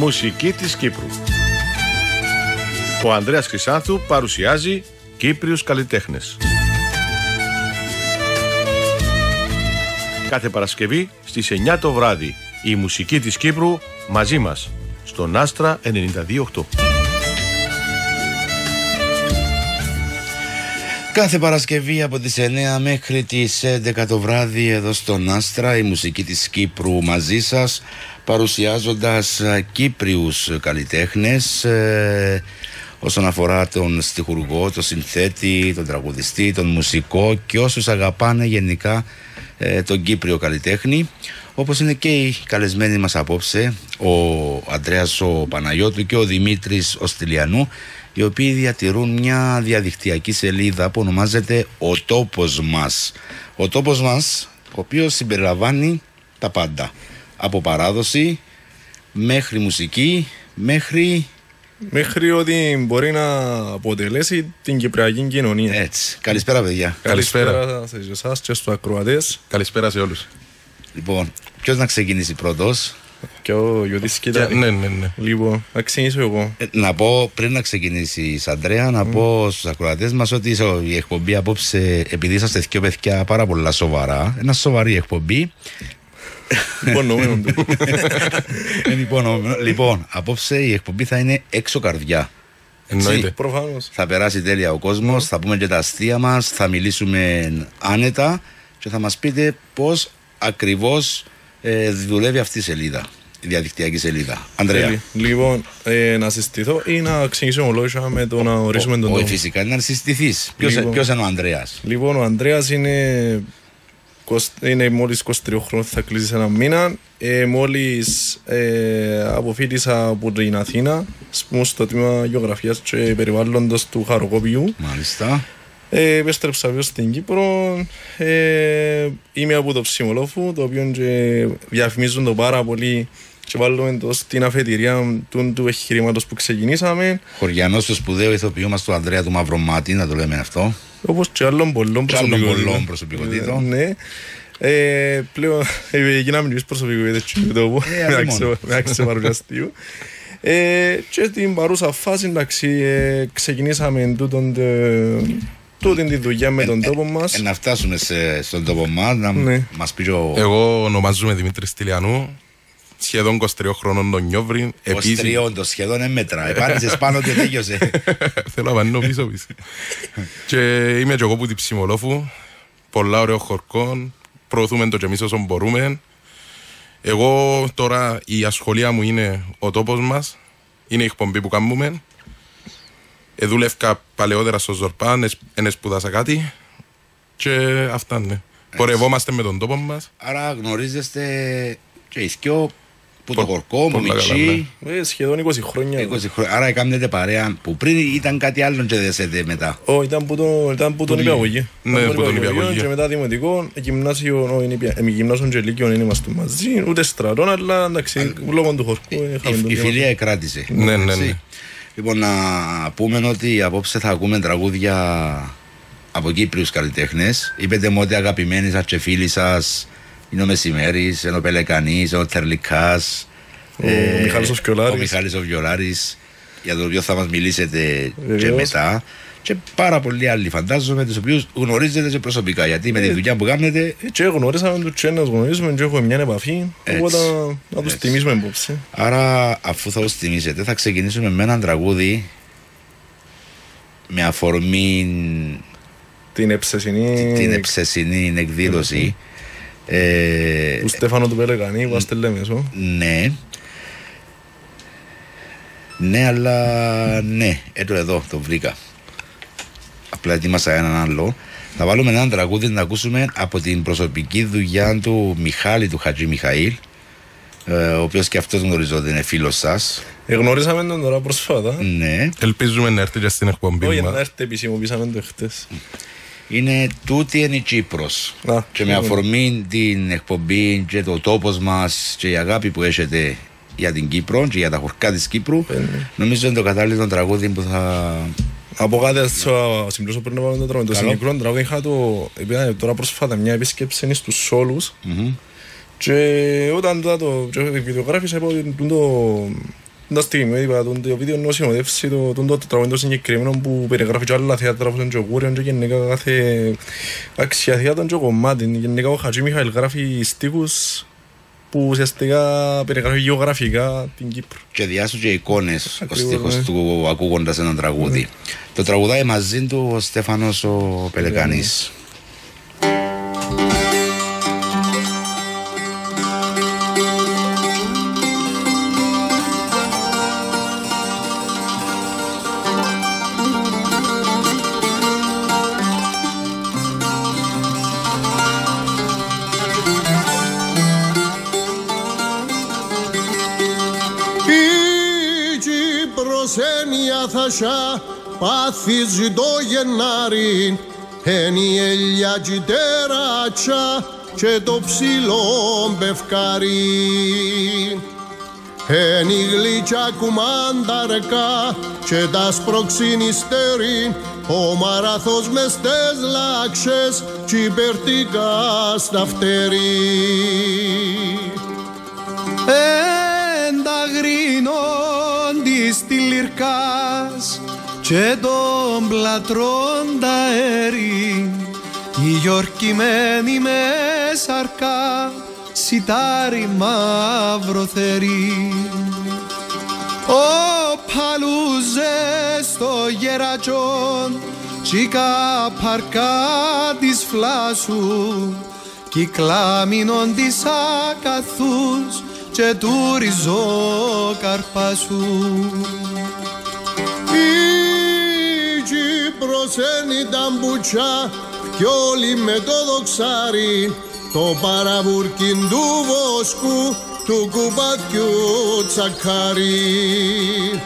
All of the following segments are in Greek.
Μουσική της Κύπρου. Ο Ανδρέας Χρυσάνθου παρουσιάζει Κύπριους καλλιτέχνες. Κάθε Παρασκευή στις 9 το βράδυ η μουσική της Κύπρου μαζί μας στον Άστρα 92.8. Κάθε Παρασκευή από τις 9 μέχρι τις 11 το βράδυ εδώ στον Άστρα η μουσική της Κύπρου μαζί σας, παρουσιάζοντας Κύπριους καλλιτέχνες όσον αφορά τον στιχουργό, τον συνθέτη, τον τραγουδιστή, τον μουσικό και όσους αγαπάνε γενικά τον Κύπριο καλλιτέχνη, όπως είναι και οι καλεσμένοι μας απόψε, ο Ανδρέας ο Παναγιώτου και ο Δημήτρης ο Στυλιανού, οι οποίοι διατηρούν μια διαδικτυακή σελίδα που ονομάζεται «Ο Τόπος Μας». Ο Τόπος Μας, ο οποίος συμπεριλαμβάνει τα πάντα, από παράδοση μέχρι μουσική, μέχρι ότι μπορεί να αποτελέσει την κυπριακή κοινωνία. Έτσι. Καλησπέρα, παιδιά. Καλησπέρα σε εσάς και στους ακροατές. Καλησπέρα σε όλους. Λοιπόν, ποιος να ξεκινήσει πρώτος? Και ο Γιώτης Κιτάρη. Ναι. Λοιπόν, να ξεκινήσω εγώ. Να πω, πριν να ξεκινήσεις, Ανδρέα, να πω στους ακροατές μας ότι η εκπομπή απόψε, επειδή είσαστε δύο παιδιά πάρα πολλά σοβαρά, ένα σοβαρή εκπομπή. Λοιπόν, απόψε η εκπομπή θα είναι έξω καρδιά. Εννοείται. Προφανώς. Θα περάσει τέλεια ο κόσμος, θα πούμε και τα αστεία μας, θα μιλήσουμε άνετα και θα μας πείτε πώς ακριβώς δουλεύει αυτή η σελίδα, η διαδικτυακή σελίδα. Ανδρέα. Λοιπόν, να συστηθώ ή να ξεκινήσουμε ολόγια με το να ορίσουμε τον τόπο? Φυσικά, να συστηθείς. Ποιος είναι ο Ανδρέας? Λοιπόν, ο Ανδρέας είναι μόλις 23 χρόνων, θα κλείσει ένα μήνα. Μόλις αποφοίτησα από την Αθήνα στο τμήμα γεωγραφίας και περιβάλλοντος του Χαροκόπιου. Μάλιστα. Επέστρεψα πιο στην Κύπρο. Είμαι από το Ψιμολόφου, το οποίο διαφημίζουν το πάρα πολύ και βάλουμε το στην αφετηρία του εγχειρήματος που ξεκινήσαμε. Χωριανός του σπουδαίου ηθοποιού μας του Ανδρέα του Μαυρομάτη, να το λέμε αυτό. Όπως και άλλων πολλών προσωπικότητων. Ναι. Πλέον γίναμε και προσωπικότητες του τόπου με άξιο παρουσιαστήου. Και στην παρούσα φάση, εντάξει, ξεκινήσαμε τούτη τη δουλειά με τον τόπο μας. Να φτάσουμε στον τόπο μας, να μας πει ο... Εγώ ονομάζομαι Δημήτρη Στυλιανού, σχεδόν 23 χρόνων τον Νιόβρη. 23, το σχεδόν είναι μέτρα. Επάνησες πάνω και τέλειωσε. Θέλω να πανώ πίσω. Και είμαι και εγώ που την Ψιμολόφου. Πολλά ωραίο χορκών. Προωθούμε το και εμείς όσο μπορούμε. Εγώ τώρα η ασχολία μου είναι ο τόπος μας. Είναι η εκπομπή που κάνουμε. Δούλευκα παλαιότερα στο Ζορπάν, σπουδάσα κάτι. Και αυτά είναι. Πορευόμαστε με τον τόπο μας. Άρα γνωρίζεστε και οι δυο που το χορκό, που μητσί. Σχεδόν 20 χρόνια. Άρα έκανετε παρέα που πριν ήταν κάτι άλλο και δέσετε μετά. Όχι, ήταν που τον υπηαγωγή. Ναι, που τον υπηαγωγή. Και μετά δημοτικό, γυμνάσιο και λύκειο δεν είμαστε μαζί, ούτε στρατών, αλλά εντάξει, λόγω του χορκού. Η φιλία εκράτησε. Ναι. Λοιπόν, να πούμε ότι απόψε θα ακούμε τραγούδια από Κύπριους καλλιτέχνες. Είπετε μου ότι αγαπημένοι σας και φίλοι σας είναι ο Μεσημέρης, είναι ο Πελεκανής, ο Τερλικάς, ο Μιχάλης ο Βιολάρης, για τον οποίο θα μας μιλήσετε και μετά. Και πάρα πολλοί άλλοι, φαντάζομαι, τους οποίους γνωρίζετε και προσωπικά. Γιατί με τη δουλειά που κάνετε. Και γνωρίσαμε τους και να γνωρίζουμε και έχουμε μια επαφή. Οπότε να τους τιμήσουμε υπόψη. Άρα, αφού θα τους τιμήσετε, θα ξεκινήσουμε με έναν τραγούδι με αφορμή την εψεσινή εκδήλωση του Στέφανο του Πελεκανή, που άστε λέμε eso. Ναι, αλλά ναι, εδώ το βρήκα. Απλά ετοίμασα έναν άλλο. Θα βάλουμε έναν τραγούδι να ακούσουμε από την προσωπική δουλειά του Μιχάλη του Χατζη Μιχαήλ, ο οποίος και αυτός γνωρίζω ότι είναι φίλος σας. Γνωρίσαμε τον τώρα πρόσφατα. Ναι. Ελπίζουμε να έρθει και στην εκπομπή μας. Όχι, να έρθει επισημοποιήσαμε το χτες. Είναι τούτη είναι η Κύπρος. Και με αφορμή την εκπομπή και το τόπος μας και η αγάπη που έχετε για την Κύπρο και για τα χορκά της Κύπρου, νομίζω είναι το κατάλληλο τραγούδι που θα... Από κάτι θα συμπληρώσω πριν να πάμε το τραγούδι. Το συγκεκριμένο τραγούδι είχα τώρα πρόσφατα μια επίσκεψη στους Σόλους Και όταν το βιντεογράφησα είπα ότι τα στιγμή είπα το βίντεο ενώ συνοδεύσει το τραγούδι συγκεκριμένο που περιγράφει και άλλα θέατρα όπως είναι ο Γούριον και γενικά κάθε αξιαθέατον και κομμάτι. Γενικά ο Χατζή Μιχαήλ γράφει στίχους που ουσιαστικά περιγράφει γεωγραφικά την Κύπρο. Και διάσου και εικόνες ο στίχος του ακούγοντας έναν τραγούδι. Το τραγουδάει μαζί του ο Στέφανος ο Πελεκανής. Πάθιζει το Γενάρη, εν η ελιά κι τεράτσα και το ψηλό μπευκάρι. Εν η γλυκιά κουμάνταρκα και τα σπροξινιστέρι, ο μαραθός μες τες λάξες κι υπερτικά στα φτέρι. Εν τα γρίνον της τηλιρκάς και τον πλατρών τα αέρι, η γιορκημένη με σαρκά, σιτάρι μαύρο θερί. Ο παλούζες στο γερατζόν, τσίκα παρκά της φλάσου, κυκλάμινον της ακαθούς και του ριζόκαρπάσου. Προσένει τα μπουτσά κι όλοι με το δοξάρι, το παραβουρκιν του βοσκού του κουπατιού τσακάρι.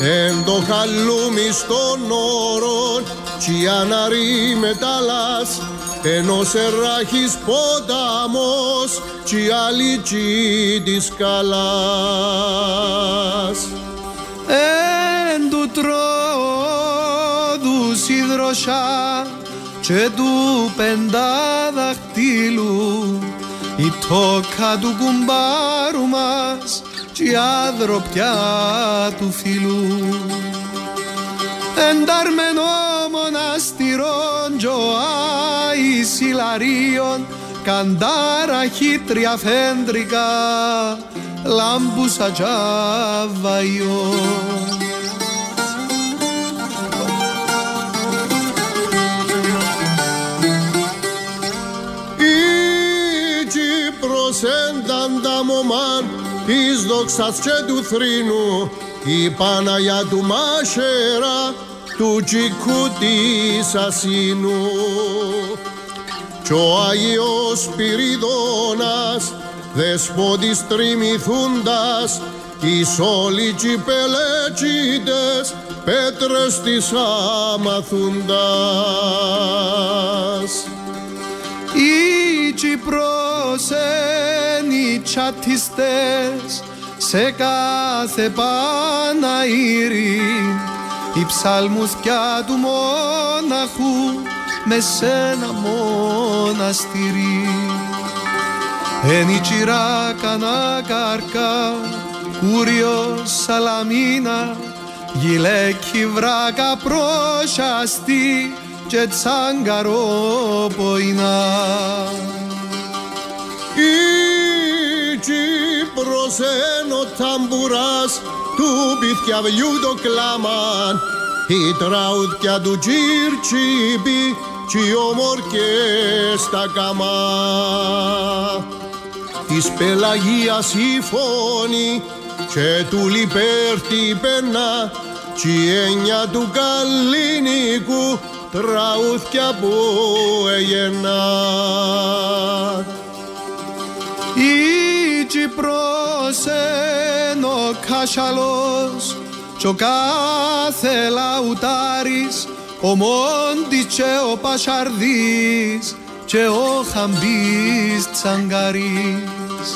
Εν το χαλούμι στον όρον κι αναρί μεταλλάς, ενώ σεράχης ποταμός κι αλίτσι της καλάς. Εν του σιδροσιά και του πεντάδαχτυλου, η τόκα του κουμπάρου μας κι η άδροπια του φίλου. Ενταρμένο μοναστηρών κι ο Άης Ιλαρίων, καντάρα χύτρια φέντρικα, λάμπουσα τζαβαϊόν. Προσένταν τα μομάν της δόξας και του θρήνου, η Παναγιά του Μάσερα του τσικού της Ασίνου. Κι ο Άγιος Πυριδώνας δεσπότης τριμηθούντας, εις όλοι κι πελέτσιτες πέτρες της αμαθούντας. Οι Κύπρος εν οι τσατιστές σε κάθε Παναήρη, οι ψαλμουθκιά του μοναχού μες σ' ένα μοναστήρι. Εν η τσιράκανα καρκά, Κούριος Σαλαμίνα, γυλαίκη βράκα προσιαστή και τσαγκαρόποϊνα. Η Κύπρος εν ο ταμπουράς του πυθκιαβιού το κλάμαν, η τραούδια του Τζιρτσίπη κι οι ομορκές τα καμά. Της Πελαγίας η φωνή και του Λιπέρτη πένα κι η έννοια του Καλλινικού τραούθια που έγινα. Η Κύπρος εν ο Κασαλός κι ο κάθε λαουτάρης, ο Μόντις και ο Πασαρδής και ο Χαμπής Τσαγκαρής.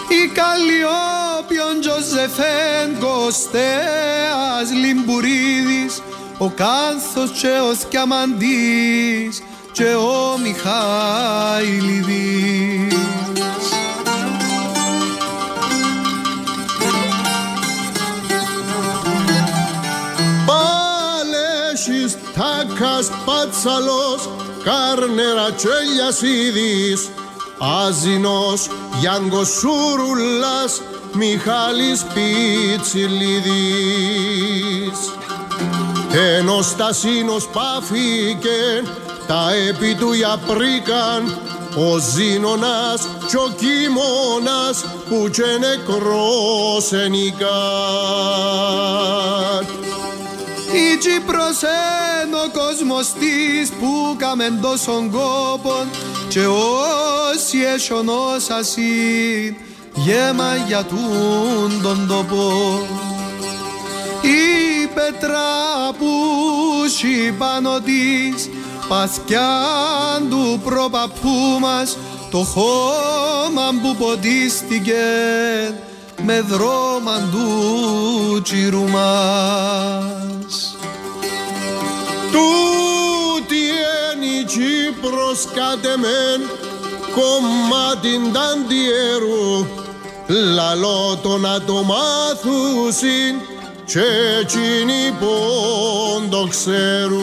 Η Καλλιόπιον Τζοζεφέν Κωστέας Λιμπουρίδης, ο Κάνθος και ο Θκιαμαντής και ο Μιχαηλιδής. Μάσαλος, Καρνερατσέλιας Ήδης, Άζινος, Γιάνγκος Σουρουλάς, Μιχάλης Πιτσιλίδης. Ενώ στασίνος πάφηκεν, τα έπι του Ιαπρίκαν, ο Ζήνωνας κι ο Κίμωνας που και νεκρός ενικάν. Η Κύπρος εν ο κόσμος της που κάμεν τόσον κόπον και όσοι εσιονόσασιν γέμα για τούν τον τόπο. Η πέτρα που σι πάνω της παθιάν του προπαππού μας το χώμα που ποτίστηκε με δρόμαν του τσιρού μας. Τούτη είναι η Κύπρος κατεμέν κομμάτιν ταντιέρου, λαλό το να το μάθουσιν και εκείνοι πον το ξέρουν.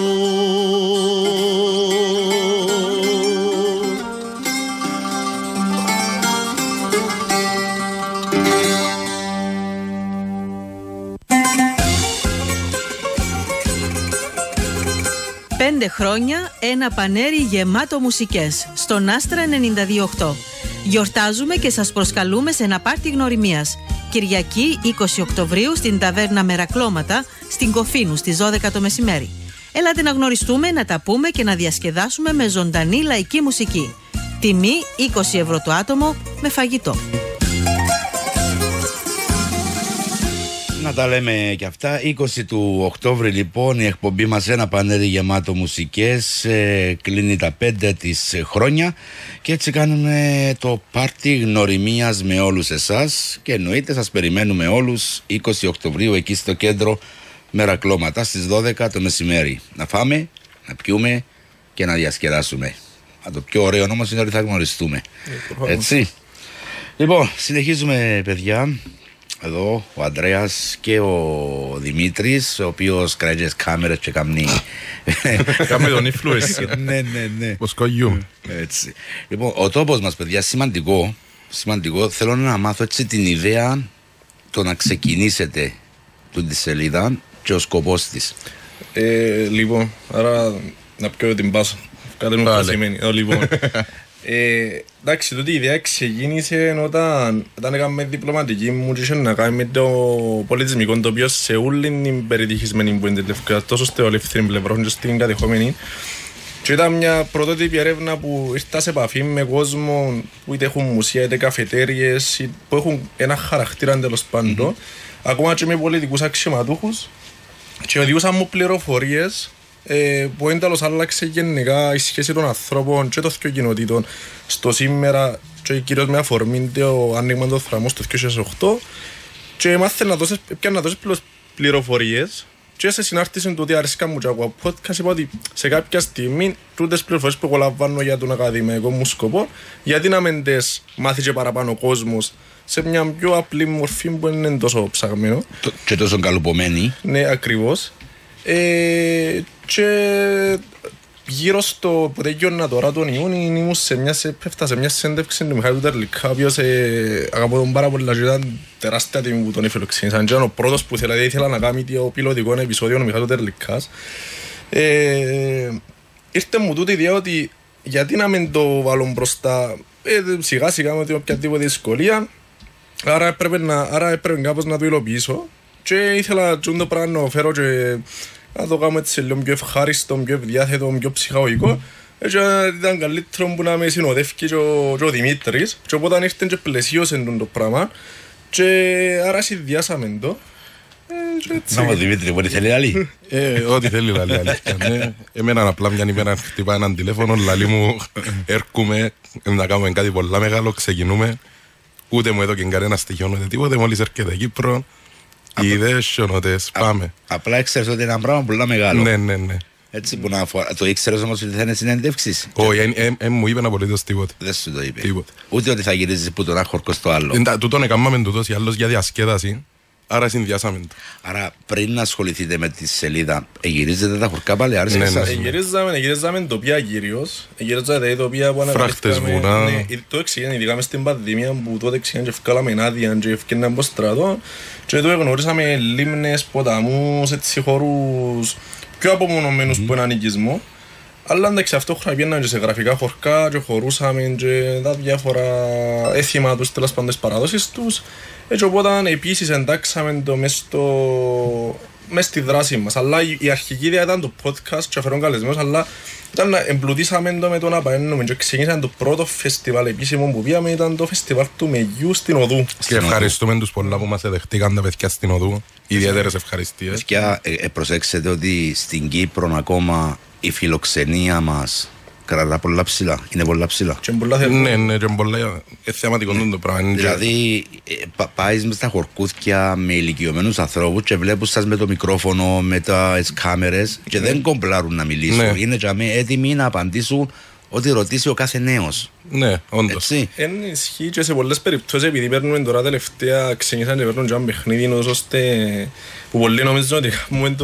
Πέντε χρόνια, ένα πανέρι γεμάτο μουσικές στον Άστρα 92.8. Γιορτάζουμε και σας προσκαλούμε σε ένα πάρτι γνωριμίας. Κυριακή 20 Οκτωβρίου στην ταβέρνα Μερακλώματα στην Κοφίνου στις 12 το μεσημέρι. Έλατε να γνωριστούμε, να τα πούμε και να διασκεδάσουμε με ζωντανή λαϊκή μουσική. Τιμή 20 ευρώ το άτομο με φαγητό. Να τα λέμε και αυτά. 20 του Οκτώβρη λοιπόν η εκπομπή μας ένα πανέρι γεμάτο μουσικές κλείνει τα 5 της χρόνια και έτσι κάνουμε το πάρτι γνωριμίας με όλους εσάς και εννοείται σας περιμένουμε όλους 20 Οκτωβρίου εκεί στο κέντρο Μερακλώματα στις 12 το μεσημέρι. Να φάμε, να πιούμε και να διασκεδάσουμε. Το πιο ωραίο όμως είναι ότι θα γνωριστούμε. Έτσι. Λοιπόν, συνεχίζουμε παιδιά. Εδώ ο Ανδρέας και ο Δημήτρης, ο οποίος κρατάει τις κάμερες και κάνει... Κάμε τον influencer. Ναι. Ποσκογιούμε. Έτσι. Λοιπόν, ο τόπος μας παιδιά, σημαντικό, θέλω να μάθω έτσι την ιδέα το να ξεκινήσετε τη σελίδα και ο σκοπός της. Λοιπόν, άρα να πιω την πάσα. Κάτι μου που σημαίνει. Λοιπόν, εντάξει, τότε η ιδέα ξεκίνησε όταν έκαμε διπλωματική μου και είχε να κάνει με το πολιτισμικό τοπίο σε όλη την περιτυχισμένη που είναι τελευταία, τόσο στο ελεύθερη πλευρά και στην κατεχόμενη. Και ήταν μια πρωτότυπη έρευνα που ήρθα σε επαφή με κόσμο που είτε έχουν μουσεία είτε καφετέριες που έχουν ένα χαρακτήρα τέλος πάντων, ακόμα και με πολιτικούς αξιωματούχους και οδηγούσαν μου πληροφορίες που ένταλος άλλαξε γενικά η σχέση των ανθρώπων και των δύο κοινοτήτων στο σήμερα και κυρίως με αφορμή το άνοιγμα των θραμών στο 2008 και μάθε να δώσεις πληροφορίες και σε συνάρτηση του ότι αρέσκα μου και ακούω podcast είπα ότι σε κάποια στιγμή τούτες πληροφορίες που εγώ λαμβάνω για τον ακαδημαϊκό μου σκοπό γιατί να μην τις μάθει και παραπάνω ο κόσμος σε μια πιο απλή μορφή που είναι τόσο ψαγμένο και τόσο καλοπομένη. Ναι, ακριβώς. Και γύρω στο που τελειώνα τώρα τον Ιούνιο πέφτα σε μια συνέντευξη του Μιχάλη Τερλικά ο οποίος αγαπώ τον πάρα πολύ και ήταν τεράστια τιμή που τον φιλοξενήσαν και ήταν ο πρώτος που ήθελα να κάνει το πιλωτικό επεισόδιο ο Μιχάλη Τερλικάς. Ήρθε μου τούτη ιδέα ότι γιατί να μην το βάλω μπροστά σιγά σιγά με οποιαδήποτε δυσκολία άρα έπρεπε κάπως να το υλοποιήσω και ήθελα το πράγμα να φέρω και να το κάνουμε έτσι λίγο πιο ευχάριστο, πιο ευδιάθετο, πιο ψυχαγωγικό. Έτσι ήταν καλύτερο που να με συνοδεύει και ο Δημήτρης και οπότε ήρθε και πλαισίωσε το πράγμα και άρα συνδυάσαμε το. Να μου Δημήτρη, ό,τι θέλει λαλή. Ό,τι θέλει λαλή, αλήθεια. Εμένα απλά μια ημέρα χτυπά έναν τηλέφωνο, λαλή μου έρχομαι να κάνουμε κάτι πολλά μεγάλο, ξεκινούμε. Ούτε μου έδωκε κανένα στοιχείο, ούτε τίποτε, μόλις έρχεται Κύπρο. Οι ιδέες σιωνοτές, πάμε. Απλά ήξερες ότι είναι ένα πράγμα πολύ μεγάλο. Ναι. Έτσι που να αφορά. Το ήξερες όμως ότι θα είναι συνεντεύξεις. Όχι, μου είπε απολύτως τίποτε. Δεν σου το είπε. Ούτε ότι θα γυρίζεις που τον άχορκο στο άλλο. Τούτον έκαναμε τούτος ή άλλος για διασκέδαση. Άρα συνδυάσαμε το. Άρα πριν να ασχοληθείτε με τη σελίδα, γυρίζετε τα χορκά πάλι, άρεσε Ναι, εσάς? Γυρίζαμε τοπία κυρίως. Γυρίζαμε τοπία που Φράχτες, βουνά. Το εξηγήν, ειδικά μες στην πανδημία που τότε εξηγήν και ευκάλαμε άδεια και ευκαιρνάμε από στρατό. Και εδώ γνωρίσαμε λίμνες, ποταμούς, έτσι χώρους πιο απομονωμένους που έναν οικισμό. Αλλά εντάξει, αυτό πήγαιναν και σε γραφικά χορκά και χωρούσαμε και τα διάφορα έθιμα τους, τέλος πάντων τις παραδόσεις τους. Έτσι οπότε επίσης εντάξαμε το μες στη δράση μας. Αλλά η αρχική ιδέα ήταν το podcast και αφαιρών καλεσμένους, αλλά ήταν εμπλουτίσαμε το με το να παίρνουμε και ξεκίνησαμε το πρώτο φεστιβάλ επίσημο που πήγαμε, ήταν το φεστιβάλ του Μεγιού στην Οδού. Και ευχαριστούμε τους πολλά που μας δεχτήκαν τα παιδιά στην Οδού. Ιδιαίτερες ευχαριστίες. Παιδιά, προσέξτε ότι στην Κύπρο ακόμα η φιλοξενία μας κρατά πολλά ψηλά, είναι πολλά ψηλά. Ναι, και πολλά θεματικό το πράγμα. Δηλαδή, πάεις μες στα χορκούθια με ηλικιωμένους ανθρώπους και βλέπουν σας με το μικρόφωνο, με τις κάμερες και δεν κομπλάρουν να μιλήσουν. Ναι. Είναι έτοιμοι να απαντήσουν ό,τι ρωτήσει ο κάθε νέος. Ναι, όντως. Εν ισχύει και σε πολλές περιπτώσεις, επειδή παίρνουμε τώρα τελευταία, ξεκινήσαν και παίρνουν και ένα παιχνίδι, ώστε που πολλοί νομίζουν ότι κάνουμε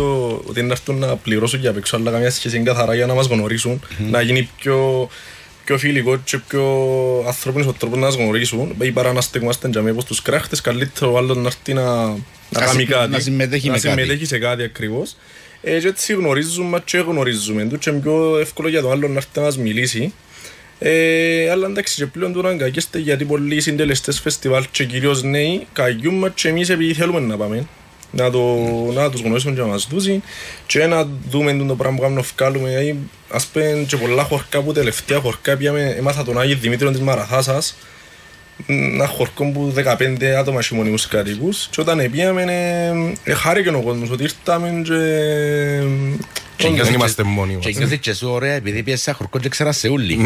ότι είναι να έρθουν να πληρώσουν για παίξω, αλλά καμία σχέση είναι καθαρά για να μας γνωρίσουν, να γίνει πιο φιλικό και πιο ανθρώπινος ο τρόπος να μας γνωρίσουν, ή παρά να στεγμάστε για μέπως τους κράχτες, καλύτερο ο άλλος να έρθει να κάνει κάτι, να συμμετέχει σε κάτι ακριβώς. Και έτσι γνωρίζουμε και γνωρίζουμε του και είναι πιο εύκολο για τον άλλον να έρθει να μας μιλήσει. Αλλά εντάξει και πλέον τώρα κακέστε γιατί πολλοί συντελεστές φεστιβάλ και κυρίως νέοι καγιούμε και εμείς επειδή θέλουμε να πάμε να τους γνωρίσουμε και να μας δούσει και να δούμε το πράγμα που κάνουμε να βγάλουμε. Ας πούμε και πολλά χορκά που τελευταία χορκά έμαθα τον Άγιο Δημήτριο της Μαραθάσας, ένα χορκό που 15 άτομα χειμωνικούς κατοίκους και όταν πήγαμε χάρηκε ο κόσμος ότι ήρθαμε και δεν είμαστε μόνοι μας. Και νιώθεις και σου ωραία επειδή πιέσεις σαν χορκό και ξέρας σε ούλοι.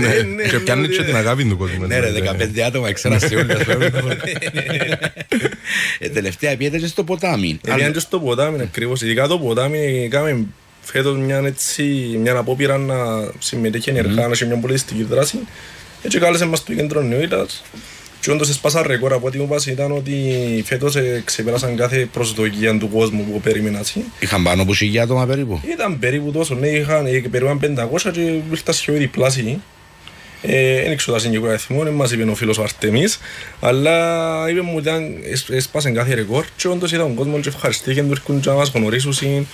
Και πιάνει και την αγάπη του κόσμου. Ναι ρε, 15 άτομα ξέρας σε ούλοι. Τελευταία πιέτε και στο ποτάμι. Πήγαν και στο ποτάμι ακριβώς, ειδικά το ποτάμι έκαμε φέτος μια απόπειρα να συμμετέχει ενεργά, να έχει μια πολιτιστική δράση. Έτσι κάλεσε μας το κέντρο νεότητας και όντως έσπασα ρεκόρ από ό,τι μου πάση ήταν ότι φέτος ξεπέρασαν κάθε προσδοκία του κόσμου που περίμενα. Είχαν πάνω από 1.000 άτομα περίπου. Ήταν περίπου τόσο, ναι, είχαν περίπου 500 και ήρθαν σχεδόν διπλάσιοι. Δεν ξέρω τα συγκεκριμένα αριθμό, δεν μας είπε ο φίλος ο Αρτεμής, αλλά είπε μου ότι έσπασαν κάθε ρεκόρ και όντως ήταν ο κόσμος και ευχαριστήκαν του έρχονται να μας γνωρίσουν.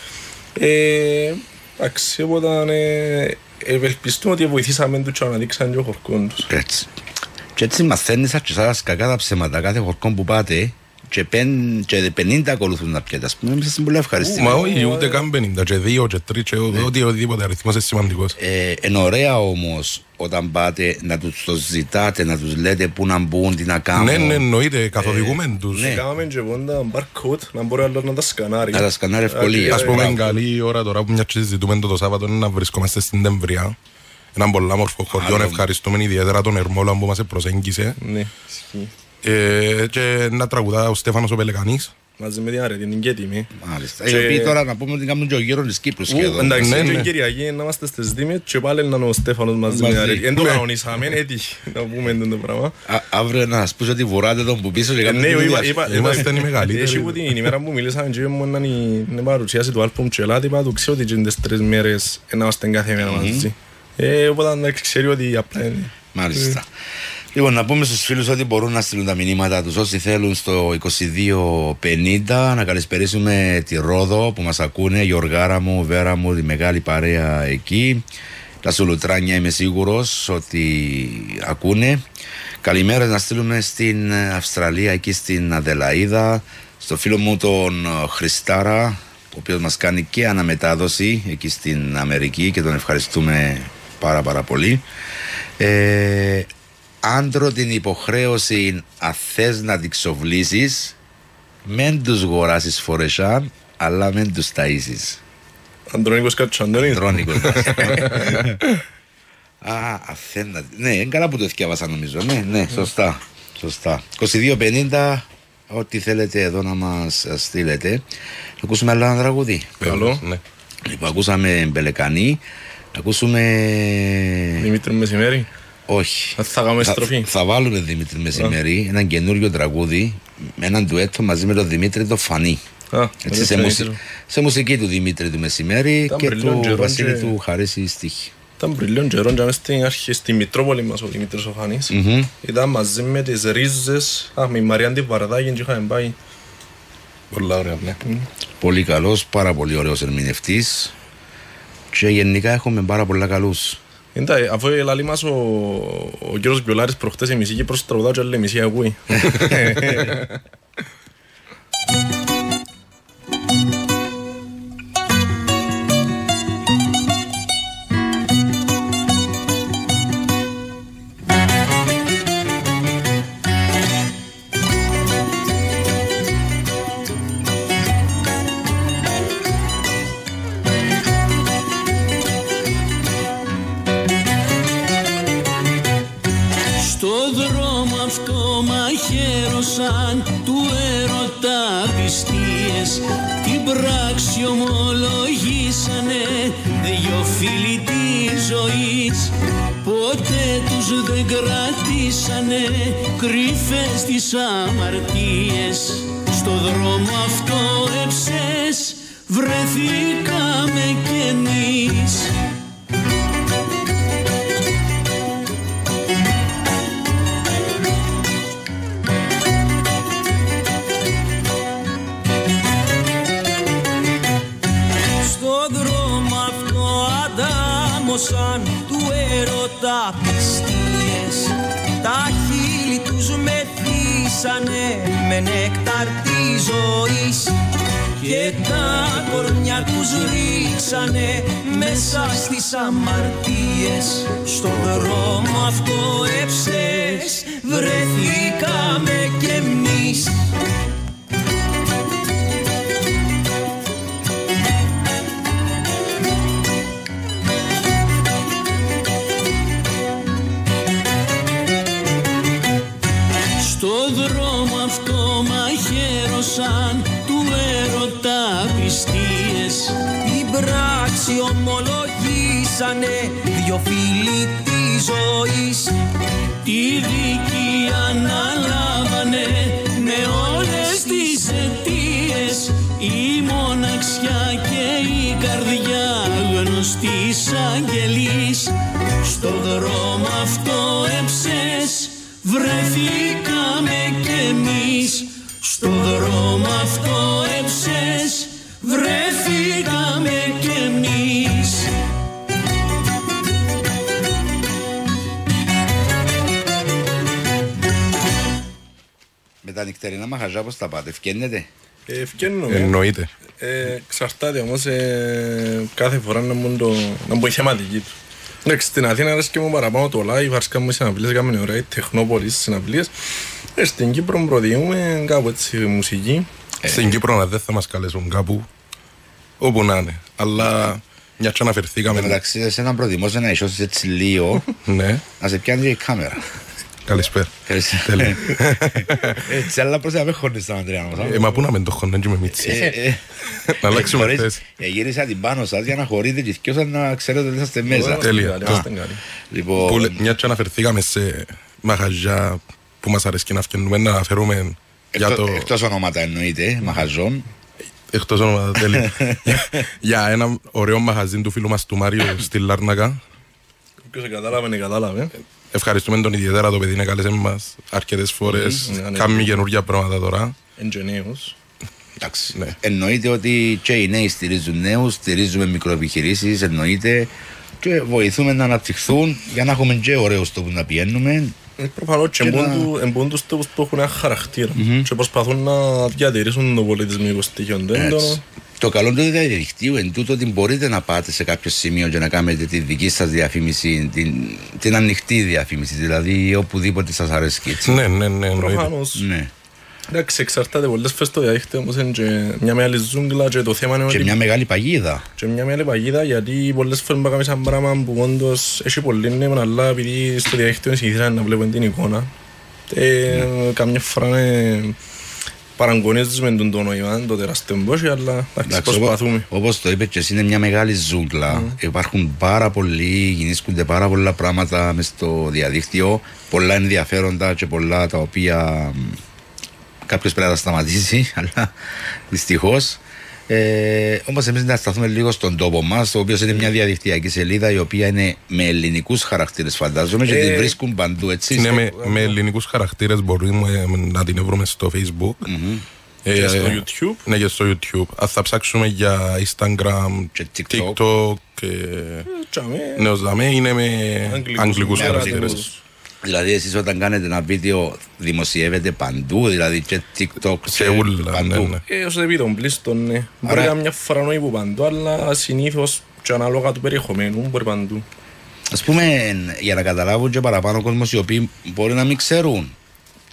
Εντάξει, οπότε ευελπιστούμε ότι βοηθήσαμε τους και να δείξαν και ο χορκόν τους. Έτσι. Και έτσι μαθαίνεις και σας κακά τα ψέματα κάθε χορκόν που πάτε και 50 ακολουθούν να πιέτε. Ας πούμε, εμείς είστε πολύ ευχαριστημένοι. Μα όχι, ούτε καν 50 και 2 και 3 και οτιδήποτε αριθμός είναι σημαντικός. Είναι ωραία όμως όταν πάτε να τους το ζητάτε, να τους λέτε πού να μπουν, τι να κάνουν. Ναι, εννοείται, καθοδηγούμε τους. Κάναμε και πόντα barcode, να μπορεί άλλος να τα σκανάρει. Να τα σκανάρει ευκολία. Ας πούμε, καλή ώρα τώρα που μια και συζητούμε το Σάββατο είναι να βρισκόμαστε στην Τεμβριά. Έναν πολλά μορφό χωριό, ευχαριστούμε ιδιαίτερα τον Ερμόλα που μας προσέγγισε. Ναι, ισχύει. Και να τραγουδά ο Στέφανος ο Πελεκανής. Μαζί με την Αρέτη, την Κέτιμη. Μάλιστα. Οι οποίοι τώρα να πούμε ότι κάνουν και ο γύρω της Κύπρου σχεδόν. Εντάξει, και Κυριακή να είμαστε στις Δήμες και πάλι να είναι ο Στέφανος μαζί με την Αρέτη. Εν το κανονίσαμε, έτυχε να πούμε το πράγμα. Αύριο να σας πούς ότι βουράτε τον που πίσω και κάνετε την ίδια. Είμαστε οι μεγαλύτεροι. Έχει που την ημέρα που μιλήσαμε και ήμουν η παρουσίαση του άλπομ και ελάτε, είπα του ξέρω ότι είναι τις 3 μέρες να είμαστε κάθε μέρα μαζί. Οπότε ξέρει ότι απλά είναι. Μάλιστα. Λοιπόν, να πούμε στους φίλους ότι μπορούν να στείλουν τα μηνύματα τους όσοι θέλουν στο 2250. Να καλησπερίσουμε τη Ρόδο που μας ακούνε, Γιωργάρα μου, Βέρα μου, τη μεγάλη παρέα εκεί. Τα Σουλουτράνια είμαι σίγουρος ότι ακούνε. Καλημέρα να στείλουμε στην Αυστραλία, εκεί στην Αδελαΐδα, στο φίλο μου τον Χριστάρα, ο οποίος μας κάνει και αναμετάδοση εκεί στην Αμερική και τον ευχαριστούμε πάρα πολύ. Άντρο την υποχρέωση αθές να την ξοβλήσεις, μεν τους γοράσεις φορεσάν, αλλά μεν τους ταΐσεις. Αντρώνικος Κατσαντώνης. Αντρώνικος. Αθένα. Ναι, είναι καλά που το διάβασα νομίζω. Ναι, σωστά. 2250, ό,τι θέλετε εδώ να μας στείλετε. Να ακούσουμε άλλο ένα τραγούδι. Καλό. Λοιπόν, ακούσαμε Μπελεκανή. Να ακούσουμε Δημήτρη Μεσημέρη. Όχι. Θα κάνουμε στροφή. Θα βάλουμε Δημήτρη Μεσημέρη, ένα καινούριο τραγούδι με έναν ντουέτο μαζί με τον Δημήτρη το Φανή. Έτσι, σε μουσική του Δημήτρη του Μεσημέρι και του Βασίλη του Χαρίση στίχη. Ήταν πριν καιρό και στην αρχή στη Μητρόπολη μας ο Δημήτρης ο Φανής. Ήταν μαζί με τις Ρίζες, με η Μαρία τη Βαρδάκη και είχαμε πάει. Πολλά ωραία, ναι. Πολύ καλός, πάρα πολύ ωραίος ερμηνευτής και γενικά έχουμε πάρα πολλά καλούς. Αφού λαλεί μας ο κύριος Βιολάρης προχτές η μισή Κύπρος τραγουδά και άλλη μισή ακούει. Του έρωτα πιστίες την πράξη ομολογήσανε δυο φίλοι της ζωής. Ποτέ τους δεν κρατήσανε κρυφές τις αμαρτίες. Στο δρόμο αυτό έψες βρεθήκαμε κι εμείς. Του έρωτα πιστίες τα χείλη τους μεθύσανε με νέκταρ της ζωής και τα κορμιά τους ρίξανε μέσα στις αμαρτίες. Στον δρόμο αυτό έψες βρεθήκαμε κι εμείς. Του έρωτα πιστίες την πράξη ομολογήσανε δυο φίλοι της ζωής. Τη δίκη αναλάβανε με όλες τις αιτίες. Η μοναξιά και η καρδιά γνωστής αγγελής. Στο δρόμο αυτό έψες βρεθήκαμε κι εμείς. Στο δρόμο αυτό έψες βρεθήκαμε κι εμείς. Με τα νυχτερινά μαχαζά πώς τα πάτε, ευκαινέτε? Ευκαινούμε. Εννοείται. Εξαρτάται όμως κάθε φορά να μπω η θεματική του. Εντάξει, στην Αθήνα αρέσκει μου παραπάνω το live, αρέσκαν μου οι συναυλίες, κάνουμε ωραία τεχνόπολης συναυλίες. Στην Κύπρο προτείνουμε κάπου έτσι μουσική. Στην Κύπρο δεν θα μας καλέσουν κάπου όπου να είναι, αλλά μια και αναφερθήκαμε. Μεταξύ εσένα προτιμώς να ισώσεις έτσι λίγο, να σε πιάνει και η κάμερα. Καλησπέρα. Έτσι, αλλά πώς να με χώνεις τον Ανδρέα μας. Μα πού να με το χώνουν και με μίτσι. Να αλλάξουμε θέση. Γύρισα την πάνω σας για να χωρείτε και θυκιώσα να ξέρετε ότι είσαστε μέσα. Τέλεια. Μια και αναφερθήκαμε σε μαχαζιά που μας αρέσει να φτιάχνουμε, να αναφέρουμε για το... Εκτός ονόματα εννοείται, μαχαζών. Εκτός ονόματα, τέλεια. Για ένα ωραίο μαχαζίν του φίλου μας του Μάριου στη Λάρνακα. Όποιος κατάλαβε, κατάλαβε. Ευχαριστούμε τον ιδιαίτερα, το παιδί είναι κάλεσε μας αρκετές φορές. Κάνουμε καινούργια πράγματα τώρα. Εγγενέους. Εντάξει, εννοείται ότι και οι νέοι στηρίζουν νέους, στηρίζουμε μικροεπιχειρήσεις, εννοείται, και βοηθούμε να αναπτυχθούν για να έχουμε και ωραίους τόπους να πηγαίνουμε. Προφανώς και εμπούν τους τόπους που έχουν ένα χαρακτήρα και προσπαθούν να διατηρήσουν το πολιτισμικό στοιχείο του έντονο. Το καλό του διαδικτύου εν τούτο ότι μπορείτε να πάτε σε κάποιο σημείο και να κάνετε τη δική σας διαφήμιση, την ανοιχτή διαφήμιση, δηλαδή οπουδήποτε σας αρέσει. Ναι, προφανώς. Εντάξει, εξαρτάται πολλές φορές το διαδίκτυο, όμως είναι και μια μεγάλη ζούγκλα και το θέμα είναι και μια μεγάλη παγίδα. Και μια μεγάλη παγίδα, γιατί πολλές φορές μπορούμε να κάνουμε ένα πράγμα που όντως έχει πολύ νόημα, αλλά επειδή στο διαδίκτυο συνηθίζουν να βλέπουν την εικόνα, καμιά φορά παραγωνίζουμε τον νόημα, το τεράστιο μπόσι, αλλά προσπαθούμε. Όπως το είπες και εσύ, είναι μια μεγάλη ζούγκλα. Υπάρχουν πάρα πολλοί, γινήσκονται πάρα πολλά πράγματα μες στο διαδίκτυο, πολλά ενδιαφέροντα και πολλά τα οποία κάποιος πρέπει να τα σταματήσει, αλλά δυστυχώς. Όμως εμείς να σταθούμε λίγο στον τόπο μας, ο οποίος είναι μια διαδικτυακή σελίδα η οποία είναι με ελληνικούς χαρακτήρες, φαντάζομαι, και την βρίσκουν παντού, έτσι. Είναι με ελληνικούς χαρακτήρες, μπορούμε να την βρούμε στο Facebook. Και στο YouTube. Ναι, και στο YouTube. Αν θα ψάξουμε για Instagram, και TikTok και Νεοζαμέ, είναι με αγγλικούς χαρακτήρες. Δηλαδή εσείς όταν κάνετε ένα βίντεο δημοσιεύετε παντού, δηλαδή και TikTok και παντού. Όσο επί των πλήστων, ναι. Μπορεί να μια φορά νόη που παντού, αλλά συνήθως και ανάλογα του περιεχομένου μπορεί παντού. Ας πούμε, για να καταλάβουν και παραπάνω κόσμος οι οποίοι μπορεί να μην ξέρουν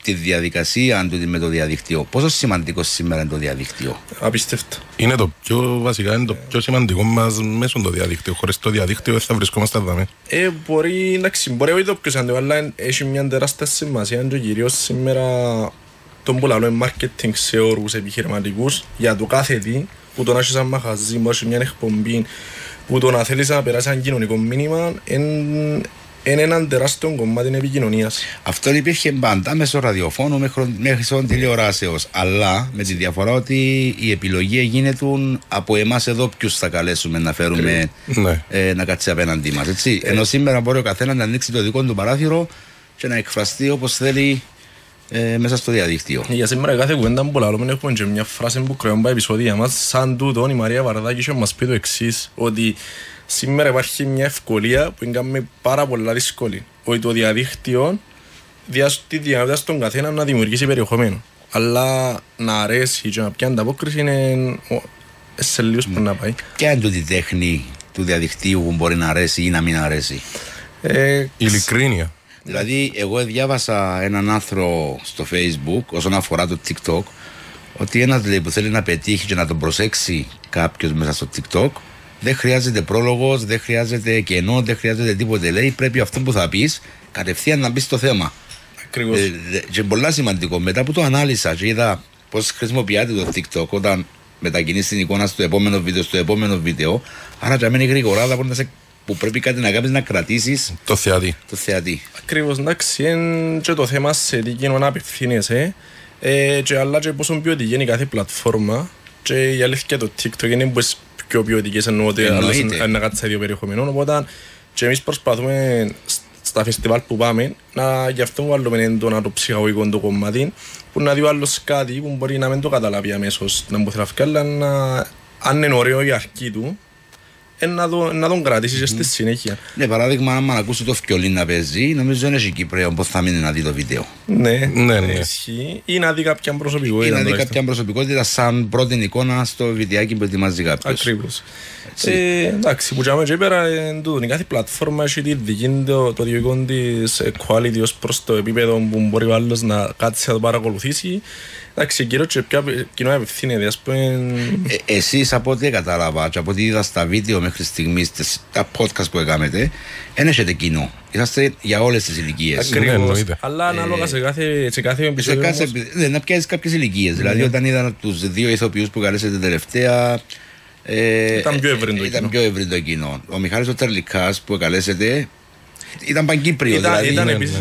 τη διαδικασία με το διαδίκτυο. Πόσο σημαντικό σήμερα είναι το διαδίκτυο? Απίστευτο. Είναι το πιο βασικά, είναι το πιο σημαντικό μας μέσω το διαδίκτυο. Χωρίς το διαδίκτυο δεν θα βρισκόμαστε εδώ. Μπορεί, εντάξει, μπορεί όχι το πιο σημαντικό, αλλά έχει μια τεράστια σημασία και κυρίως σήμερα τον που λαλώ marketing σε όρους επιχειρηματικούς για το κάθε τι, που το να έχεις ένα μαγαζί, που έχει μια εκπομπή, που το να θέλεις να περάσει ένα κοινωνικό μήνυμα, είναι έναν τεράστιο κομμάτι επικοινωνίας. Αυτό υπήρχε πάντα μέσω ραδιοφώνου μέχρι τηλεοράσεως. Αλλά με τη διαφορά ότι η επιλογή γίνεται από εμάς εδώ ποιους θα καλέσουμε να φέρουμε να κάτσει απέναντί μας. Έτσι. Ενώ σήμερα μπορεί ο καθένας να ανοίξει το δικό του παράθυρο και να εκφραστεί όπως θέλει μέσα στο διαδίκτυο. Για σήμερα κάθε κουβέντα που λαλούμε έχουμε και μια φράση που κρεώνει επεισόδια μας. Σαν τούτον η Μαρία Βαρδάκη είχε μας πει το εξής, ότι σήμερα υπάρχει μια ευκολία που είναι πάρα πολλά δύσκολη. Ότι το διαδίκτυο τη δυνατότητα στον καθένα να δημιουργήσει περιεχομένο. Αλλά να αρέσει και να πιάνει ανταπόκριση είναι σε λίγους που να πάει. Ποια είναι τη τέχνη του διαδικτύου που μπορεί να αρέσει ή να μην αρέσει? Ειλικρίνεια. Δηλαδή, εγώ διάβασα έναν άρθρο στο Facebook όσον αφορά το TikTok, ότι ένας που θέλει να πετύχει και να τον προσέξει κάποιος μέσα στο TikTok, δεν χρειάζεται πρόλογος, δεν χρειάζεται κενό, δεν χρειάζεται τίποτε. Λέει, πρέπει αυτό που θα πεις κατευθείαν να μπει στο θέμα. Ακριβώς. Και πολλά σημαντικό. Μετά που το ανάλυσα και είδα πώς χρησιμοποιάται το TikTok όταν μετακινείς την εικόνα στο επόμενο βίντεο, άρα για μένα η γρηγοράδα που πρέπει κάτι να κάνεις να κρατήσεις το θεατή. Ακριβώς, εντάξει, είναι και το θέμα σε τι κοινωνά απευθύνεσαι, και αλλά και πόσο ποιοτική είναι κάθε πλατφόρμα, και η αλήθεια το TikTok είναι πιο ποιοτικές, εννοώ ότι να κάτσει σε δύο περιεχομένων, οπότε και εμείς προσπαθούμε στα φεστιβάλ που πάμε να γι' αυτό βάλουμε έντονα το ψυχαγωγικό το κομμάτι, που να δει ο άλλος κάτι που μπορεί να μην το καταλάβει αμέσως, να μπορεί να φύγει, αλλά αν είναι ωραίο η αρχή του, να τον κρατήσεις και στη συνέχεια. Ναι, παράδειγμα, άμα ακούσει το φκιολί να παίζει, νομίζω είναι Κύπρεο πώς θα μείνει να δει το βίντεο. Ναι. Ή να δει κάποια προσωπικότητα. Ή να δει κάποια προσωπικότητα σαν πρώτη εικόνα στο βιντεάκι που ετοιμάζει κάποιος. Ακριβώς. Εντάξει, που και και πέρα, η κάθε πλατφόρμα έχει τη δική το δικό της quality ως προς το επίπεδο που μπορεί ο άλλος να κάτσει να το παρακολουθήσει. Εντάξει, κύριο και ποια κοινό απευθύνεται, ας πούμε. Εσείς από ό,τι κατάλαβα και από ό,τι είδα στα βίντεο μέχρι στιγμής, τα podcast που έκαμετε, δεν έχετε κοινό. Είσαστε για όλες τις ηλικίες. Ακριβώς. Αλλά ανάλογα σε κάθε επεισόδιο. Να πιάσεις κάποιες ηλικίες. Δηλαδή, όταν είδα τους δύο ηθοποιούς που καλέσατε τελευταία, ήταν πιο ευρύ το κοινό. Ο Μιχάλης ο Τερλικάς που καλέσετε ήταν παγκύπριο. Ήταν επίσης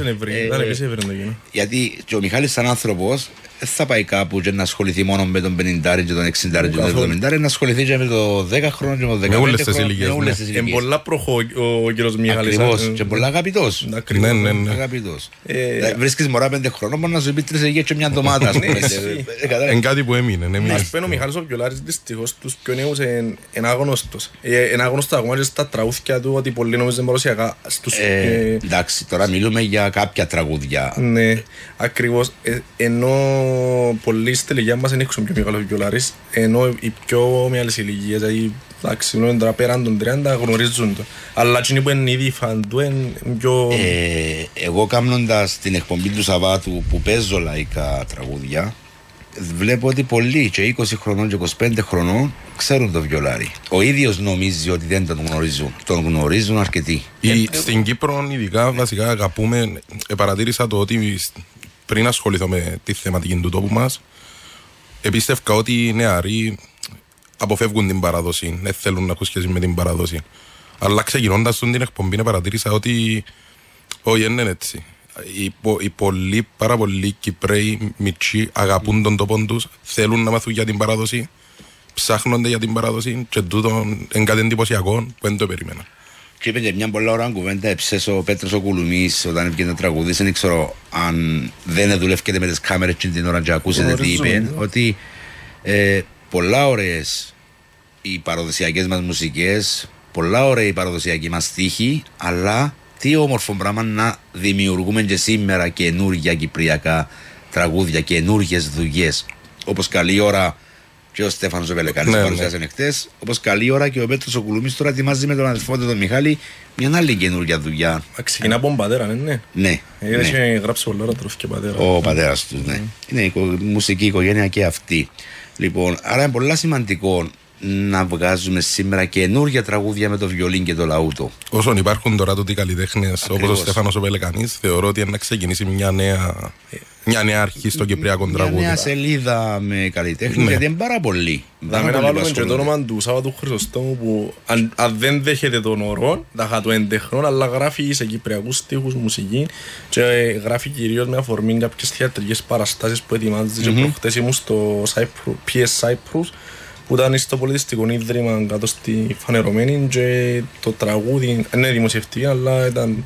ευρύ το κοινό. Γιατί και ο Μιχάλης σαν άνθρωπος δεν θα πάει κάπου και να ασχοληθεί μόνο με τον 50 και τον 60 και τον 70, να ασχοληθεί και με το 10 χρόνο και με το 15 χρόνο. Με όλες τις ηλικίες. Είναι πολλά προχώ ο κύριος Μιχάλης. Ακριβώς, και πολλά αγαπητός. Αγαπητός. Βρίσκεις μωρά 5 χρόνων, μόνο να σου πει 3 ηλικίες και μια εβδομάδα. Είναι κάτι που έμεινε. Ας πούμε ο Μιχάλης ο Βιολάρης δυστυχώς τους πιο νέους είναι άγνωστος. Είναι άγνωστο ακόμα και στα τραγούδια του ότι πολλοί νομίζουν παρουσιακά. Εντάξει, τώρα μιλούμε για κάποια τραγούδια. Ναι, ακριβώς. Ενώ πολλοί στη ηλικία μας δεν έχουν πιο μεγάλο βιολάρις, ενώ οι πιο μεγάλες ηλικίες, δηλαδή τώρα πέραν των 30 γνωρίζουν το. Αλλά εκείνοι που είναι ήδη φαν του είναι πιο... Εγώ κάνοντας την εκπομπή του Σαββάτου που παίζω λαϊκά τραγούδια, βλέπω ότι πολλοί και 20 χρονών και 25 χρονών ξέρουν το βιολάρι. Ο ίδιος νομίζει ότι δεν τον γνωρίζουν. Τον γνωρίζουν αρκετοί. Στην Κύπρο ειδικά βασικά αγαπούμε, παρατήρησα το ότι πριν ασχοληθώ με τη θεματική του τόπου μας, επίστευκα ότι οι νεαροί αποφεύγουν την παράδοση, δεν θέλουν να έχουν σχέση με την παράδοση. Αλλά ξεκινώντας την εκπομπή, παρατήρησα ότι όχι, δεν είναι έτσι. οι πάρα πολλοί Κυπραίοι μητσοί αγαπούν τον τόπο τους, θέλουν να μάθουν για την παράδοση, ψάχνονται για την παράδοση και τούτο είναι κάτι εντυπωσιακό που δεν το περίμενα. Και είπε και μια πολλά ώρα κουβέντα έψες ο Πέτρος ο Κουλουμής όταν έπαιρνε να τραγουδήσει, δεν ξέρω αν δεν δουλεύκεται με τις κάμερες την ώρα και ακούσετε τι είπε, ότι πολλά ωραίες οι παραδοσιακές μας μουσικές, πολλά ωραία οι παραδοσιακοί μας στίχοι, αλλά τι όμορφο πράγμα να δημιουργούμε και σήμερα καινούργια κυπριακά τραγούδια, καινούργιες δουλειές. Όπως καλή ώρα και ο Στέφανος ο Πελεκάνης παρουσιάσαν χτες, όπως καλή ώρα και ο Πέτρος ο Κουλουμής τώρα ετοιμάζει με τον αδελφό του τον Μιχάλη μια άλλη καινούργια δουλειά. Ξεκινά από τον πατέρα, ναι. Ναι. Είχε γράψει πολλά ώρα τροφή και πατέρα. Ο πατέρας του, ναι. Είναι η μουσική οικογένεια και αυτή. Λοιπόν, άρα είναι πολύ σημαντικό να βγάζουμε σήμερα καινούργια τραγούδια με το βιολίν και το λαούτο. Όσον υπάρχουν τώρα τούτοι καλλιτέχνες όπως ο Στέφανος ο Πελεκανής, θεωρώ ότι είναι να ξεκινήσει μια νέα αρχή στο κυπριακό τραγούδι. Μια νέα σελίδα με καλλιτέχνες, γιατί είναι πάρα πολλοί. Θα να βάλουμε και το όνομα του Σάββατου Χρυσοστόμου που αν δεν δέχεται τον όρο, θα είχα το εντεχνών, αλλά γράφει σε κυπριακούς στίχους μουσική και γράφει κυρίως με αφορμή κάποιες θεατρικές παραστάσεις που ετοιμάζεται και προχτές ήμουν στο PS Cyprus που ήταν στο πολιτιστικό ίδρυμα κάτω στη Φανερωμένη και το τραγούδι είναι δημοσιευτική αλλά ήταν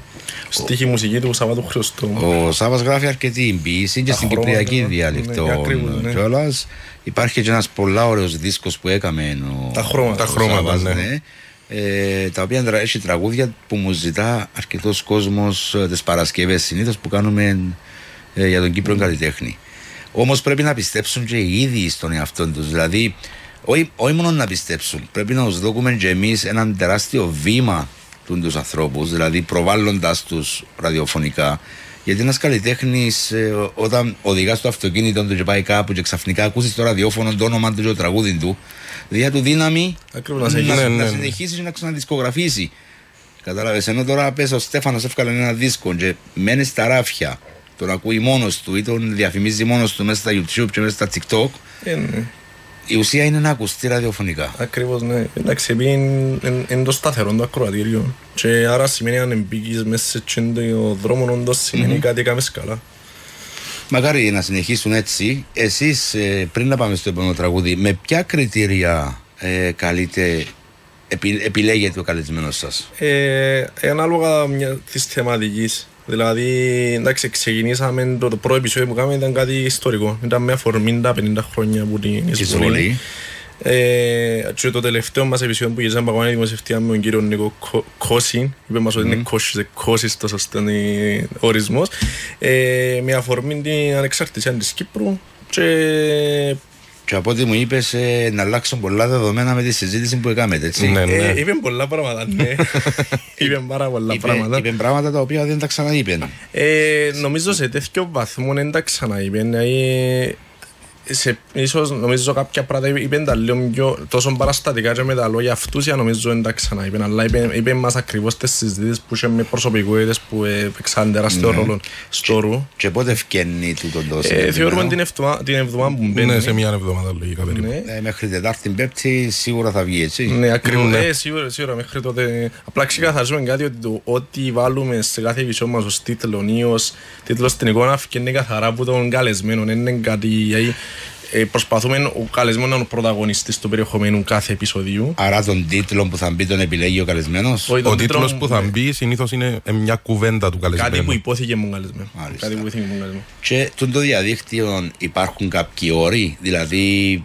στίχη μουσική του Σάββατου Χρυσοστόμου. Ο Σάββας γράφει αρκετή ποιήση και στην κυπριακή διάλεκτο κιόλας. Υπάρχει και ένας πολλά ωραίος δίσκος που έκαμε τα χρώματα, ναι. Τα οποία έχει τραγούδια που μου ζητά αρκετός κόσμος τις Παρασκευές συνήθως που κάνουμε για τον Κύπρο καλλιτέχνη. Όμως πρέπει να πιστέψουν και οι ίδιοι στον εαυτό τους, δηλαδή όχι μόνο να πιστέψουν, πρέπει να τους δώσουμε και εμείς έναν τεράστιο βήμα τους ανθρώπους, δηλαδή προβάλλοντας τους ραδιοφωνικά. Γιατί ένας καλλιτέχνης όταν οδηγά στο αυτοκίνητο του και πάει κάπου και ξαφνικά ακούσει στο ραδιόφωνο το όνομα του και το τραγούδι του, διά του δύναμη να συνεχίσει και να ξαναδισκογραφήσει. Κατάλαβες, ενώ τώρα πες ο Στέφανος έφκαλε ένα δίσκο και μένει στα ράφια, τον ακούει μόνος του ή τον διαφημίζει μόνος του μέσα στα YouTube και μέσα στα TikTok. Η ουσία είναι να ακουστεί ραδιοφωνικά. Ακριβώς, ναι. Εντάξει, είναι το σταθερό το ακροατήριο. Και άρα σημαίνει αν εμπήκεις μέσα σε το δρόμο, όντως σημαίνει κάτι έκαμες καλά. Μακάρι να συνεχίσουν έτσι. Εσείς, πριν να πάμε στο επόμενο τραγούδι, με ποια κριτήρια επιλέγετε ο καλεσμένος σας? Ανάλογα της θεματικής. Δηλαδή, εντάξει, ξεκινήσαμε το πρώτο επεισόδιο που κάναμε ήταν κάτι ιστορικό. Ήταν με αφορμή τα 50 χρόνια που την εισβολή. Και το τελευταίο μας επεισόδιο που γυρίσαμε παγωμένη δημοσιευτία με τον κύριο Νίκο Κώση. Είπε μας ότι είναι Κώσης το σωστό ορισμός. Με αφορμή την ανεξαρτησία της Κύπρου και από ό,τι μου είπες να αλλάξουν πολλά δεδομένα με τη συζήτηση που έκαμε, έτσι. Είπε πολλά πράγματα, ναι. Είπε πάρα πολλά πράγματα. Είπε πράγματα τα οποία δεν τα ξαναείπεν. Νομίζω σε τέτοιο βαθμό δεν τα ξαναείπεν. Ίσως νομίζω κάποια πράγματα είπεν τα λίγο τόσο παραστατικά και με τα λόγια αυτούς νομίζω δεν τα ξαναείπεν, αλλά είπεν μας ακριβώς τις συζητήσεις που είχε με προσωπικότητες που παίξαν τεράστιο ρόλο στο ρου. Και πότε ευκαινεί τούτον το θεωρούμε την εβδομάδα που μπαίνει. Ναι, σε μια εβδομάδα λογικά περίπου. Μέχρι Τετάρτη Πέμπτη σίγουρα θα βγει, έτσι. Ναι, ακριβώς, σίγουρα μέχρι τότε. Απλά ξεκαθαρίζουμε κάτι ότι ό,τι βάλουμε σε κάθε επεισόδιο μας ως τίτλο ή ως τίτλο στην εικόνα είναι καθαρά από τον καλεσμένο, είναι κάτι. Προσπαθούμε ο καλεσμένος να είναι ο πρωταγωνιστής του περιεχομένου κάθε επεισοδίου. Άρα τον τίτλο που θα μπει τον επιλέγει ο καλεσμένος. Ο τίτλος που θα μπει συνήθως είναι μια κουβέντα του καλεσμένου. Κάτι που υπόθηκε μου καλεσμένο. Και το διαδίκτυο υπάρχουν κάποιοι όροι, δηλαδή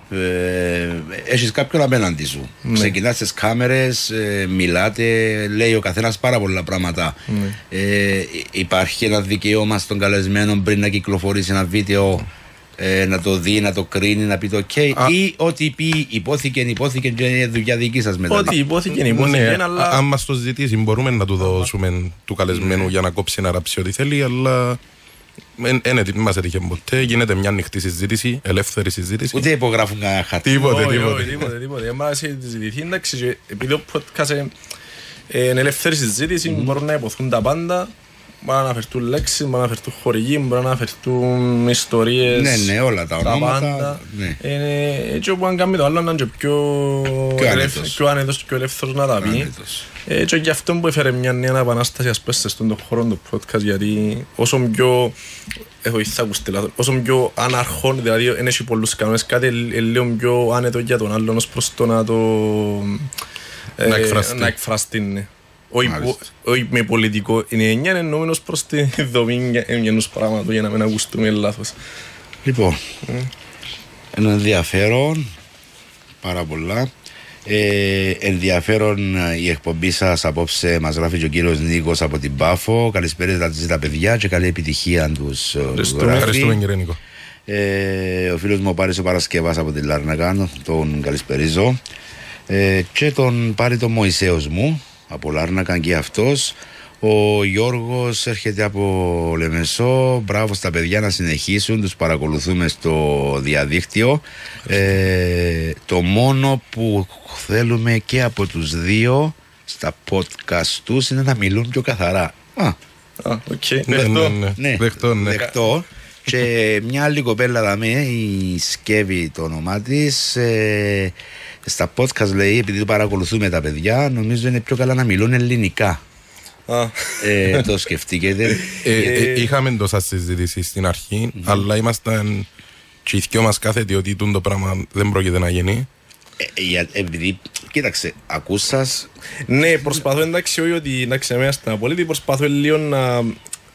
έχεις κάποιον απέναντι σου. Ξεκινάς στις κάμερες, μιλάτε, λέει ο καθένας πάρα πολλά πράγματα. Υπάρχει ένα δικαίωμα στον καλεσμένο πριν να κυκλοφορήσει ένα βίντεο να το δει, να το κρίνει, να πει το ok ή ό,τι πει υπόθηκε και είναι δουλειά δική σας μετά. Ό,τι υπόθηκε, αλλά... Αν μας το ζητήσει μπορούμε να του δώσουμε του καλεσμένου για να κόψει να ράψει ό,τι θέλει, αλλά δεν μας έτυχε ποτέ. Γίνεται μια ανοιχτή συζήτηση, ελεύθερη συζήτηση. Ούτε υπογράφουν κανένα χαρτί. Τίποτε. Εμάς συζητηθεί, εντάξει, επειδή ο podcast είναι ελεύθερη συζήτηση, μπορούν να υποθούν τα πάντα. Μπορεί να αναφερθούν λέξεις, μπορεί να αναφερθούν χορηγοί, μπορεί να αναφερθούν ιστορίες. Ναι, όλα τα ονόματα. Πάντα. Ναι. Έτσι όπου αν κάνει το άλλο να είναι πιο άνετος και πιο ελεύθερος να τα πει. Έτσι και αυτό που έφερε μια νέα επανάσταση ας πέστε στον χώρο του podcast, γιατί όσο πιο όσο πιο αναρχών, δηλαδή δεν έχει πολλούς κανόνες, κάτι λίγο πιο άνετο για τον άλλον ως προς το να εκφραστεί. Όχι με πολιτικό, είναι εννιά εννοούμενος προς τη δομή ενός πράγματος για να μην ακουστούμε λάθος. Λοιπόν, ένα ενδιαφέρον πάρα πολλά. Ενδιαφέρον η εκπομπή σας απόψε, μας γράφει και ο κύριος Νίκος από την Πάφο. Καλησπέρα τα παιδιά και καλή επιτυχία τους. Ευχαριστούμε κύριε Νίκο. Ο φίλος μου ο Πάρης ο Παρασκευάς από την Λάρνακα, τον καλησπερίζω. Και τον Πάρη τον Μωυσέος μου από Λάρνακα και αυτός. Ο Γιώργος έρχεται από Λεμεσό. Μπράβο στα παιδιά να συνεχίσουν. Τους παρακολουθούμε στο διαδίκτυο. Το μόνο που θέλουμε και από τους δύο στα podcast τους είναι να μιλούν πιο καθαρά. Δεκτό. Και μια άλλη κοπέλα δαμε, η Σκέβη το όνομά της, στα podcast λέει, επειδή το παρακολουθούμε τα παιδιά, νομίζω είναι πιο καλά να μιλούν ελληνικά. Το σκεφτήκετε? Είχαμε τόσα συζήτηση στην αρχή, αλλά ήμασταν και οι δυο μας κάθετοι ότι το πράγμα δεν πρόκειται να γίνει. Επειδή, κοίταξε, ακούσας. Ναι, προσπαθώ, εντάξει, όχι ότι εντάξει, εμένα στην απολύτη, προσπαθώ λίγο να.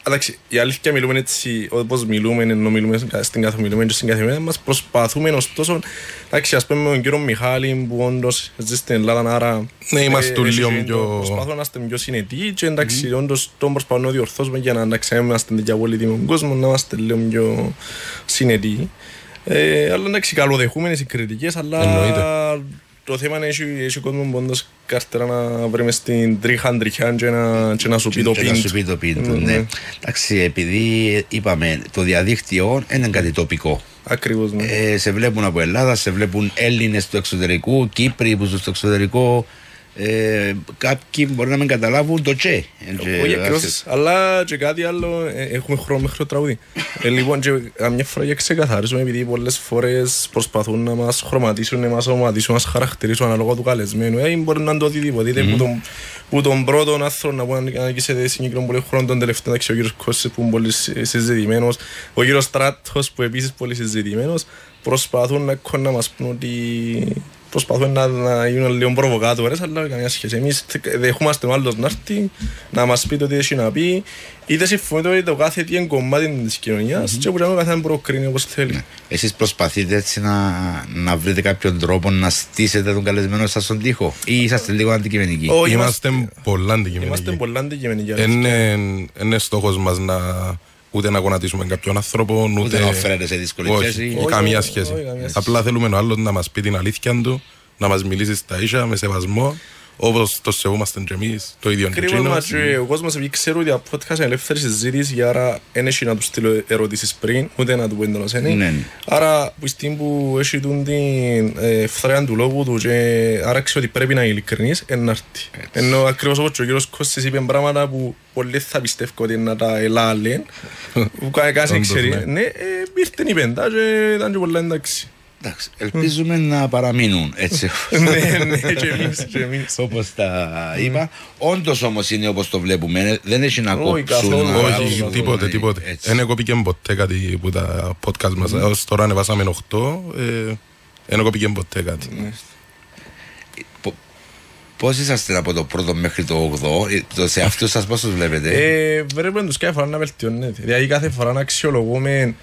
Εντάξει, η αλήθεια μιλούμε έτσι, όπως μιλούμε, ενώ μιλούμε στην καθημερινή και στην καθημερινή μας, προσπαθούμε ωστόσο, εντάξει, ας πούμε με τον κύριο Μιχάλη που όντως ζει στην Ελλάδα, άρα ναι, είμαστε λίγο πιο. Προσπαθώ να είμαστε πιο συνετοί και εντάξει, όντως τον προσπαθώ να διορθώσουμε για να εντάξει, είμαστε διαβολητοί με τον κόσμο, να είμαστε λίγο πιο συνετοί. Αλλά εντάξει, καλοδεχούμενες οι κριτικές, αλλά εννοείται. Το θέμα είναι έχει κόσμο που όντως καρτερά να βρούμε στην τρίχαν και να σου πει το πίντ. Ναι. Εντάξει, επειδή είπαμε το διαδίκτυο είναι κάτι τοπικό. Ακριβώς, ναι. Σε βλέπουν από Ελλάδα, σε βλέπουν Έλληνες του εξωτερικού, Κύπροι που ζουν στο εξωτερικό. Κάποιοι μπορεί να μην καταλάβουν το τσε. Όχι ακριβώς, αλλά και κάτι άλλο, έχουμε χρόνο μέχρι το τραγούδι. Λοιπόν, και μια φορά για ξεκαθαρίσουμε, επειδή πολλές φορές προσπαθούν να μας χρωματίσουν, να μας οματίσουν, να μας χαρακτηρίσουν ανάλογα του καλεσμένου. Μπορεί να είναι το οτιδήποτε, είτε που τον πρώτον άνθρωπο να πούμε να νικήσετε συγκεκριμένο πολύ χρόνο, τον τελευταίο, ο κύριος Κώστης που είναι πολύ συζητημένος, ο κύριος Στράτος που επίσης πολύ συζητημένος, προσπαθούν να μας πούν ότι προσπαθούν να γίνουν λίγο προβοκάτορες, αλλά καμία σχέση. Εμείς δεχόμαστε ο άλλος να έρθει, να μας πει το τι έχει να πει, είτε συμφωνείτε ότι το κάθε τι είναι κομμάτι της κοινωνίας και που ο καθένας προκρίνει όπως θέλει. Εσείς προσπαθείτε έτσι να βρείτε κάποιον τρόπο να στήσετε τον καλεσμένο σας στον τοίχο ή είσαστε λίγο αντικειμενικοί? Είμαστε πολλά αντικειμενικοί. Είναι στόχος μας να ούτε να γονατίσουμε κάποιον άνθρωπο, ούτε να φέρετε σε δύσκολη θέση. Καμία σχέση. Απλά θέλουμε ο άλλος να μας πει την αλήθεια του, να μας μιλήσει στα ίσια με σεβασμό, όπως το σεβόμαστε και εμείς, το ίδιο και εκείνος. Ο κόσμος επειδή ξέρω ότι από podcast είναι ελεύθερη συζήτηση, άρα δεν έχει να του στείλω ερωτήσεις πριν, ούτε να του πω έντονος είναι. Άρα που στιγμή που έχει την ευθρέα του λόγου του και άρα ξέρω ότι πρέπει να είναι ειλικρινής, είναι έρθει. Ενώ ακριβώς όπως ο κύριος Κώστης είπε πράγματα που πολλοί θα πιστεύω ότι είναι να τα ελάλεν, που κανένας ξέρει. Ναι, ήρθαν οι πέντα και ήταν και πολλά εντάξει. Εντάξει, ελπίζουμε να παραμείνουν έτσι. Ναι, και εμείς. Όπως τα είπα. Όντως όμως είναι όπως το βλέπουμε, δεν έχει να κόψουν. Όχι, τίποτε. Δεν κόπηκε ποτέ κάτι που τα podcast μας. Ως τώρα ανεβάσαμε 8, δεν κόπηκε ποτέ κάτι. Πώς είσαστε από το πρώτο μέχρι το 8, σε αυτούς σας πώς τους βλέπετε? Βλέπουμε τους κάθε φορά να βελτιώνεται. Δηλαδή κάθε φορά να αξιολογούμε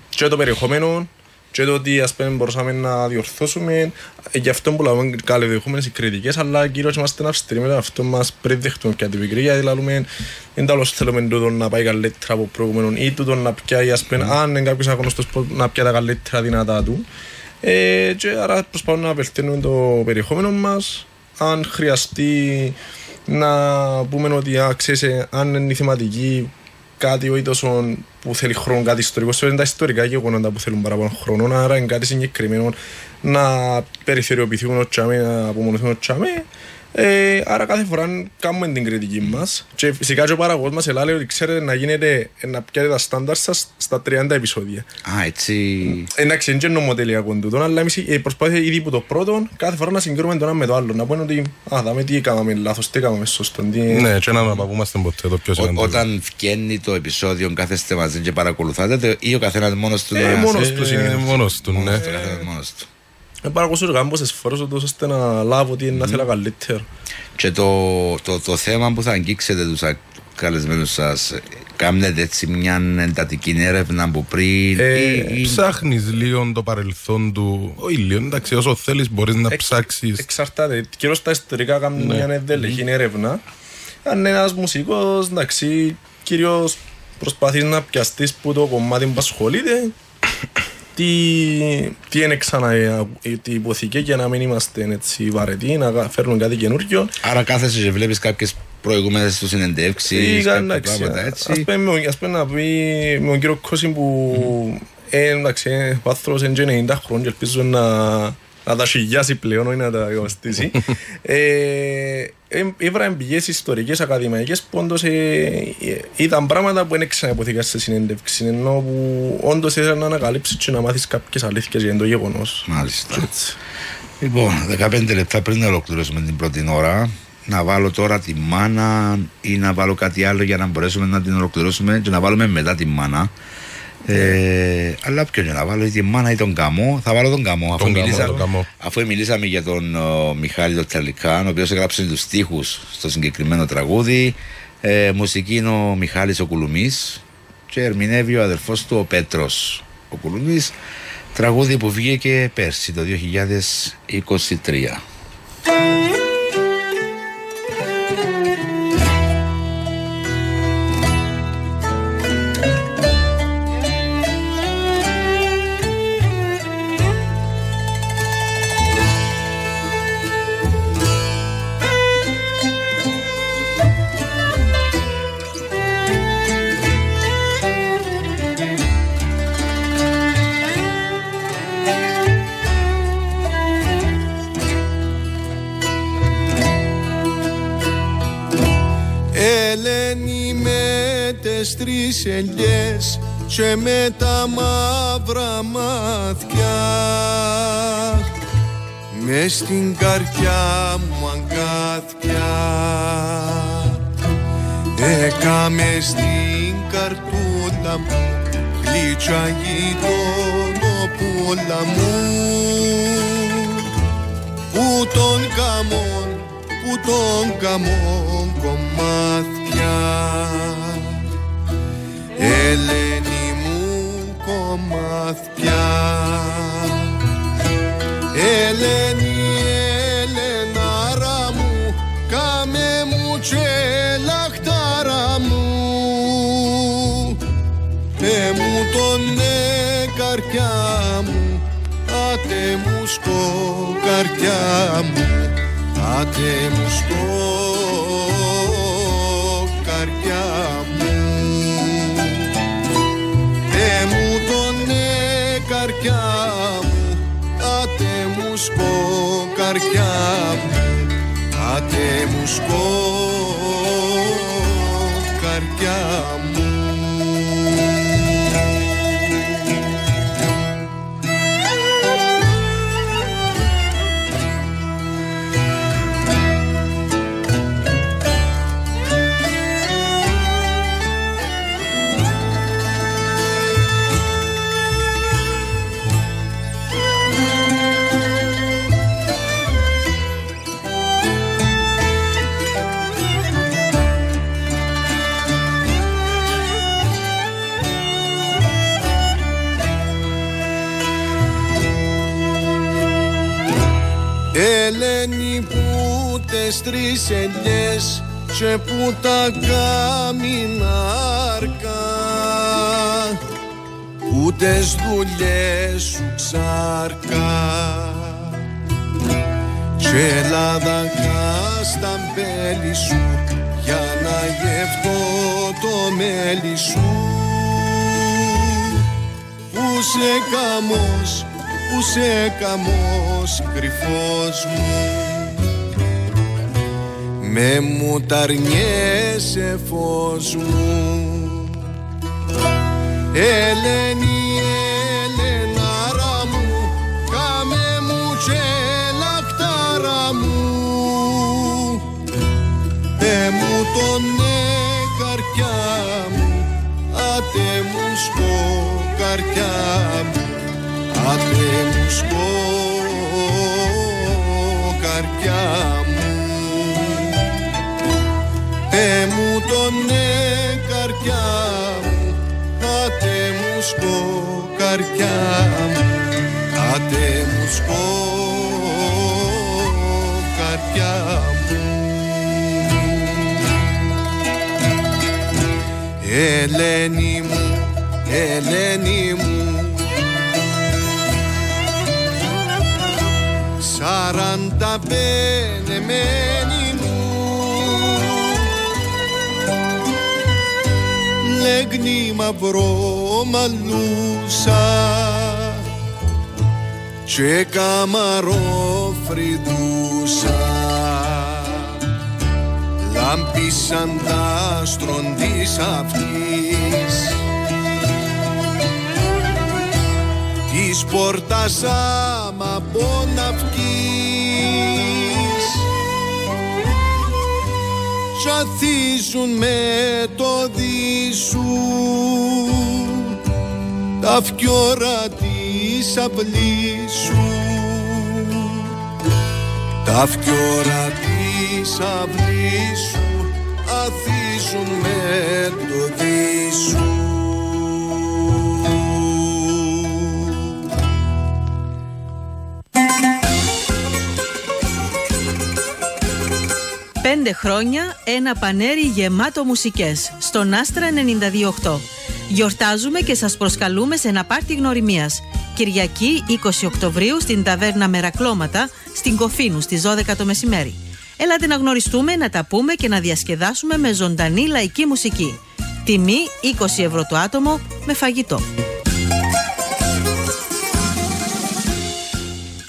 και το περιεχόμενο και το ότι ας πούμε μπορούσαμε να διορθώσουμε. Γι' αυτό που λέμε καλοδεχούμενες οι κριτικές, αλλά κυρίως είμαστε αυστηροί με αυτό μας πριν δεχτούμε πια την πικρή, γιατί λέμε δεν τέλος θέλουμε τούτο να πάει καλύτερα από προηγούμενο ή τούτο να πιάει, ας πούμε, αν είναι κάποιος αγνωστός να πιάει τα καλύτερα δυνατά του. Και άρα προσπαθούμε να βελτιώνουμε το περιεχόμενο μας. Αν χρειαστεί να πούμε ότι αν είναι η θεματική κάτι όχι τόσο που θέλει χρόνο, κάτι ιστορικό, είναι τα ιστορικά γεγονότα που θέλουν παραπάνω χρόνο, άρα είναι κάτι συγκεκριμένο να περιθωριοποιηθούν ο τσάμε, να απομονωθούν ο τσάμε. Άρα κάθε φορά κάνουμε την κριτική μας και φυσικά και ο παραγωγός μας λέει ότι ξέρετε να γίνεται να πιάτε τα στάνταρ σας στα 30 επεισόδια. Έτσι. Εντάξει, είναι και νομοτελειακό τούτο, αλλά εμείς προσπάθεια ήδη από το πρώτο κάθε φορά να συγκρίνουμε το ένα με το άλλο. Να πούμε ότι δάμε τι έκαναμε λάθος, τι έκαναμε σωστό. Ναι, και να αναπαυούμαστε ποτέ το πιο σημαντικό. Όταν βγαίνει το επεισόδιο, κάθεστε μαζί και παρακολουθάτε, ή ο καθένας μόνος του. Μόνος του, ναι. Παρακολουθώ κάμποσες φορές ώστε να λάβω τι να θέλω καλύτερο. Και το θέμα που θα αγγίξετε τους καλεσμένους σας, κάνετε έτσι μια εντατική έρευνα από πριν ψάχνεις λίγο το παρελθόν του, όχι λίγο, εντάξει, όσο θέλεις μπορείς να ψάξεις. Εξαρτάται, κυρίως τα ιστορικά κάνουν μια ενδελεχή έρευνα. Αν είναι ένας μουσικός, εντάξει, κυρίως προσπαθείς να πιαστείς που το κομμάτι που ασχολείται, τι είναι ξανά τι υποθήκε για να μην είμαστε έτσι βαρετοί, να φέρνουν κάτι καινούργιο. Άρα κάθεσαι και βλέπεις κάποιες προηγούμενες του συνεντεύξεις, κάποια πράγματα έτσι. Ας πούμε να πει με τον κύριο Κώση που εντάξει, ο άνθρωπος είναι 90 χρόνια και ελπίζω να τα σιγιάσει πλέον, όχι να τα εγωστήσει. Ήβραν πηγές ιστορικές, ακαδημαϊκές που όντως ήταν πράγματα που δεν ξαναποθήκα σε συνέντευξη, ενώ που όντως ήθελα να ανακαλύψεις και να μάθεις κάποιες αλήθειες για το γεγονός. Μάλιστα. Λοιπόν, 15 λεπτά πριν να ολοκληρώσουμε την πρώτη ώρα, να βάλω τώρα τη μάνα ή να βάλω κάτι άλλο για να μπορέσουμε να την ολοκληρώσουμε και να βάλουμε μετά τη μάνα. Αλλά ποιο είναι να βάλω, ή τη μάνα ή τον Καμό. Θα βάλω τον Καμό, αφού μιλήσαμε για τον Μιχάλη τον Τσαλικάν, ο οποίος έγραψε τους στίχους στο συγκεκριμένο τραγούδι. Μουσική είναι ο Μιχάλης ο Κουλουμής και ερμηνεύει ο αδερφός του ο Πέτρος ο Κουλουμής. Τραγούδι που βγήκε πέρσι το 2023. Τρεις ελιές και με τα μαύρα μάτια μες στην καρδιά μου αγκάθια έκαμε στην καρτούλα μου γλίτσα γειτονοπούλα μου που τον καμών κομμάτια. Ελένη μου κομμάτια, Ελένη, Ελενάρα μου, κάμε μου και λαχτάρα μου, μου τον καρδιά μου, άτε μου σκοκαρδιά μου, άτε μου σκοκαρδιά μου. Μου τον καρδιά μου, άτε μου σκοκαρδιά μου, άτε μου σκοκαρδιά μου. Ελένη που τες τρεις ελιές και που τα καμινάρκα, που τες δουλειές σου ξάρκα και λαδακά στα μπέλη σου για να γευτώ το μέλι σου, που σε καμός, που σε καμός κρυφός μου, με μουταρνιέσαι φως μου. Ελένη, Ελενάρα μου, κάμε μου και λακτάρα μου. Μου τον καρδιά μου, άτε μου σκο καρδιά μου, άτε μου σκο καρδιά μου. Μου τον καρδιά μου, άτε μου σκο καρδιά μου, άτε μου σκο καρδιά μου. Ελένη μου, Ελένη μου, 45 μένη μου, λέγνη μαυρό μαλλούσα και καμαρό φρυδούσα. Λάμπησαν τα άστρον της αυτής, της πόρτας άμα από να βγεις, κι αθίζουν με το δίσου τα φκιόρα της αυλής σου, τα φκιόρα της αυλής σου αθίζουν με το δίσου. 5 χρόνια, ένα πανέρι γεμάτο μουσικές στον Άστρα 92.8. Γιορτάζουμε και σας προσκαλούμε σε ένα πάρτι γνωριμίας. Κυριακή 20 Οκτωβρίου στην ταβέρνα Μερακλώματα στην Κοφίνου στις 12 το μεσημέρι. Έλατε να γνωριστούμε, να τα πούμε και να διασκεδάσουμε με ζωντανή λαϊκή μουσική. Τιμή 20 ευρώ το άτομο με φαγητό.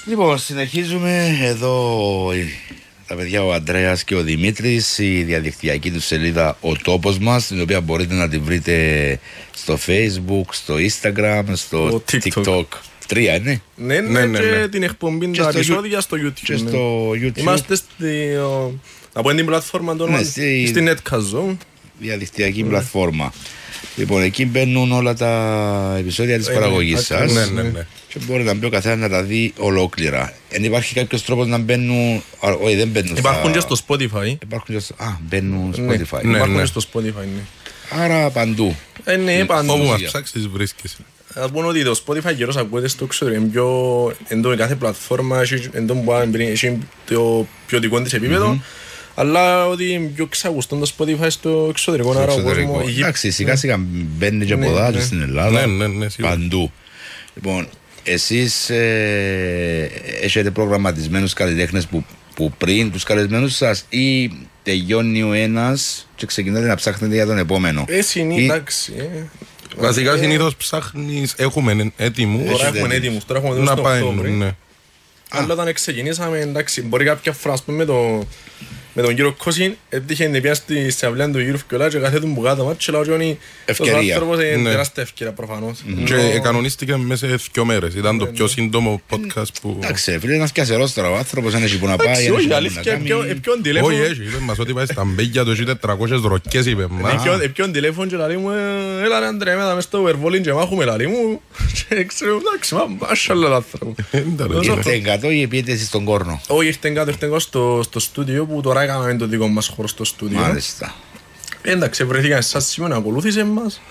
Λοιπόν, συνεχίζουμε εδώ τα παιδιά, ο Ανδρέας και ο Δημήτρης, η διαδικτυακή του σελίδα Ο Τόπος Μας, την οποία μπορείτε να τη βρείτε στο Facebook, στο Instagram, στο TikTok. 3 είναι. Ναι, και την εκπομπή τα επεισόδια στο YouTube. Και στο YouTube. Είμαστε από την πλατφόρμα των στην Netcast Zone. Διαδικτυακή πλατφόρμα. Λοιπόν, εκεί μπαίνουν όλα τα επεισόδια της παραγωγής σας. Ναι. Και μπορεί να μπει ο καθένας να τα δει ολόκληρα. Εν υπάρχει κάποιος τρόπος να μπαίνουν. Όχι, δεν μπαίνουν. Υπάρχουν και στο Spotify. Μπαίνουν στο Spotify. Υπάρχουν στο Spotify, ναι. Άρα παντού. Ναι, παντού. Όπου μας ψάξεις βρίσκεσαι. Ας πούμε ότι το Spotify καιρός ακούγεται στο εξωτερικό, εντός κάθε πλατφόρμα έχει το ποιοτικό της επίπεδο, αλλά ότι είναι πιο ξαγουστόν το Spotify στο εξωτερικό. Εντάξει, σιγά σιγά μπαίνει και από εδώ στην Ελλάδα, παντού. Λοιπόν, εσείς έχετε προγραμματισμένους καλλιτέχνες που πριν τους καλεσμένους σας, ή τελειώνει ο ένας και ξεκινάτε να ψάχνετε για τον επόμενο? Εντάξει. Βασικά συνήθως ψάχνεις, έχουμε έτοιμους. Τώρα έχουμε έτοιμους, τώρα έχουμε να πάει, ναι. Αλλά όταν ξεκινήσαμε, εντάξει, μπορεί κάποια φορά με τον κύριο Κώσιν, έτυχε να πιάσει στη αυλία του γύρου Φκιολά και καθέτουν που κάτω μάτια, αλλά ότι ο άνθρωπος είναι τεράστια ευκαιρία προφανώς. Και κανονίστηκε μέσα σε 2 μέρες, ήταν το πιο σύντομο podcast που... Εντάξει, φίλε, ένας πιασερός τώρα ο άνθρωπος, αν έχει που να πάει, όχι, αλήθεια, ποιον τηλέφωνο... Όχι, είπε μας ότι πάει στα μπέγια του 400 ροκές, είπε μας. Ποιον τηλέφωνο και λαλί μου, έλα ρε Αντρέ, μετά μες στο Βερβόλιν και μάχουμε λαλί μου, και ξέρω, εντάξει, μάσχαλα λ' άνθρωπο. Ήρθε κάτω ή πήγετε εσείς στον Κόρνο? Όχι, ήρθε κάτω στο στούντιο που τώρα έκαναμε το δικό μας χώρο στο στούντιο. Μάλιστα. Εντάξει, βρεθήκαν εσάς σήμερα, ακολούθησε μας.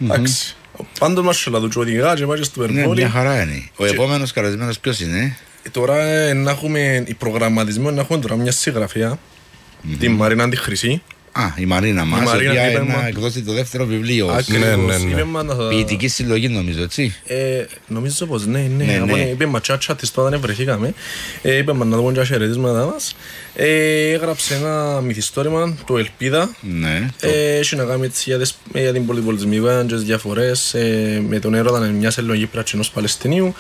Εντάξει, πάντως μας σελά του οδηγά και πάει στο Βερβόλιν. Ναι, μια χαρά είναι. Ο επόμενος καλεσμένος ποιος είναι? Τώρα να έχουμε, οι προγραμματισμένοι να έχουμε τώρα μια συγγραφέα, την Μαρίνα τη Χρυσή. Η Μαρίνα μας, η οποία είναι εκδώσει το δεύτερο βιβλίο. Ακριβώς. Ποιητική συλλογή νομίζω, έτσι. Νομίζω πως ναι. Είπε μα τσάτσα της τότε βρεθήκαμε. Είπε μα να δούμε και χαιρετίσματα μας. Έγραψε ένα μυθιστόρημα, το Ελπίδα. Έχει να κάνει για την πολυπολιτισμική και τις διαφορές με τον έρωτα μιας Ελληνογύπρας ενός Παλαιστινίου.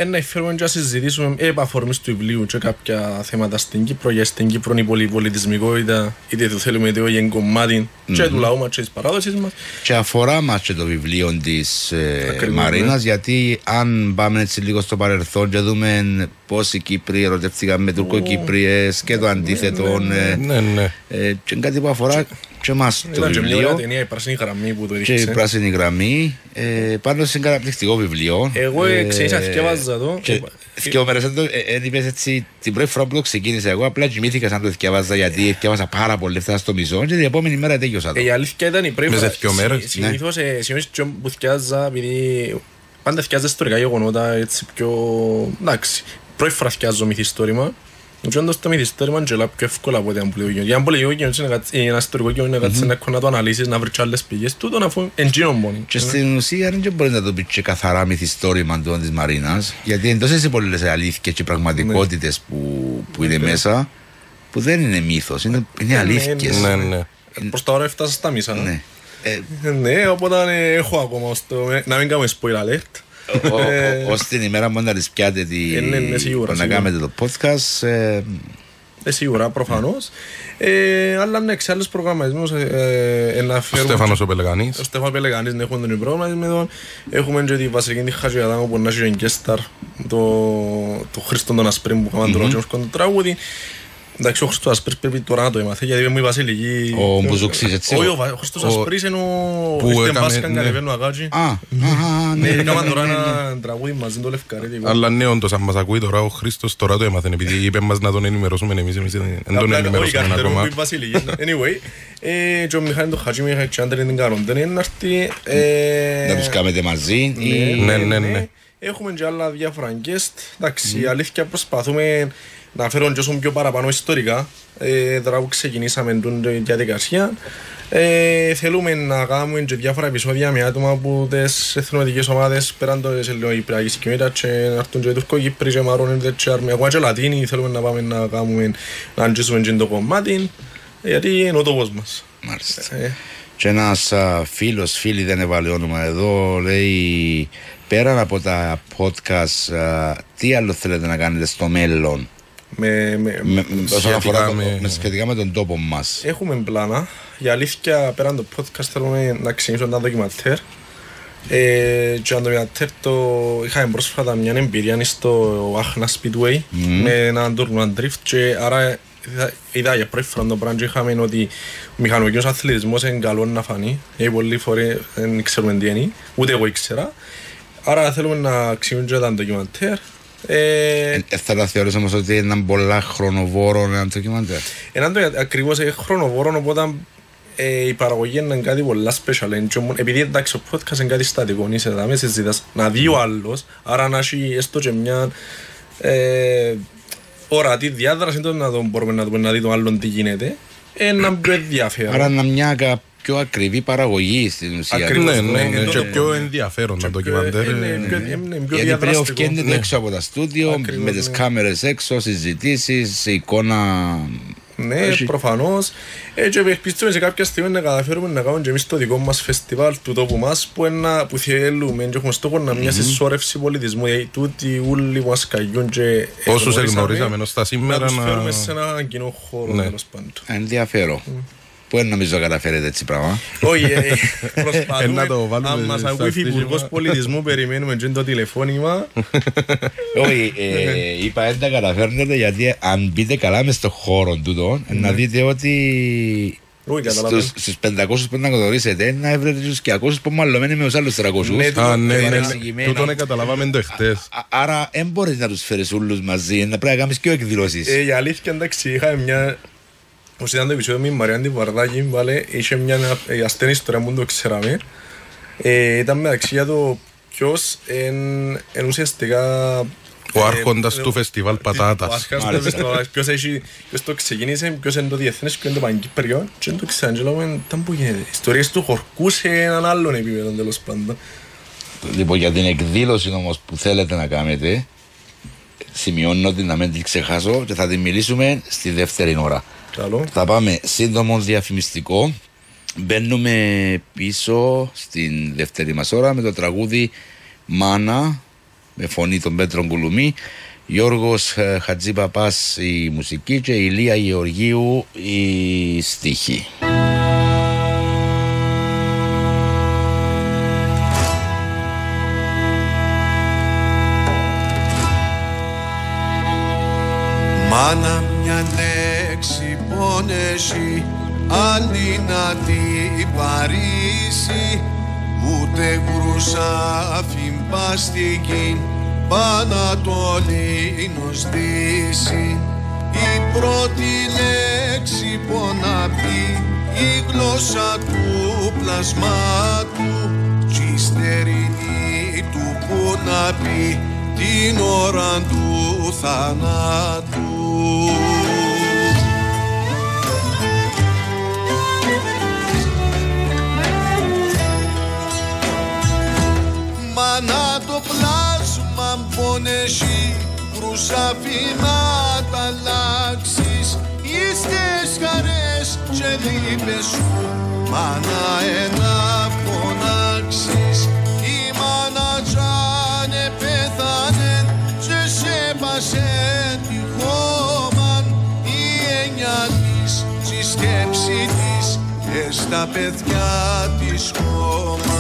Να εφέρουμε και να συζητήσουμε επ' αφορμής του βιβλίου και κάποια θέματα στην Κύπρο, για στην Κύπρο η πολυπολιτισμικότητα, είτε το θέλουμε είτε όχι, είναι κομμάτι και του λαού μας και της παράδοσης μας. Και αφορά μας και το βιβλίο της Μαρίνας, γιατί αν πάμε έτσι λίγο στο παρελθόν και δούμε πώς οι Κύπροι ερωτεύτηκαν με Τουρκοκύπριες και το αντίθετο, και κάτι που αφορά και εμάς το βιβλίο. Ήταν και μια η Πράσινη Γραμμή που το έδειξε. Και η Πράσινη Γραμμή, πάντως είναι καταπληκτικό βιβλίο. Εγώ ξεκίνησα να θυκεύαζα το. Και ο Μερεσέντο είπες έτσι, την πρώτη φορά που το ξεκίνησα εγώ, απλά κοιμήθηκα σαν το θυκεύαζα, γιατί θυκεύαζα πάρα πολύ, φτάσα στο μισό και την επόμενη μέρα τέλειωσα το. Η αλήθεια ήταν η πρώτη φορά. Συνήθως που θυκεύαζα, επειδή πάντα θυκεύαζα ιστορικά γεγονότα, έτσι πιο... εντάξει, πρώτη φορά θυκεύαζω μυθιστόρημα. Και όντως το μυθιστόρημα είναι πιο εύκολα από ό,τι αν πολιτικό. Για ένα πολιτικό κοινό είναι ένα ιστορικό κοινό, να το αναλύσεις, να βρεις άλλες πηγές, τούτον αφού εντζήνω μόνοι. Και στην ουσία δεν μπορείς να το πεις και καθαρά μυθιστόρημα της Μαρίνας, γιατί είναι τόσες οι πολλές αλήθειες και πραγματικότητες που είναι μέσα, που δεν είναι μύθος, είναι αλήθειες. Προς τα ώρα έφτασα στα μισά. Ναι, οπότε έχω ακόμα, να μην κάνουμε spoiler alert. Ως την ημέρα που να τις πιάτε να κάνετε το podcast. Σίγουρα, προφανώς. Αλλά ναι, σε άλλους προγραμματισμούς ο Στέφανος ο Πελεγανής. Ο Στέφανος Πελεγανής έχουμε τον προγραμματισμό. Έχουμε και τη Βασιλική τη Χατζιαδάμου που να έχει και Γκέσταρ, το Χρήστον τον Ασπρίν που είχαμε τον Ρότζος το τραγούδι. Εντάξει, ο Χριστός Ασπρής πρέπει τώρα να το έμαθε, γιατί είμαι η Βασιλική... Ο Μπουζουξής, έτσι. Όχι, ο Χριστός Ασπρής είναι ο... Ήρθε μπάσκαν κατεβαίνω αγάτζι. Ναι, έκαναν τώρα ένα τραγούδι μαζί το Λευκαρέτη. Αλλά ναι, όντως, αν μας ακούει τώρα ο Χριστός τώρα το έμαθε, επειδή είπε μας να τον ενημερώσουμε εμείς δεν τον ενημερώσουμε ακόμα. Anyway, και ο Μιχάλης το Χατζή με είχα την Καροντένη είναι να έρθει... Να τους κάνετε μαζί. Ναι. Έχουμε και άλλα διάφορα guest. Εντάξει, η αλήθεια προσπαθούμε να φέρουν και όσο πιο παραπάνω ιστορικά, τώρα που ξεκινήσαμε την διαδικασία. Θέλουμε να κάνουμε και διάφορα επεισόδια με άτομα από τις εθνοτικές ομάδες πέραν το ελληνοκυπριακής κοινότητας και να έρθουν και Τουρκοκύπροι και Μαρώνες και Αρμιακά και Λατίνοι. Θέλουμε να πάμε να κάνουμε, να αγγίσουμε και το κομμάτι, γιατί είναι ο τόπος μας. Μάλιστα. Και ένας φίλοι δεν έβαλε όνομα εδώ, λέει πέραν από τα podcast, τι άλλο θέλετε να κάνετε στο μέλλον? Σχετικά με τον τόπο μας. Έχουμε πλάνα. Για αλήθεια, πέραν το podcast θέλουμε να ξεκινήσουμε ένα ντοκιμαντέρ. Και ένα ντοκιμαντέρ είχαμε πρόσφατα μια εμπειρία στο Άχνα Speedway με έναν Tournament Drift και άρα είδα για πρώτη φορά το πράγμα και είχαμε ότι ο μηχανοκίνος αθλητισμός είναι καλό να φανεί. Πολλοί φορές δεν ξέρουμε τι είναι, ούτε εγώ ήξερα. Άρα θέλουμε να ξεκινήσουμε ένα ντοκιμαντέρ. Θα τα θεωρούσαμε ότι είναι πολλά χρονοβόρο ένα ντοκιμαντέρ. Ακριβώς χρονοβόρο, οπότε η παραγωγή είναι κάτι πολλά special. Επειδή εντάξει ο podcast είναι κάτι στατικό, είσαι εδώ με συζητάς να δει ο άλλος, άρα να έχει έστω και μια ορατή διάδραση, να τον μπορούμε να δει τον άλλον τι γίνεται, ένα πιο ενδιαφέρον. Άρα να μια πιο ακριβή παραγωγή στην ουσία. Ναι, και πιο ενδιαφέρον το ντοκιμαντέρ. Γιατί πρέπει να φτιάχνετε έξω από τα στούντιο, με τις κάμερες έξω, συζητήσεις, εικόνα. Ναι, προφανώς. Και ελπίζουμε σε κάποια στιγμή να καταφέρουμε να κάνουμε και εμείς το δικό μας φεστιβάλ του τόπου μας που θέλουμε και έχουμε στόχο να μια συσσόρευση πολιτισμού. Γιατί τούτοι όλοι που μας καγιούν και όσους εγνωρίσαμε ενώ στα σήμερα να τους φέρουμε σε έναν κοινό χώρο τέλος πάντων. Ενδιαφέρον. Που δεν νομίζω να καταφέρετε έτσι πράγμα. Όχι, προσπαθούμε. Αν μας ακούει Υπουργός Πολιτισμού, περιμένουμε και το τηλεφώνημα. Όχι, είπα δεν τα καταφέρνετε γιατί αν μπείτε καλά μες στο χώρο τούτο, να δείτε ότι στους 500 που να γνωρίσετε να βρείτε τους 200 που μαλλωμένοι με τους άλλους 300. Ναι, τούτον καταλάβαμε το εχθές. Άρα δεν μπορείς να τους φέρεις όλους μαζί, να πρέπει να κάνεις και εκδηλώσεις. Η αλήθεια εντάξει, είχαμε μια... Όπως ήταν το επεισόδιο με η Μαριάννη Βαρδάκη, είχε μια ασθενή ιστορία που το ξέραμε. Ήταν μεταξύ για το ποιος είναι ουσιαστικά... Ο άρχοντας του φεστιβάλ Πατάτας. Ποιος το ξεκίνησε, ποιος είναι το διεθνές, ποιος είναι το παγκύπριο. Και δεν το ξέραμε και λέγαμε, ήταν που γίνεται. Ιστορίες του χορκού σε έναν άλλον επίπεδο τέλος πάντων. Λοιπόν, για την εκδήλωση όμως που θέλετε να κάνετε, σημειώνω την να μην την ξεχάσω και θα την μιλήσουμε στη δεύτερη ώρα. Καλό. Θα πάμε σύντομο διαφημιστικό. Μπαίνουμε πίσω στην δεύτερη μας ώρα με το τραγούδι Μάνα με φωνή των Πέτρων Κουλουμή, Γιώργος Χατζήπαπας η μουσική και η Ηλία Γεωργίου η στίχη. Μάνα μια λέξη πόνεση, άλλη να την παρήσει, ούτε γρουσάφιν παστική, Πανατολίνος Δύση. Η πρώτη λέξη πόνα πει, η γλώσσα του πλασμάτου, κι η στερηνή του που να πει, την ώρα του θανάτου. Μάνα το πλάσμα πονέσει, κρουσάφι να τα αλλάξεις, είστε χαρές και λύπες σου, μάνα ένα φωνάξεις. Η μάνα τζάνε πέθανε και σε πάσε τη χώμαν, η έννοια της, η σκέψη της, στα παιδιά της χώμα.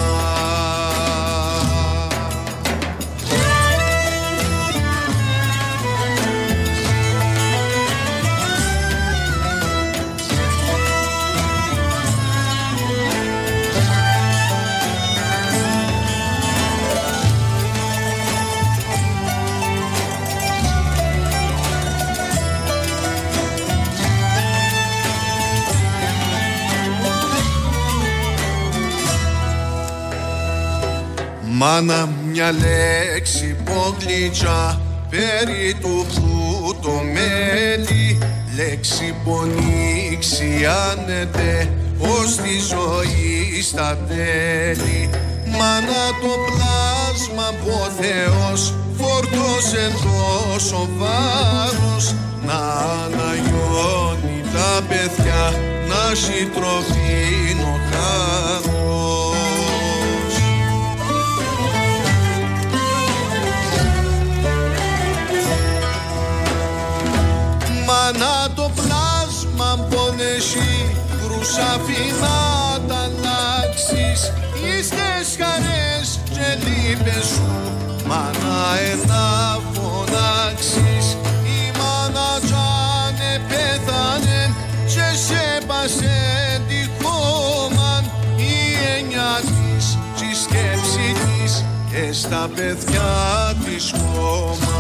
Μάνα μια λέξη πόγλιτσα, περί του που το μέλι, λέξη πονήξη άνετε, ως τη ζωή στα τέλη. Μάνα το πλάσμα που ο Θεός φορτώσε τόσο βάρος, να αναγιώνει τα παιδιά, να συντροφήν ο χάρος. Μάνα το πλάσμα πονέσει, κρουσάφι να τα αλλάξεις, είστε χαρές και λύπες σου, μάνα ένα φωνάξεις. Η μάνα τζάνε πέθανε και σε πάσε τη χώμαν, η έννοια της και η σκέψη της, στα παιδιά της χώμα.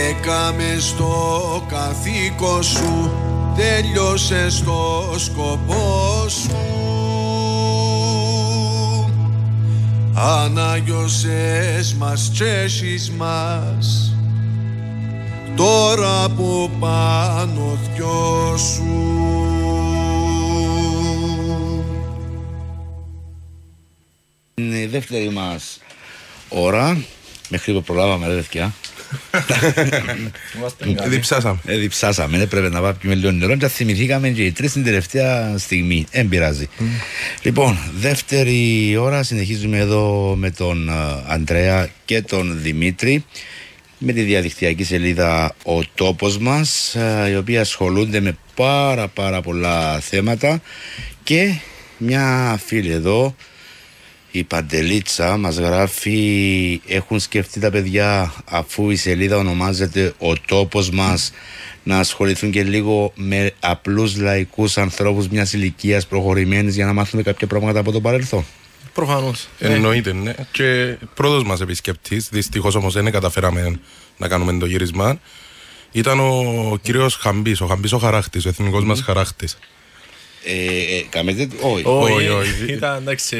Έκαμε στο καθήκον σου, τέλειωσες το σκοπό σου, ανάγιωσες μας και εσείς μας, τώρα που πάνω δυο σου. Είναι η δεύτερη μας ώρα, μέχρι που προλάβαμε ρε παιδιά. Διψάσαμε, έπρεπε να πάμε λίγο νερό και θυμηθήκαμε και οι τρεις την τελευταία στιγμή. Εν πειράζει. Λοιπόν, δεύτερη ώρα συνεχίζουμε εδώ με τον Ανδρέα και τον Δημήτρη με τη διαδικτυακή σελίδα Ο Τόπος Μας, οι οποίοι ασχολούνται με πάρα πολλά θέματα, και μια φίλη εδώ, η Παντελίτσα, μας γράφει: έχουν σκεφτεί τα παιδιά, αφού η σελίδα ονομάζεται Ο Τόπος Μας, να ασχοληθούν και λίγο με απλούς λαϊκούς ανθρώπους μιας ηλικίας προχωρημένης για να μάθουμε κάποια πράγματα από το παρελθόν? Προφανώς. Εννοείται, ναι. Και πρώτος μας επισκεπτής, δυστυχώς όμως δεν καταφέραμε να κάνουμε το γύρισμα, ήταν ο κύριος Χαμπής, ο Χαράχτης, ο εθνικός μας Χαράχτης. Κάμετε, όχι. Ήταν, εντάξει,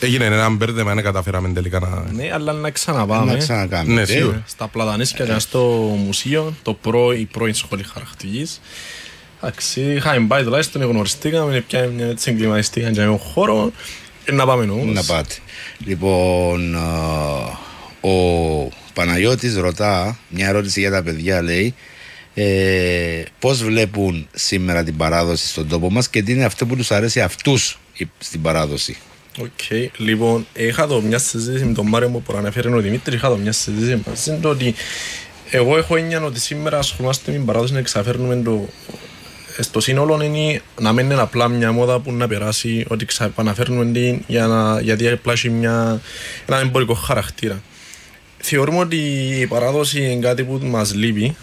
έγινε ένα μπέρδεμα, δεν καταφέραμε τελικά να... Ναι, αλλά να ξαναπάμε. Ναι, σίγουρα. Στα Πλατανίσκια και στο μουσείο, η πρώην σχολή χαρακτικής. Εντάξει, είχαμε πάει τουλάχιστον, γνωριστήκαμε, πιάμε μια έτσι εγκληματιστήκα για έναν χώρο. Να πάμε όμως. Να πάτε. Λοιπόν, ο Παναγιώτης ρωτά μια ερώτηση για τα παιδιά, λέει: πώς βλέπουν σήμερα την παράδοση στον τόπο μας και τι είναι αυτό που τους αρέσει αυτούς στην παράδοση? Οκ, λοιπόν, είχα εδώ μια συζήτηση με τον Μάριο που προαναφέρει ο Δημήτρη, είχα εδώ μια συζήτηση μαζί του ότι εγώ έχω έννοια ότι σήμερα ασχολούμαστε με την παράδοση να εξαφέρνουμε το... Στο σύνολο είναι να μην είναι απλά μια μόδα που να περάσει, ότι ξαναφέρνουμε την γιατί απλά έχει έναν εμπορικό χαρακτήρα. Θεωρούμε ότι η παράδοση είναι κάτι που μας λείπει.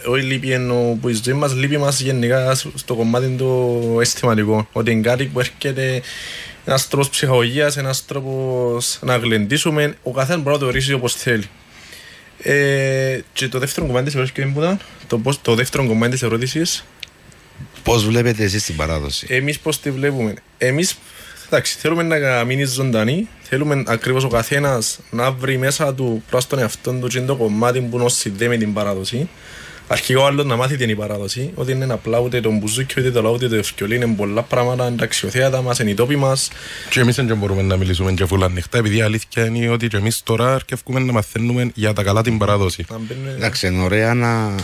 Όχι λείπει ενώ που η ζωή μας, λείπει μας γενικά στο κομμάτι το αισθηματικό. Ότι είναι κάτι που έρχεται ένας τρόπος ψυχαγωγίας, ένας τρόπος να γλεντήσουμε. Ο καθένας μπορεί να το ορίσει όπως θέλει. Και το δεύτερο κομμάτι της ερώτησης που ήταν, το δεύτερο κομμάτι της ερώτησης, πώς βλέπετε εσείς την παράδοση? Εμείς πώς τη βλέπουμε? Εμείς, εντάξει, θέλουμε να μείνει ζωντανή, θέλουμε ακριβώς ο καθένας να βρει μέσα του προς τον εαυτόν του και το κομμάτι που nos συνδέει με την παράδοση. Αρχικά ο άλλος να μάθει την παράδοση, ότι είναι απλά ούτε το μπουζούκι, ούτε το λαό, ούτε το ευκολί, είναι πολλά πράγματα, είναι τα αξιοθέατα μας, είναι οι τόποι μας. Και εμείς δεν μπορούμε να μιλήσουμε και φούλα ανοιχτά, επειδή η αλήθεια είναι ότι και εμείς τώρα αρκεύουμε να μαθαίνουμε για τα καλά την παράδοση. Εντάξει, είναι ωραία να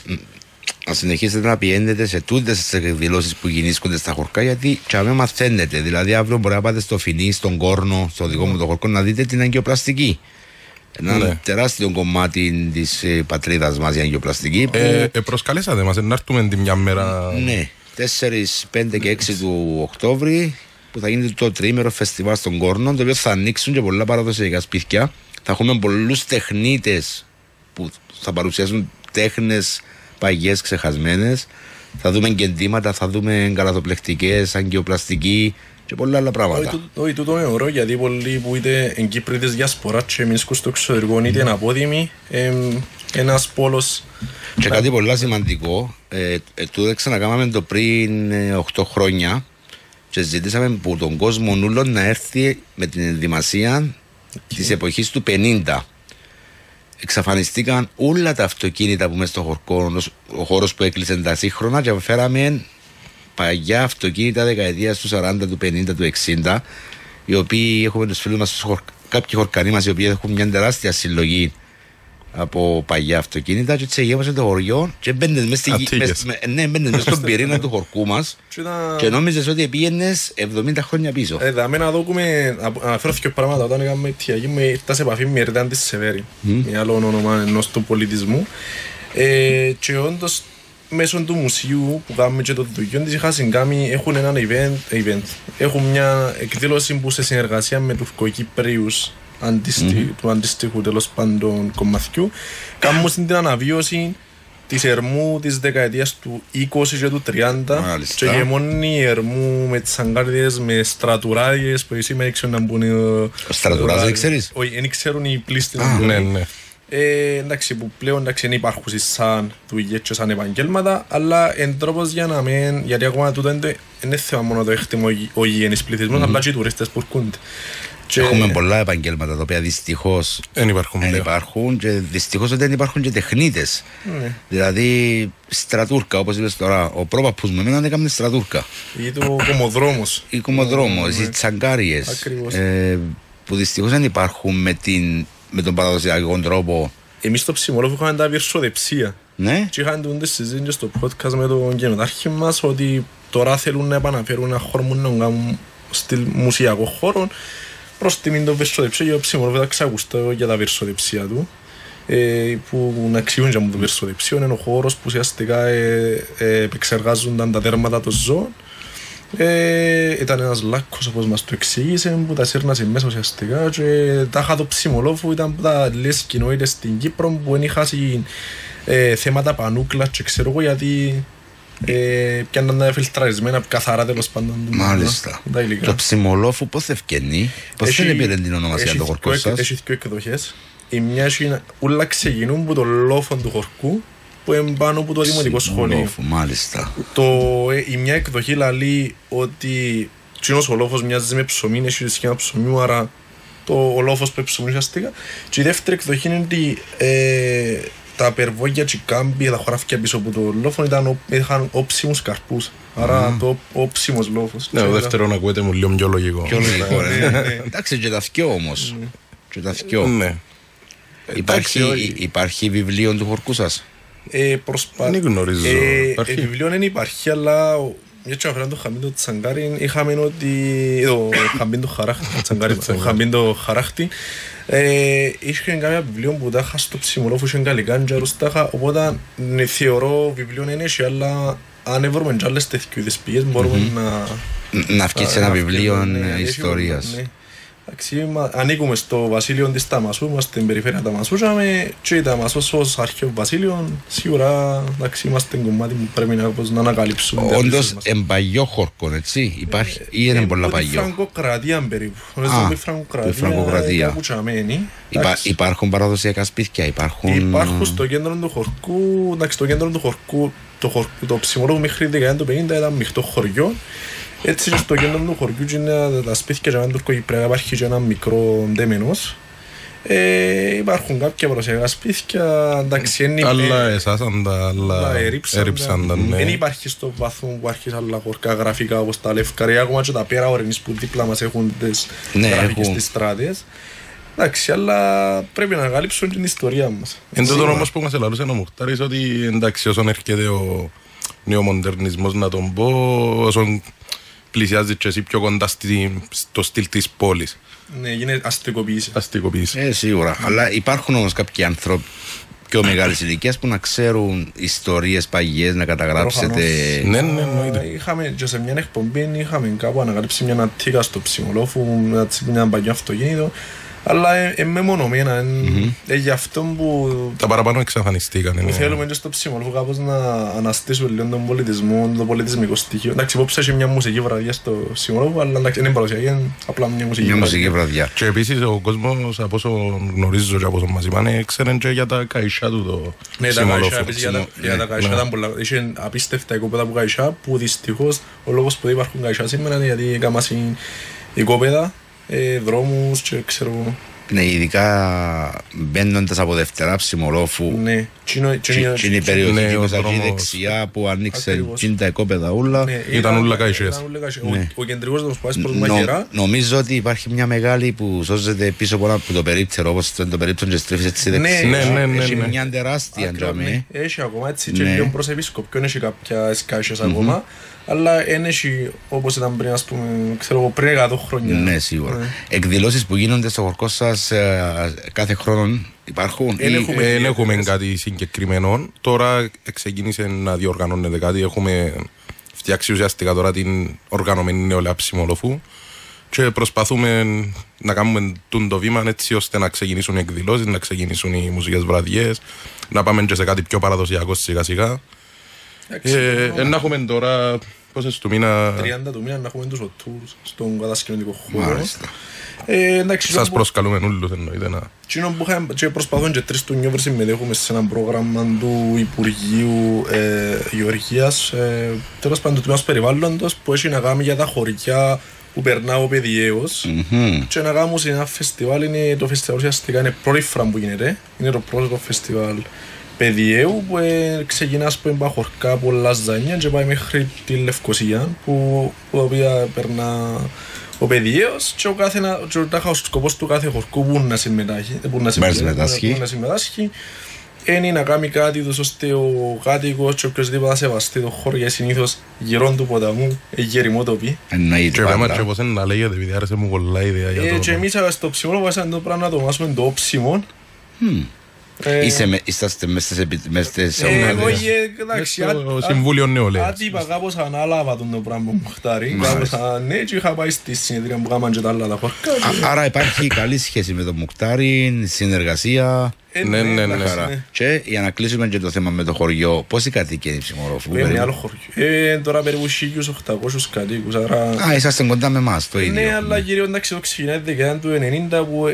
συνεχίσετε να πηγαίνετε σε τούτες τις εκδηλώσεις που γινήσκονται στα χωρκά, γιατί και αμέ μαθαίνετε. Δηλαδή, αύριο μπορεί να πάτε στο Φινί, στον Κόρνο, στο δικό μου το χωρκό, να δείτε την αγκιοπλαστική. Ένα τεράστιο κομμάτι της πατρίδας μας η αγκιοπλαστική. Προσκαλέσατε μας να έρθουμε την μια μέρα. Ναι, 4, 5 και 6 του Οκτώβρη, που θα γίνει το τριήμερο φεστιβάλ στον Κόρνο, το οποίο θα ανοίξουν και πολλά παραδοσιακά σπίτια. Θα έχουμε πολλούς τεχνίτες που θα παρουσιάσουν τέχνες παγιές, ξεχασμένες. Θα δούμε κεντήματα, θα δούμε καλαθοπλεκτικές, αγκιοπλαστική και πολλά άλλα πράγματα. Όχι, τούτο είναι ωραίο, γιατί πολλοί που είτε εν Κύπρο είτε διασπορά και εμείς στο εξωτερικό είτε είναι απόδημοι, ένας πόλος. Και κάτι πολύ σημαντικό, τούτο ξανακάμαμε το πριν 8 χρόνια και ζητήσαμε από τον κόσμο όλων να έρθει με την ενδυμασία της εποχής του 50. Εξαφανιστήκαν όλα τα αυτοκίνητα που μέσα στο χωρκό, ο χώρος που έκλεισε τα σύγχρονα, και φέραμε παγιά αυτοκίνητα δεκαετίας του 40, του 50, του 60, οι οποίοι έχουμε τους φίλους μας, κάποιοι χωρκανοί μας, οι οποίοι έχουν μια τεράστια συλλογή από παγιά αυτοκίνητα, και έτσι γέμασε το χωριό και μπαίνεις μέσα στον πυρήνα του χωρκού μας και νόμιζες ότι πήγαινες 70 χρόνια πίσω. Δάμε να δούμε, αναφέρθηκε πράγματα όταν έκαμε η τιαγή μου, ήρθα σε επαφή με Ερντάν της Σεβέρη, με άλλο όνομα ενός του πολιτισμού, και όντως μέσω του μουσείου που κάνουμε και το δουλειό της είχα συγκάμει, έχουν έναν event, έχουν μια εκδήλωση που σε συνεργασία με Τουρκοκύπριους του αντίστοιχου τέλος πάντων κομματιού κάνουμε την αναβίωση της Ερμού της δεκαετίας του 20 και του 30 και γεμώνει Ερμού με τις αγκάρδιες, με στρατουράδιες που σήμερα ήξερουν να μπουν. Στρατουράδες δεν ξέρεις? Όχι, δεν ξέρουν οι πλήστοι. Ναι. Εντάξει, που πλέον δεν υπάρχουν σαν δουλειές και σαν επαγγέλματα, αλλά εν τρόπος για να μην, γιατί ακόμα τούτο είναι θέμα μόνο το έχτιμο ο γηγενής πληθυσμός, αλλά και οι τουρίστες που έρχονται. Έχουμε πολλά επαγγέλματα τα οποία δυστυχώς δεν υπάρχουν και δυστυχώς δεν υπάρχουν και τεχνίτες. Δηλαδή στρατούρκα, όπως είπες τώρα, ο πρόπαππους με εμένα έκαμε στρατούρκα. Ή το κομμοδρόμος. Οι κομμοδρόμος, οι τσαγκάριες, που δυστυχώς δεν υπάρχουν με τον παραδοσιακό τρόπο. Εμείς στο Ψιμολόφου είχαμε τα βυρσοδεψία. Ναι. Και είχαν τούντες συζήτηση στο podcast με τον γενοτάρχη μας ότι τώρα θέλουν να επαναφέρουν ένα χώρο να κάνουν στυλ μουσιακό χώρο προς τιμήν των βυρσοδεψίων, και ο Ψιμολόφου θα ξακουστώ για τα βυρσοδεψία του. που να εξηγούν και μου το περσοδεψίο. Είναι ο χώρος που ουσιαστικά επεξεργάζονταν τα δέρματα των ζώων. Ήταν ένας λάκκος όπως μας το εξήγησε που τα σέρνασε μέσα ουσιαστικά και τα είχα το ψιμολόφου ήταν που τα λες κοινότητες στην Κύπρο που δεν είχα θέματα πανούκλα και ξέρω εγώ γιατί πιάνναν τα φιλτραρισμένα καθαρά τέλος πάντων. Μάλιστα. Το ψιμολόφου πώς ευκαινεί, πώς δεν πήρε την ονομασία του χορκού σας? Έχει δύο εκδοχές. Η μια είναι όλα ξεκινούν από το λόφο του χορκού που είναι πάνω από το δημοτικό σχολείο. Μάλιστα. Η μια εκδοχή λέει ότι ο λόφος μοιάζει με ψωμί, έχει σχήμα ψωμιού, άρα ο λόφος που ψωμί ουσιαστικά. Και η δεύτερη εκδοχή είναι ότι τα περβόγια και οι κάμποι, τα χωράφια πίσω από το λόφο είχαν όψιμους καρπούς. Άρα το όψιμος λόφος. Ναι, ο δεύτερο ακούγεται μου λίγο πιο λογικό. Εντάξει, και τα θκιό όμως. Και τα θκιό. Υπάρχει βιβλίο του χορκού σας? Δεν γνωρίζω. Βιβλίο δεν υπάρχει, αλλά γιατί αφαιράν το χαμπίντο τσαγκάρι είχαμε ότι το χαμπίντο χαράχτη είχε κάποια βιβλίο που τα είχα στο ψιμολόφου είχε γαλλικά και αρουστάχα, οπότε θεωρώ βιβλίο είναι έτσι, αλλά αν βρούμε και άλλες τέτοιες πηγές μπορούμε να βγει ένα βιβλίο ιστορίας. Ανήκουμε στο βασίλειο της Ταμασού, είμαστε στην περιφέρεια Ταμασού και η Ταμασός ως αρχαίο βασίλειο σίγουρα είμαστε κομμάτι που πρέπει να ανακαλύψουμε. Όντως εμπαγιό χορκό, έτσι, υπάρχει ή είναι πολλά παγιό? Η Φραγκοκρατία περίπου. Η Φραγκοκρατία. Υπάρχουν παραδοσιακά σπίτια? Υπάρχουν στο κέντρο του χορκού, στο κέντρο του χορκού το ψιμολόγο μέχρι τη δεκαετία του 50 ήταν μειχτό χωριό. Έτσι στο κέντρο του χωριού και τα σπίτια και έναν τουρκοκυπριακά υπάρχει και ένα μικρό ντέμενος. Υπάρχουν κάποια παραδοσιακά σπίτια, εντάξει, είναι άλλα εσάσαν τα, άλλα έριψαν τα, ναι. Δεν υπάρχει στο βαθμό που αρχίσαν άλλα χορκά γραφικά όπως τα λευκαρία, ακόμα και τα πέρα ορεινής που δίπλα μας έχουν τις γραφικές στις στράτες. Εντάξει, αλλά πρέπει να ανακαλύψουν την ιστορία μας. Εν τότε όμως που μας ελαλούσε ο Μουχτάρης ότι εντάξει όσον έρχεται ο νεομοντερνισμός να τον πω, όσον πλησιάζει και εσύ πιο κοντά στο στυλ της πόλης. Ναι, γίνεται αστικοποίηση. Σίγουρα. Αλλά υπάρχουν όμως κάποιοι άνθρωποι πιο μεγάλης ηλικίας που να ξέρουν ιστορίες παγιές, να καταγράψετε. Ναι, εννοείται. Είχαμε και σε μια εκπομπή, είχαμε κάπου ανακαλύψει μια ανατήκα στο ψιμολόφου, μια παγιό αυτοκίνητο. Αλλά μεμονωμένα, γι' αυτό που τα παραπάνω εξαφανιστήκαν. Θέλουμε και στο ψιμολόφο κάπως να αναστήσουμε λίγο τον πολιτισμό, το πολιτισμικό στοιχείο. Εντάξει, υπόψε έχει μια μουσική βραδιά στο ψιμολόφο, αλλά εντάξει, είναι παρουσιακή, είναι απλά μια μουσική βραδιά. Και επίσης ο κόσμος, από όσο γνωρίζω και από όσο μας είπαν, ξέρουν και για τα καϊσιά του το ψιμολόφο. Ναι, για τα καϊσιά ήταν πολλά. Είχε απίστευτα οικόπεδα από καϊσιά, που δυστυχώς ο λόγος που υπάρχουν καϊσιά σήμερα είναι γιατί έκαναν οικόπεδα, δρόμους και ξέρω. Ναι, ειδικά μπαίνοντας από Δευτερά ψιμολόφου. Ναι. Είναι η περιοχή που εκεί δεξιά που ανοίξε τα οικόπεδα ούλα. Ήταν ούλα καϊσές. Ο κεντρικός δρόμος πάει προς Μαγερά. Νομίζω ότι υπάρχει μια μεγάλη που σώζεται πίσω από το περίπτερο, όπως το περίπτερο και στρίφεις έτσι δεξιά. Έχει μια τεράστια ντρόμη. Έχει ακόμα έτσι και λίγο προς επισκοπιόν έχει κάποιες καϊσές ακόμα. Αλλά έχει όπως ήταν πριν, ας πούμε, ξέρω, πριν 100 χρόνια. Ναι, σίγουρα. Εκδηλώσεις που γίνονται στο χορκό σας κάθε χρόνο υπάρχουν? Δεν έχουμε κάτι συγκεκριμένο. Τώρα ξεκίνησε να διοργανώνεται κάτι. Έχουμε φτιάξει ουσιαστικά τώρα την οργανωμένη νεολαία ψιμολόφου και προσπαθούμε να κάνουμε το βήμα έτσι ώστε να ξεκινήσουν οι εκδηλώσεις, να ξεκινήσουν οι μουσικές βραδιές, να πάμε και σε κάτι πιο παραδοσιακό σιγά σιγά. Να έχουμε τώρα πόσες του μήνα? 30 του μήνα να έχουμε τους οτούρους στον κατασκηνωτικό χώρο. Σας προσκαλούμε όλους εννοείται. Και προσπαθούν και 3 του Νιόβρη συμμετέχουμε σε ένα πρόγραμμα του Υπουργείου Γεωργίας, τέλος πάντων του τμήματος περιβάλλοντος, που έχει να κάνει για τα χωριά που περνά ο Παιδιαίος και να κάνουμε σε ένα φεστιβάλ. Το φεστιβάλ ουσιαστικά είναι πρώτη φορά που γίνεται, είναι το πρώτο φεστιβάλ Παιδιαίου που ξεκινά από χορκά πολλά ζάνια και πάει μέχρι τη Λευκοσία που οποία περνά ο Παιδιαίος και ο σκοπός του κάθε χορκού που να συμμετάσχει είναι να κάνει κάτι ώστε ο κάτοικος και οποιοσδήποτε να σεβαστεί το χώρο, γιατί συνήθως γύρω του ποταμού γεριμότοποι. Και βέβαια και πώς είναι να λέγεται, επειδή άρεσε μου πολλά ιδέα για το... Και εμείς στο ψιμόλογο ήσαν το πράγμα να το μάσουμε το όψιμο. Είσαστε μέσα στις Εγώ ομάδες. εντάξει, Στο Συμβούλιο Νεολαίας. άτυπα κάπως ανάλαβα τον το πράγμα μου Μουχτάρη. Κάπως ναι και είχα πάει στη συνεδρία που κάμαν και τα άλλα τα χωρικά. Άρα υπάρχει καλή σχέση με τον Μουχτάρη, συνεργασία. Ναι. Και για να κλείσουμε και το θέμα με το χωριό, πόσοι κατοίκοι είναι η Ψημορόφου? Είναι άλλο χωριό. Τώρα περίπου 1.800 κατοίκους, άρα... Α, είσαστε κοντά με εμάς, το ίδιο. Ναι, αλλά κυρίως εντάξει, το ξεκινάει τη δεκαετία του 90 που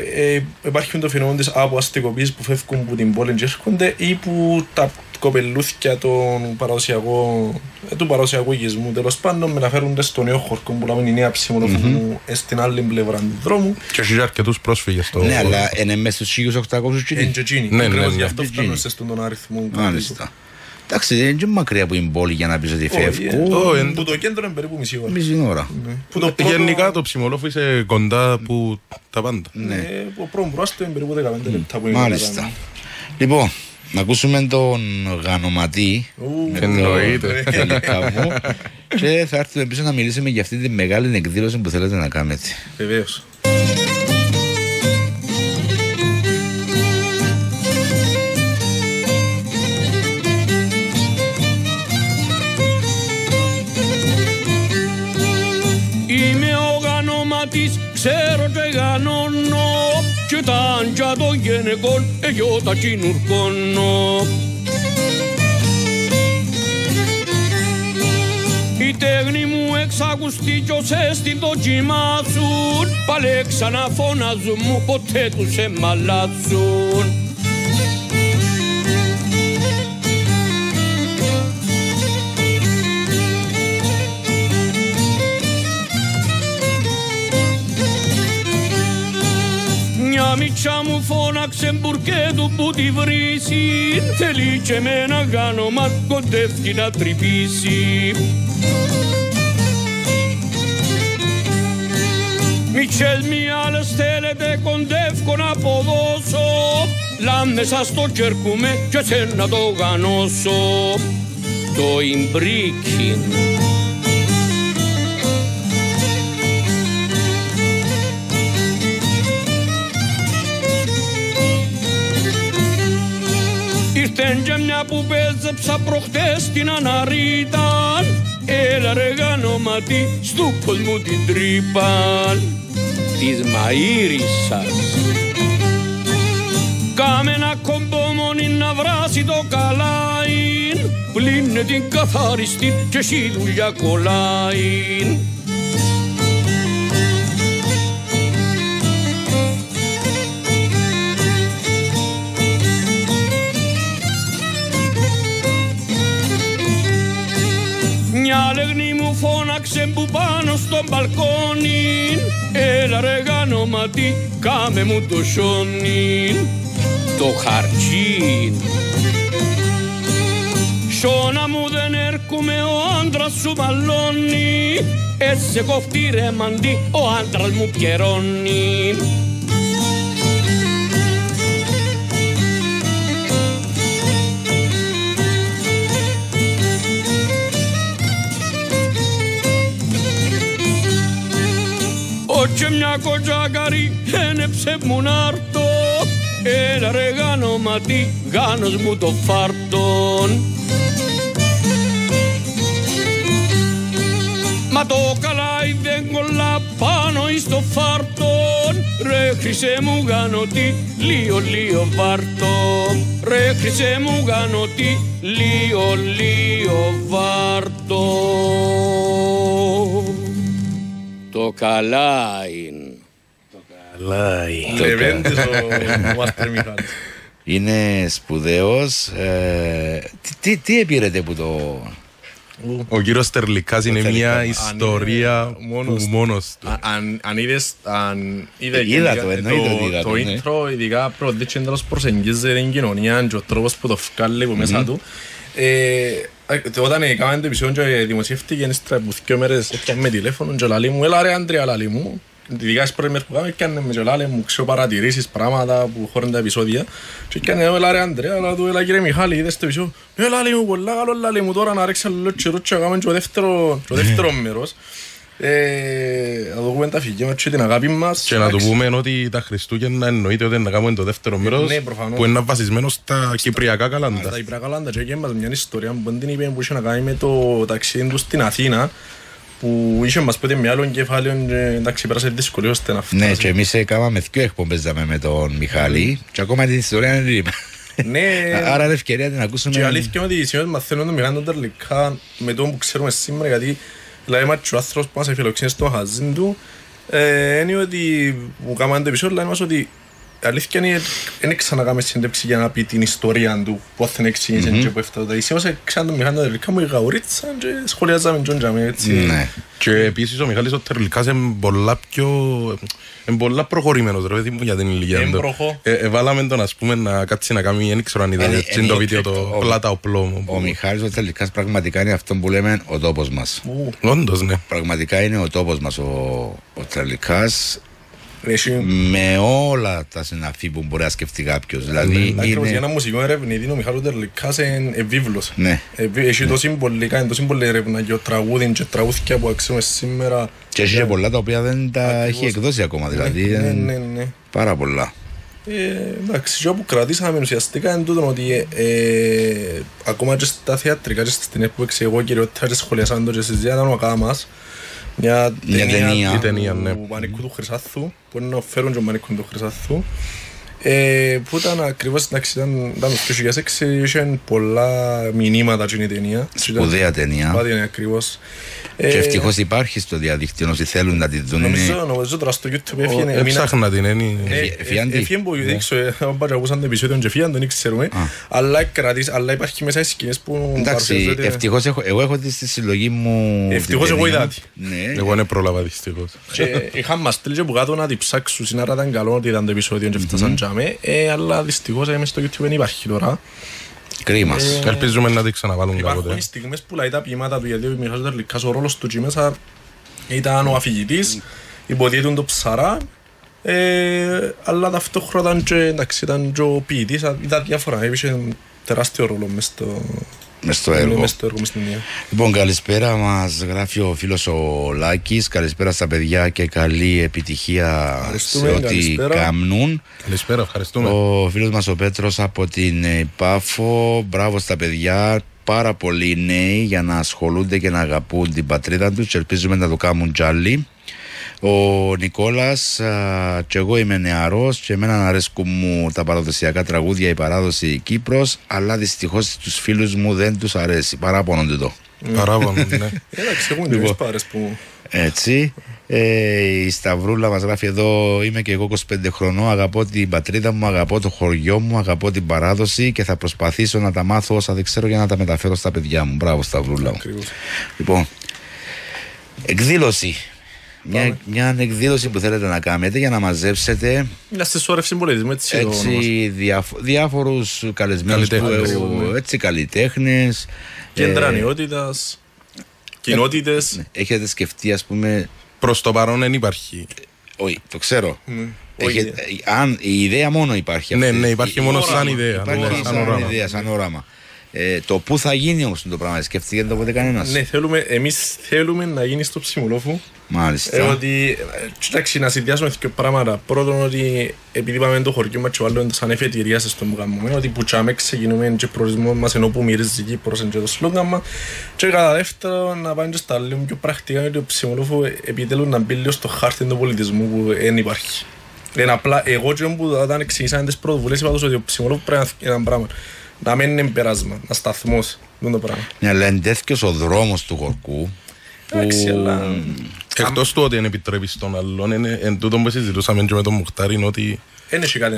υπάρχει το φαινόμενο της αποαστικοποίησης που φεύγουν από την πόλη και έρχονται ή που τα κοπελούθια του παραδοσιακού οικισμού τέλος πάντων μεταφέρονται στο νέο χωρικό που λέμε η νέα Ψημορόφου στην άλλη πλευρά του δρόμου. Και έχει αρκετούς πρόσφυγες. Ναι, αλλά είναι μέσα στους 1.800 Εντζετζίνι, ακριβώς γι' αυτό φτάνουν σε τον αριθμό. Μάλιστα. Εντάξει, δεν είναι και μακριά από την πόλη για να πεις ότι φεύγουν. Που το κέντρο είναι περίπου μισή ώρα. Μισή ώρα. Γενικά το Ψημολόφου είσαι κοντά που τα πάντα. Ο πρώτο προάστο είναι περίπου 15 λεπτά που είναι. Μάλιστα. Λοιπόν, να ακούσουμε τον Γανοματή. Εννοείται. Και θα έρθουμε πίσω να μιλήσουμε για αυτή τη μεγάλη εκδήλωση που θέλετε να κάνετε. Βεβαίως. Είμαι ο Γανοματής, ξέρω και γανώνω και τα άντια των γυναικών εγώ τα κινουρκώνω. Η τέχνη μου εξακουστεί κι όσες την δοκιμάσουν πάλι ξαναφωνάζουν μου ποτέ τους εμαλάσουν. Μια μητσά μου φώναξε μπουρκέτου που τη βρίσει θέλει και με ένα γάνομα κοντεύει να τρυπήσει. Μητσές μη άλλες θέλετε κοντεύκω να αποδώσω λάμνεσα στο κέρκουμε και σε να το γανώσω το ιμπρίκιν. Ήρθεν και μια που πέζεψα προχτές την αναρρίταν έλα ρε Γανοματή στου κόσμου την τρύπαν της μαΐρισσας. Κάμε ένα κομπόμονι να βράσει το καλάιν πλύνε την καθαριστή και εσύ δουλειά κολλάιν. Μια λεγνή μου φώναξε που πάνω στο μπαλκόνι έλα ρε Γανοματή κάμε μου το σιόνι το χαρτσίν. Σώνα μου δεν έρχομαι ο άντρας σου μαλώνει έτσι κοφτεί ρε μαντί ο άντρας μου πιερώνει. Και μια κοτζάκαρη ένεψε μου νάρτο έλα ρε Γανοματή γάνος μου το φάρτον. Μα το καλάι δεν κολλά πάνω εις το φάρτον ρε χρυσέ μου Γανωτή λίγο λίγο βάρτον ρε χρυσέ μου Γανωτή λίγο λίγο βάρτον. Το καλάιν. Το καλάιν. Λεβέντης ο Μάστερ Μιχάλης. Είναι σπουδαίος. Τι επήρετε που το... Ο κύριος Στερλικάς είναι μια ιστορία που μόνος του. Αν είδες το intro, ειδικά προδείξει τέλος προσεγγίζει την κοινωνία και ο τρόπος που το βγάλει από μέσα του. Όταν έκαναν το επεισόδιο και δημοσιεύτηκε που 2 μέρες έπιανε με τηλέφωνο και λαλί μου έλα ρε Άντρια λαλί μου ειδικά στις πρώτες μέρες που κάναμε έπιανε με και λαλί μου ξέρω παρατηρήσεις πράγματα που χωρούν τα επεισόδια και έπιανε έλα ρε Άντρια έλα κύριε Μιχάλη είδες το επεισόδιο λαλί μου πολλά καλό λαλί μου τώρα να ρίξα λίγο τσιρούτσα και κάνουμε και το δεύτερο μέρος Να το πούμε τα φυγεία και την αγάπη μας. Και να το πούμε ότι τα Χριστούγεννα εννοείται ότι να κάνουμε το δεύτερο μέρος που είναι βασισμένο στα κυπριακά καλάντα. Τα κυπριακά καλάντα και μας μια ιστορία που την είπε που είχε να κάνει με το ταξίδι του στην Αθήνα που είχε μας πέτει με άλλον κεφάλαιο και εντάξει πέρασε δυσκολία ώστε να φτάσει. Ναι, και εμείς έκαναμε 2 εκπομπές με τον Μιχάλη και ακόμα την ιστορία είναι ρήμα. Άρα είναι ευκαιρία να ακούσουμε. Και αλήθεια είναι ότι σήμερα μαθαίνω τον Μιχάλη τελικά με το που ξέρουμε σήμερα, γιατί δηλαδή ο άνθρωπος που μας εφιλοξίνει στο χαζίν του είναι ότι μου κάνουμε το επεισόδιο, λέει μας ότι αλήθεια είναι δεν ξανακάμε συνέντευξη για να πει την ιστορία του, πώς δεν εξήγησε και που έφτασε. Δηλαδή σήμερα ξανά τον Μιχάλη τελικά μου η γαουρίτσα και σχολιάζαμε τον τζαμί έτσι. Και επίσης ο Μιχάλης ο Τερλικάς είναι πολλά προχωρημένος ρε παιδί μου για την ηλικία του. Βάλαμε τον ας πούμε να κάτσει να κάνει, δεν ξέρω αν είδατε το βίντεο το πλάτα οπλό. Ο Μιχάλης ο Τερλικάς πραγματικά είναι αυτό που λέμε ο τόπος μας. Όντως ναι. Πραγματικά είναι ο τόπος μας ο Τερλικάς. Με όλα τα συναφή που μπορεί να σκεφτεί κάποιος. Δηλαδή ακριβώς για ένα μουσικό ερευνητή ο Μιχάλης Τερλικάς είναι βίβλος. Έχει τόσο πολλή έρευνα και ο τραγούδι και τραγούδια που αξίζουμε σήμερα. Και έχει και πολλά τα οποία δεν τα έχει εκδώσει ακόμα. Δηλαδή πάρα πολλά. Εντάξει, και όπου κρατήσαμε ουσιαστικά είναι τούτο ότι ακόμα και στα θεατρικά και στην εποχή εγώ κυριότερα σχολιάσαν το και συζητήσαν ο Ακάμας μια ταινία του Μανίκου του Χρυσάθου που είναι να φέρουν και ο Μανίκου του Χρυσάθου που ήταν ακριβώς ήταν το 2006, είχε πολλά μηνύματα και η ταινία. Σπουδαία ταινία. Ακριβώς. Και ευτυχώς υπάρχει στο διαδίκτυο όσοι θέλουν να τη δουν. Νομίζω τώρα στο YouTube έφυγε. Έψαχνα την έννοια. Έφυγε που δείξω, αν ακούσαν το επεισόδιο και φύγαν, δεν ξέρουμε. Αλλά υπάρχει μέσα οι σκηνές που... Εντάξει, ευτυχώς εγώ έχω δει στη συλλογή μου. Ευτυχώς εγώ είδα τη. Εγώ δεν πρόλαβα δυστυχώς. Είχαν μας στείλει που κάτω να τη ψάξουν, συνάρα ήταν καλό ότι ήταν το επεισόδιο και φτάσαν τζάμε, αλλά δυστυχώς μες στο YouTube δεν υπάρχει τώρα. Κρίμα. Ελπίζουμε να τη ξαναβάλουν κάποτε. Υπάρχουν στιγμές που λέει τα ποιήματα του, γιατί ο Μιχάλης Τερλικάς ο ρόλος του εκεί μέσα ήταν ο αφηγητής, υποτίθεται το ψαρά, αλλά ταυτόχρονα ήταν και ο ποιητής, ήταν διάφορα, έπισε τεράστιο ρόλο μες στο έργο. Λοιπόν, καλησπέρα, μας γράφει ο φίλος ο Λάκης. Καλησπέρα στα παιδιά και καλή επιτυχία σε ό,τι κάνουν. Καλησπέρα, ευχαριστούμε. Ο φίλος μας ο Πέτρος από την Πάφο. Μπράβο στα παιδιά. Πάρα πολλοί νέοι για να ασχολούνται και να αγαπούν την πατρίδα τους και ελπίζουμε να το κάνουν κι άλλοι. Ο Νικόλας, και εγώ είμαι νεαρός και εμένα αρέσκουν μου τα παραδοσιακά τραγούδια, η παράδοση Κύπρος, αλλά δυστυχώς τους φίλους μου δεν τους αρέσει. Παράπονονται το. Παράπονονται, ναι. Εντάξει, έχουν και πάρες που... Έτσι. Η Σταυρούλα μας γράφει εδώ: είμαι και εγώ 25 χρονών, αγαπώ την πατρίδα μου, αγαπώ το χωριό μου, αγαπώ την παράδοση και θα προσπαθήσω να τα μάθω όσα δεν ξέρω για να τα μεταφέρω στα παιδιά μου. Μπράβο Σταυρούλα μου. Λοιπόν, εκδήλωση. Μια εκδήλωση που θέλετε να κάνετε για να μαζέψετε μια συσσόρευση πολιτισμού, έτσι διάφορους καλεσμένους καλλιτέχνες, κέντρα νεότητας, κοινότητες. Έχετε σκεφτεί, ας πούμε? Προς το παρόν δεν υπάρχει. Όχι, το ξέρω. Αν η ιδέα μόνο υπάρχει. Ναι, υπάρχει μόνο σαν ιδέα. Σαν όραμα. Το πού θα γίνει όμως το πράγμα, σκέφτηκε το ποτέ κανένας? Ναι, εμείς θέλουμε να γίνει στο Ψιμουλόφου. Μάλιστα. Ότι, εντάξει, να συνδυάσουμε δύο πράγματα. Πρώτον, ότι επειδή πάμε το χωριό μας και βάλουμε σαν εφετηρία σε στον που κάνουμε, ότι που τσάμε ξεκινούμε και προορισμό μας ενώ που μυρίζει Κύπρος και το σλόγγαν μας. Και κατά δεύτερον, να πάμε και στα λίγο πιο πρακτικά, ότι ο Ψιμουλόφου επιτέλους να μπει λίγο στο χάρτη του πολιτισμού που δεν υπάρχει. Είναι απλά, εγώ και που όταν εξηγήσαμε τις πρωτοβουλίες είπα ότι ο Ψιμουλόφου πρέπει να είναι ένα πράγμα. Να μην είναι πέρασμα, να σταθμός, δεν το πράγμα. Ναι, αλλά είναι τέτοιος ο δρόμος του Χορκού. Εντάξει, αλλά... Εκτός του ότι δεν επιτρέπει στον άλλον, εν τούτο που συζητούσαμε και με τον Μουχτάρη, είναι ότι δεν έχει κάτι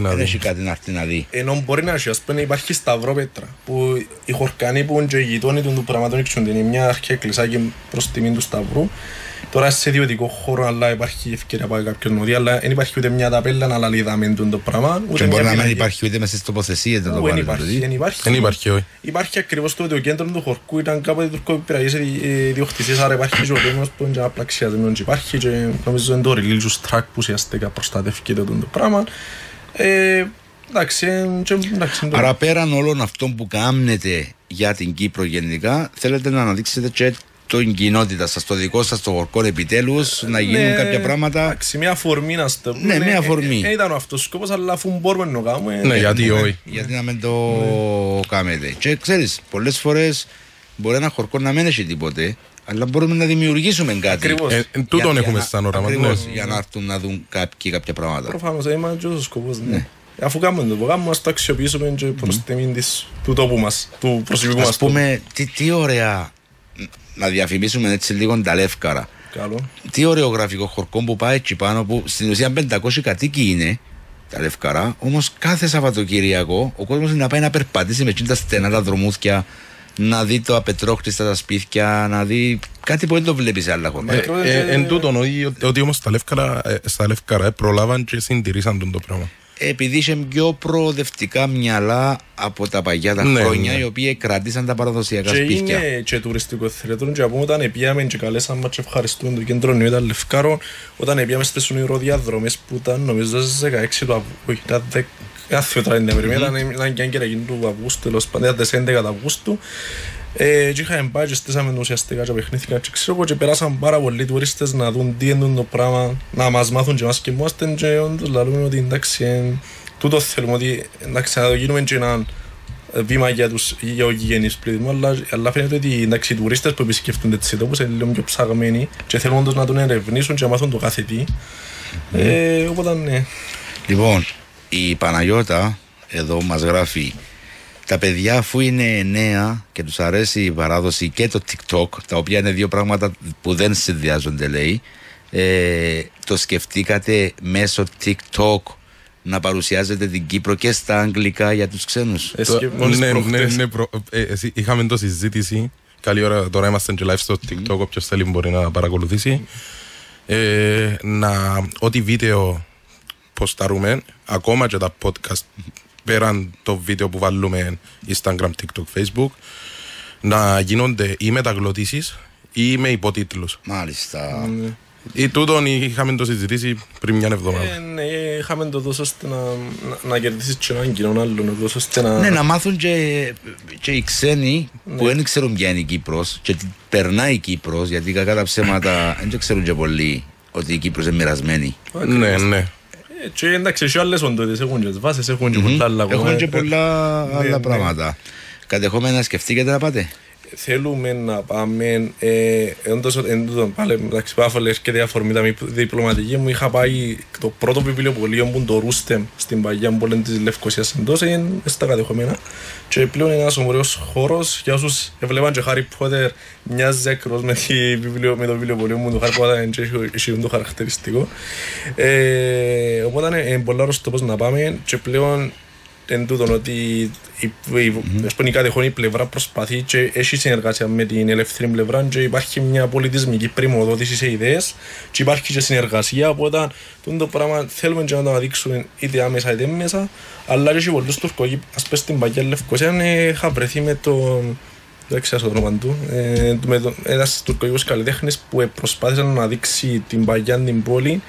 να έχει κάτι να δει. Ενώ μπορεί να έχει, ας πούμε, υπάρχει Σταυρόπετρα, που οι Χορκανοί που είναι και οι γειτόνοι του πράγματων είναι μια αρχαία εκκλησάκι προς τιμήν του Σταυρού. Τώρα σε ιδιωτικό χώρο, αλλά υπάρχει ευκαιρία από κάποιον νοδί, αλλά δεν υπάρχει ούτε μια ταπέλα να λαλίδαμε το πράγμα. Και μπορεί να μην υπάρχει ούτε μέσα στις τοποθεσίες να το βάλει. Δεν υπάρχει, όχι. Υπάρχει ακριβώς το ότι ο κέντρο του Χορκού ήταν κάποτε τουρκοπυραγές ιδιοκτησίες, άρα υπάρχει και ο τέμος που είναι απλαξιασμένος και υπάρχει και νομίζω είναι το religious track που ουσιαστικά προστατεύκεται το πράγμα. Άρα πέραν όλων αυτών που κάνετε για την Κύπρο γενικά, θέλετε να αναδείξετε και στην κοινότητα σας, στο δικό σας το χορκό επιτέλους να γίνουν κάποια πράγματα. Εντάξει, μια αφορμή να στο πούμε. Ναι, μια αφορμή. Ήταν ο αυτός σκοπός, αλλά αφού μπορούμε να το κάνουμε. Ναι, γιατί όχι. Γιατί να μην το κάνετε. Και ξέρεις, πολλές φορές μπορεί ένα χορκό να μην έχει τίποτε, αλλά μπορούμε να δημιουργήσουμε κάτι. Ακριβώς. Τούτον έχουμε σαν όραμα. Ακριβώς, για να έρθουν να δουν κάποια πράγματα. Προφανώς, είμαστε και ο σκοπός. Ναι. Αφού κάνουμε το κάνουμε, ας το αξιοποιήσουμε και προς τιμήν του τόπου μας, του προσωπικού μας. Ας πούμε, τι ωραία να διαφημίσουμε έτσι λίγο τα Λεύκαρα. Καλό. Τι ωραίο γραφικό χορκό που πάει εκεί πάνω, που στην ουσία 500 κατοίκοι είναι τα Λευκαρά, όμως κάθε Σαββατοκυριακό ο κόσμος να πάει να περπατήσει με τα στενά τα δρομούθια, να δει το απετρόχτιστα τα σπίτια, να δει κάτι που δεν το βλέπει σε άλλα χωριά. Εν τούτον, ότι όμως στα Λευκαρά προλάβαν και συντηρήσαν τον το πράγμα. Επειδή είχε πιο προοδευτικά μυαλά από τα παγιά τα χρόνια, οι οποίοι κράτησαν τα παραδοσιακά σπίτια. Και είναι και τουριστικό θηρετό. Και από όταν πήγαμε και καλέσαμε και ευχαριστούμε το κέντρο Νιώτα Λευκάρων, όταν πήγαμε στις ονειροδιαδρομές που ήταν νομίζω στις 16 του Αυγούστου, ήταν και έγκαιρα του Αυγούστου, τέλος πάντων, ήταν τις 11 του Αυγούστου. Και είχαμε πάει και στήσαμε ουσιαστικά και παιχνήθηκαν και ξέρω και περάσαν πάρα πολλοί τουρίστες να δουν τι είναι το πράγμα, να μας μάθουν και μας και είμαστε και όντως λαλούμε ότι εντάξει, τούτο θέλουμε ότι εντάξει να το γίνουμε και ένα βήμα για τους γεωγηγενείς πληθυσμού, αλλά φαίνεται ότι εντάξει οι τουρίστες που επισκεφτούνται τις τόπους είναι λίγο πιο ψαγμένοι και θέλουν όντως να τον ερευνήσουν και να μάθουν το κάθε τι, οπότε ναι. Λοιπόν, η Παναγιώτα εδώ μας γράφει: τα παιδιά αφού είναι νέα και τους αρέσει η παράδοση και το TikTok, τα οποία είναι δύο πράγματα που δεν συνδυάζονται, λέει, το σκεφτήκατε μέσω TikTok να παρουσιάζετε την Κύπρο και στα αγγλικά για τους ξένους? Ναι, είχαμε το συζήτηση. Καλή ώρα, τώρα είμαστε και live στο TikTok, όποιος θέλει μπορεί να παρακολουθήσει. Ό,τι βίντεο ποστάρουμε, ακόμα και τα podcast πέραν το βίντεο που βάλουμε Instagram, TikTok, Facebook, να γίνονται ή μεταγλωτήσεις ή με υποτίτλους. Μάλιστα. Ή τούτον είχαμε το συζητήσει πριν μια εβδομάδα. Ναι, είχαμε το τόσο ώστε να κερδίσεις και έναν κοινό άλλον. Ναι, να μάθουν και οι ξένοι που δεν ξέρουν ποια είναι η Κύπρος και τι περνάει η Κύπρος, γιατί κακά τα ψέματα δεν ξέρουν και πολλοί ότι η Κύπρος είναι μοιρασμένη. Ναι, ναι. Και εντάξει, και άλλες οντότητες έχουν και τις βάσεις, έχουν και πολλά άλλα. Έχουν και πολλά άλλα πράγματα. Κατεχόμενα σκεφτήκετε να πάτε? Θέλουμε να πάμε, πάλι εντάξει, πάφαλες και διαφορμή τα διπλωματική μου. Είχα πάει το πρώτο βιβλιοπωλείο που το Ρούστεμ στην παγιά πόλη της Λευκωσίας εντός, είναι στα κατεχόμενα. Και πλέον είναι ένας ωραίος χώρος για όσους έβλεπαν και Χάρι Πότερ, μοιάζει ακριβώς με το βιβλιοπωλείο μου, το Χάρι Πότερ είναι το χαρακτηριστικό. Οπότε είναι πολύ ωραίος τόπος να πάμε και πλέον εν τούτον ότι η κατεχόμενη πλευρά προσπαθεί και έχει συνεργασία με την ελεύθερη πλευρά και υπάρχει μια πολιτισμική πρημοδότηση σε ιδέες και υπάρχει και συνεργασία, οπότε το πράγμα θέλουμε και να το αναδείξουμε είτε άμεσα είτε μέσα, αλλά και πολλούς Τουρκοκύπρους, ας πες στην παγιά Λευκωσία είχα βρεθεί με τον, δεν ξέρω το όνομα του, ένας Τουρκοκύπρος καλλιτέχνης που προσπάθησε να αναδείξει την παγιά την πόλη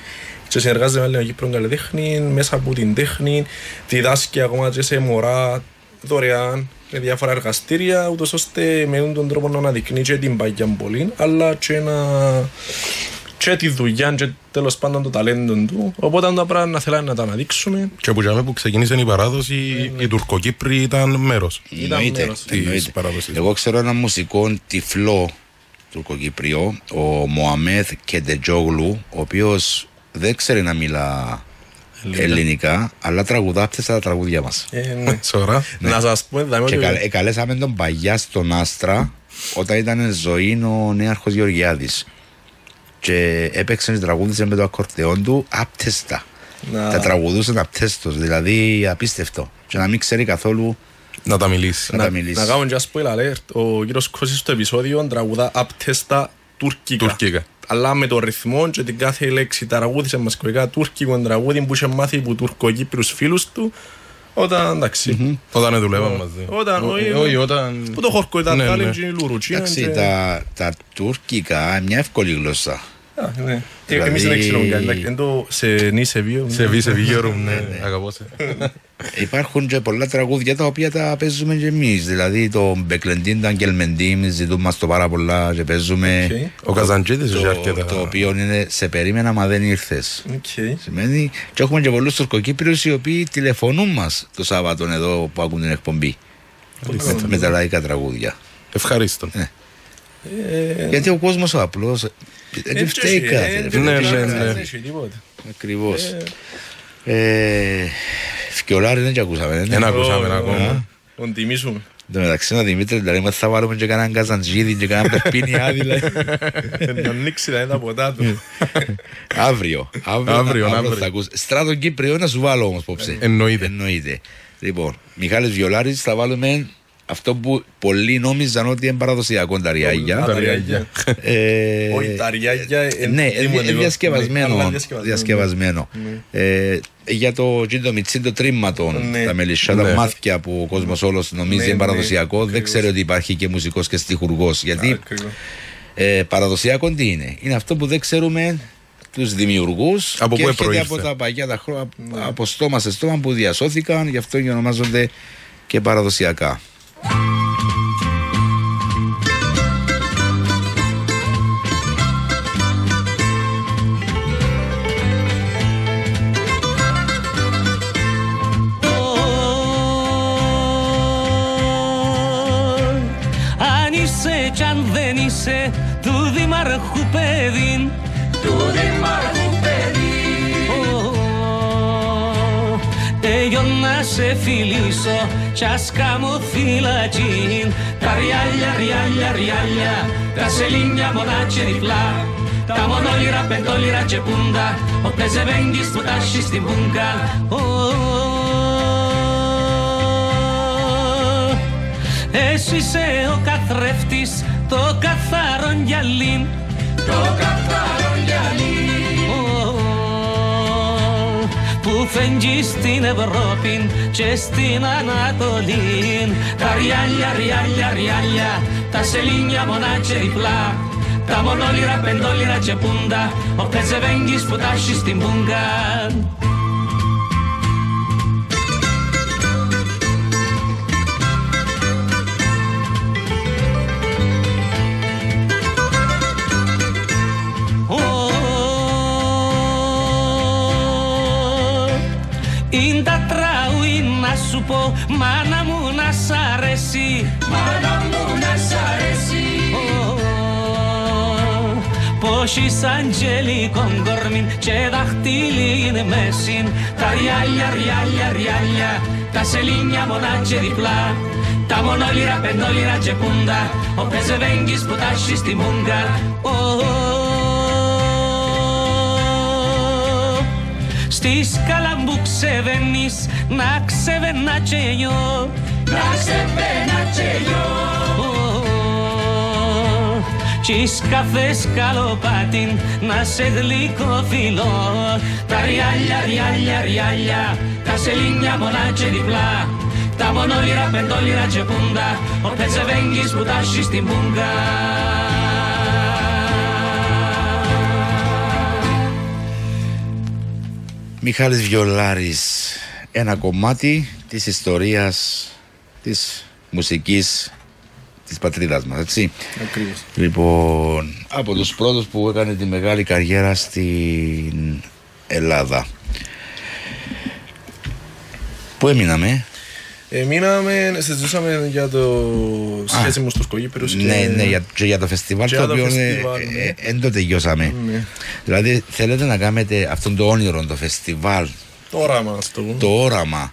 και συνεργάζεται με άλλη Κύπρο καλλιτέχνη, μέσα από την τέχνη, διδάσκει ακόμα και σε μωρά δωρεάν με διάφορα εργαστήρια, ούτως ώστε με τον τρόπο να αναδεικνύει και την παγιά πολύ, αλλά και τη δουλειά και τέλος πάντων το ταλέντο του. Οπότε τα πράγματα να θέλαμε να τα αναδείξουμε. Και που ξεκίνησε η παράδοση, οι Τουρκοκύπροι ήταν μέρος της παράδοσης. Εγώ ξέρω ένα μουσικό τυφλό Τουρκοκύπριο, ο Μωαμέθ Κεντετζόγλου, ο οποίος δεν ξέρει να μιλά ελληνικά, αλλά τραγουδά αυτές τα τραγούδια μας. Να σας πούμε, και καλέσαμε τον παγιά στον Άστρα όταν ήταν ζωή ο νέαρχος Γεωργιάδης και έπαιξε και τραγούδισε με το ακορτεόν του άπτεστα. Τα τραγουδούσαν απτέστος, δηλαδή απίστευτο, και να μην ξέρει καθόλου να τα μιλήσει. Να κάνουμε και spoiler alert, ο κύριος Κώσης στο επεισόδιο τραγουδά απτέστα τουρκικά. Αλλά με το ρυθμό και την κάθε λέξη τραγούδισε μασκοικά τουρκικό τραγούδι που είχε μάθει από Τουρκοκύπριους φίλους του. Όταν εντάξει. Όταν δουλεύαμε μαζί. Όταν. Που το χορκό ήταν πάλι και η Λουρουτσίνα. Εντάξει, τα τουρκικά είναι μια εύκολη γλώσσα. Εμείς δεν ξέρουμε κάτι. Εντό σε νη, σε βίο. Σε βίο, αγαπώ σε. Υπάρχουν και πολλά τραγούδια τα οποία τα παίζουμε και εμείς. Δηλαδή το Μπεκλεντίν, το Αγγελμεντίν, ζητούμε μας το πάρα πολλά και παίζουμε. Ο Καζαντζίδης έχει αρκετά. Το οποίο είναι σε περίμενα μα δεν ήρθες. Σημαίνει και έχουμε και πολλούς Τουρκοκύπριους οι οποίοι τηλεφωνούν μας το Σάββατο εδώ που ακούν την εκπομπή. Με τα λαϊκά τραγούδια. Ευχαριστώ. Γιατί ο κόσμος ο απλός δεν φταίει κάτι. Ναι. Ακριβώς. Φκιολάρι δεν και ακούσαμε. Δεν ακούσαμε ακόμα. Τον τιμήσουμε. Εν τω μεταξύ ο Δημήτρης δηλαδή θα βάλουμε και κανέναν Καζαντζίδη και κανέναν Περπίνια δηλαδή. Να ανοίξει τα ποτά του. Αύριο θα ακούσει. Στράτο Κύπριο να σου βάλω όμως πόψε. Εννοείται. Λοιπόν, Μιχάλης Βιολάρης θα βάλουμε αυτό που πολλοί νόμιζαν ότι είναι παραδοσιακό, τα ριάγια. Όχι, τα ριάγια είναι διασκευασμένο. Για το Μιτσίν το τρίματο, τα μελισσά, τα μάθηκια που ο κόσμος όλος νομίζει είναι παραδοσιακό, δεν ξέρει ότι υπάρχει και μουσικός και στιχουργός. Γιατί παραδοσιακό τι είναι? Είναι αυτό που δεν ξέρουμε τους δημιουργούς και έρχεται από τα παγιά τα χρόνια, από στόμα σε στόμα που διασώθηκαν, γι' αυτό και ονομάζονται και παραδοσιακά. Αν είσαι κι αν δεν είσαι του Δημάρχου παιδί, εγώ να σε φιλήσω κι ας κάμω φυλακήν. Τα ριάλια, τα σελίνια μονά και διπλά, τα μονόλυρα, πεντόλυρα και πούντα, ο πεζεβέγγις που τάσει στην πούγκα. Εσύ είσαι ο καθρέφτης, το καθαρό γυαλίν, που φεγγεί στην Ευρώπη και στην Ανατολή. Τα ριάλια, τα σελίνια μονά και διπλά, τα μονόλυρα, πεντόλυρα και πούντα, ο πεζεβέγγις που τάσει στην πούγκα. Είναι τα τραούι να σου πω, μάνα μου να σ' αρέσει, πως είσαι αγγελικόν κορμήν και δαχτυλίν μέσιν. Τα ριάλια, τα σελίνια μονά και διπλά, τα μονόλυρα, πεντόλυρα και πούντα, ο πεζεβέγγις που τάσει στη μούγκα. Στη σκάλα που ξεβαίνεις, να ξεβαίνα και εγώ, κι κάθε σκαλοπάτιν να σε γλυκοφιλώ. Τα ριάλια, τα σελίνια μονά και διπλά, τα μονόλυρα, πεντόλυρα και πούντα, ο πεζεβέγγις που τάσει στην πούγκα. Μιχάλης Βιολάρης, ένα κομμάτι της ιστορίας της μουσικής της πατρίδας μας, έτσι. Ακριβώς. Λοιπόν, από τους πρώτους που έκανε τη μεγάλη καριέρα στην Ελλάδα. Πού έμειναμε? Συζητούσαμε για το σχέση μου στους Κοκύπριους. Ναι, και για το φεστιβάλ το οποίο δεν το τελειώσαμε. Δηλαδή θέλετε να κάνετε αυτόν το όνειρο, το φεστιβάλ, το όραμα.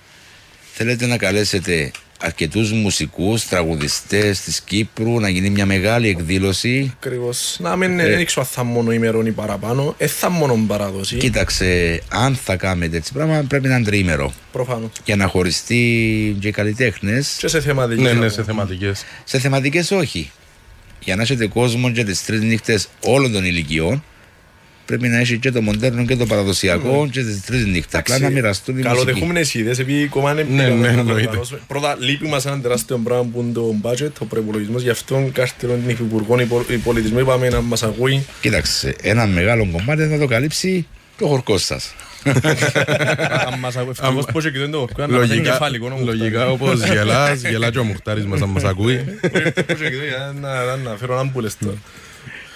Θέλετε να καλέσετε αρκετούς μουσικούς, τραγουδιστές της Κύπρου, να γίνει μια μεγάλη εκδήλωση. Ακριβώς. Να μην ρίξω θα μόνο ημερών ή παραπάνω, θα μόνο παράδοση. Κοίταξε, αν θα κάνετε έτσι πράγμα πρέπει να είναι τριήμερο. Προφανώς. Για να χωριστεί και οι καλλιτέχνες. Και σε θεματικές. Ναι, σε θεματικές. Σε θεματικές όχι. Για να έχετε κόσμο για τις 3 νύχτες όλων των ηλικιών. πρέπει να έχει και το μοντέρνο και το παραδοσιακό και τις τρεις νύχτα. Απλά να μοιραστούν οι μουσικοί. Καλοδεχούμενες ιδέες, επειδή κομμάνε πρώτα λείπει μας ένα τεράστιο πράγμα που είναι το budget, ο προϋπολογισμός. Γι' αυτόν κάρτερον την Υφυπουργών Πολιτισμού είπαμε να μας ακούει. Κοίταξε, ένα μεγάλο κομμάτι θα το καλύψει ο χορκός σας. Λογικά όπως γελά και ο Μουχτάρης μας αν μας ακούει. Να φέρω έναν πουλες τώρα.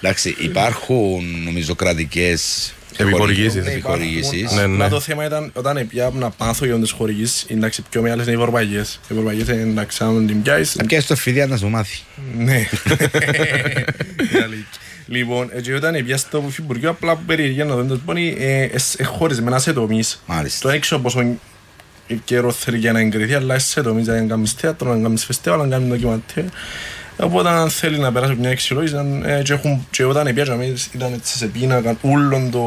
Εντάξει, υπάρχουν νομίζω κρατικές επιχορηγήσεις. Να το θέμα ήταν όταν πια να πάθω για τις χορηγήσεις, εντάξει πιο μεγάλες είναι οι ευρωπαϊκές. Οι ευρωπαϊκές είναι εντάξει, αν την πιάσεις. Να πιάσεις το φιδιά να σου μάθει. Ναι. Λοιπόν, έτσι όταν πια στο Υφυπουργείο απλά περιεργεία να δω το πόνοι χωρισμένα σε τομείς. Το έξω πόσο καιρό θέλει για να εγκριθεί, αλλά σε τομείς, δηλαδή να κάνεις θέατρο, να κάνεις φεστιβάλ, να κάνεις ντοκιμαντέρ. Οπότε αν θέλει να περάσει μια αξιολόγηση και όταν πιάζαμε ήταν έτσι σε πίνακα όλον το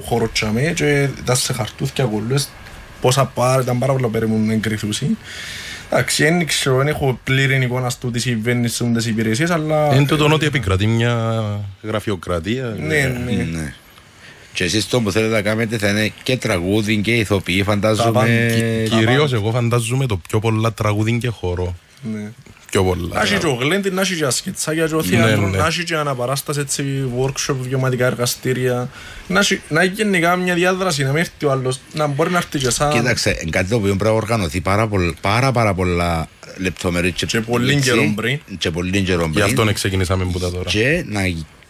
χώρο τσάμε και ήταν σε χαρτούθια κολλές πόσα ήταν πάρα πολλά περίπου να εγκριθούσι. Εντάξει, δεν έχω πλήρη εικόνα στο τι συμβαίνει σε τις υπηρεσίες, αλλά... Είναι το ότι επικρατεί μια γραφειοκρατία. Ναι. Και εσείς το που θέλετε να κάνετε θα είναι και τραγούδι και ηθοποιοί, φαντάζομαι. Κυρίως εγώ φαντάζομαι το πιο πολλά τραγούδι και χώρο. Πιο πολλά. Να έχει και ο Γλέντι, να έχει και ασκητσάκια και ο θέατρο, να έχει και αναπαράσταση, έτσι, workshop, βιωματικά εργαστήρια. Να έχει γενικά μια διάδραση, να μην έρθει ο άλλος, να μπορεί να έρθει και σαν... Κοίταξε, κάτι το οποίο πρέπει να οργανωθεί πάρα πολλά λεπτομερή και πολύ καιρό πριν. Γι' αυτό ξεκινήσαμε που τα τώρα. Και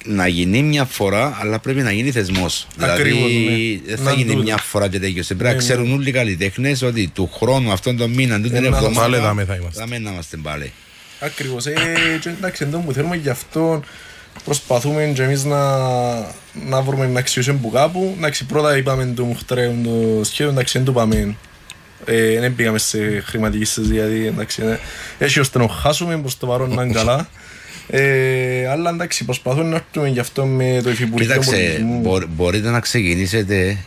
να γίνει μια φορά, αλλά πρέπει να γίνει θεσμός. Δηλαδή δεν θα γίνει μια φορά και τέτοιο. Πρέπει να ξέρουν όλοι οι καλλιτέχνες ότι του χρόνου, αυτόν τον μήνα, την εβδομάδα, θα είμαστε πάλι. Ακριβώς. Εντάξει, εντός που θέλουμε γι' αυτό προσπαθούμε και εμείς να βρούμε να αξιώσουμε που κάπου. Εντάξει, πρώτα είπαμε το Μουχτρέον το σχέδιο, εντάξει, δεν το είπαμε. Δεν πήγαμε σε χρηματική συζήτηση, γιατί εντάξει, έτσι ώστε να χάσουμε, προς το παρόν να είναι καλά. Αλλά εντάξει, προσπαθούμε να έρθουμε γι' αυτό με το Υφυπουργείο Πολιτισμού. Κοίταξε, μπορείτε να ξεκινήσετε.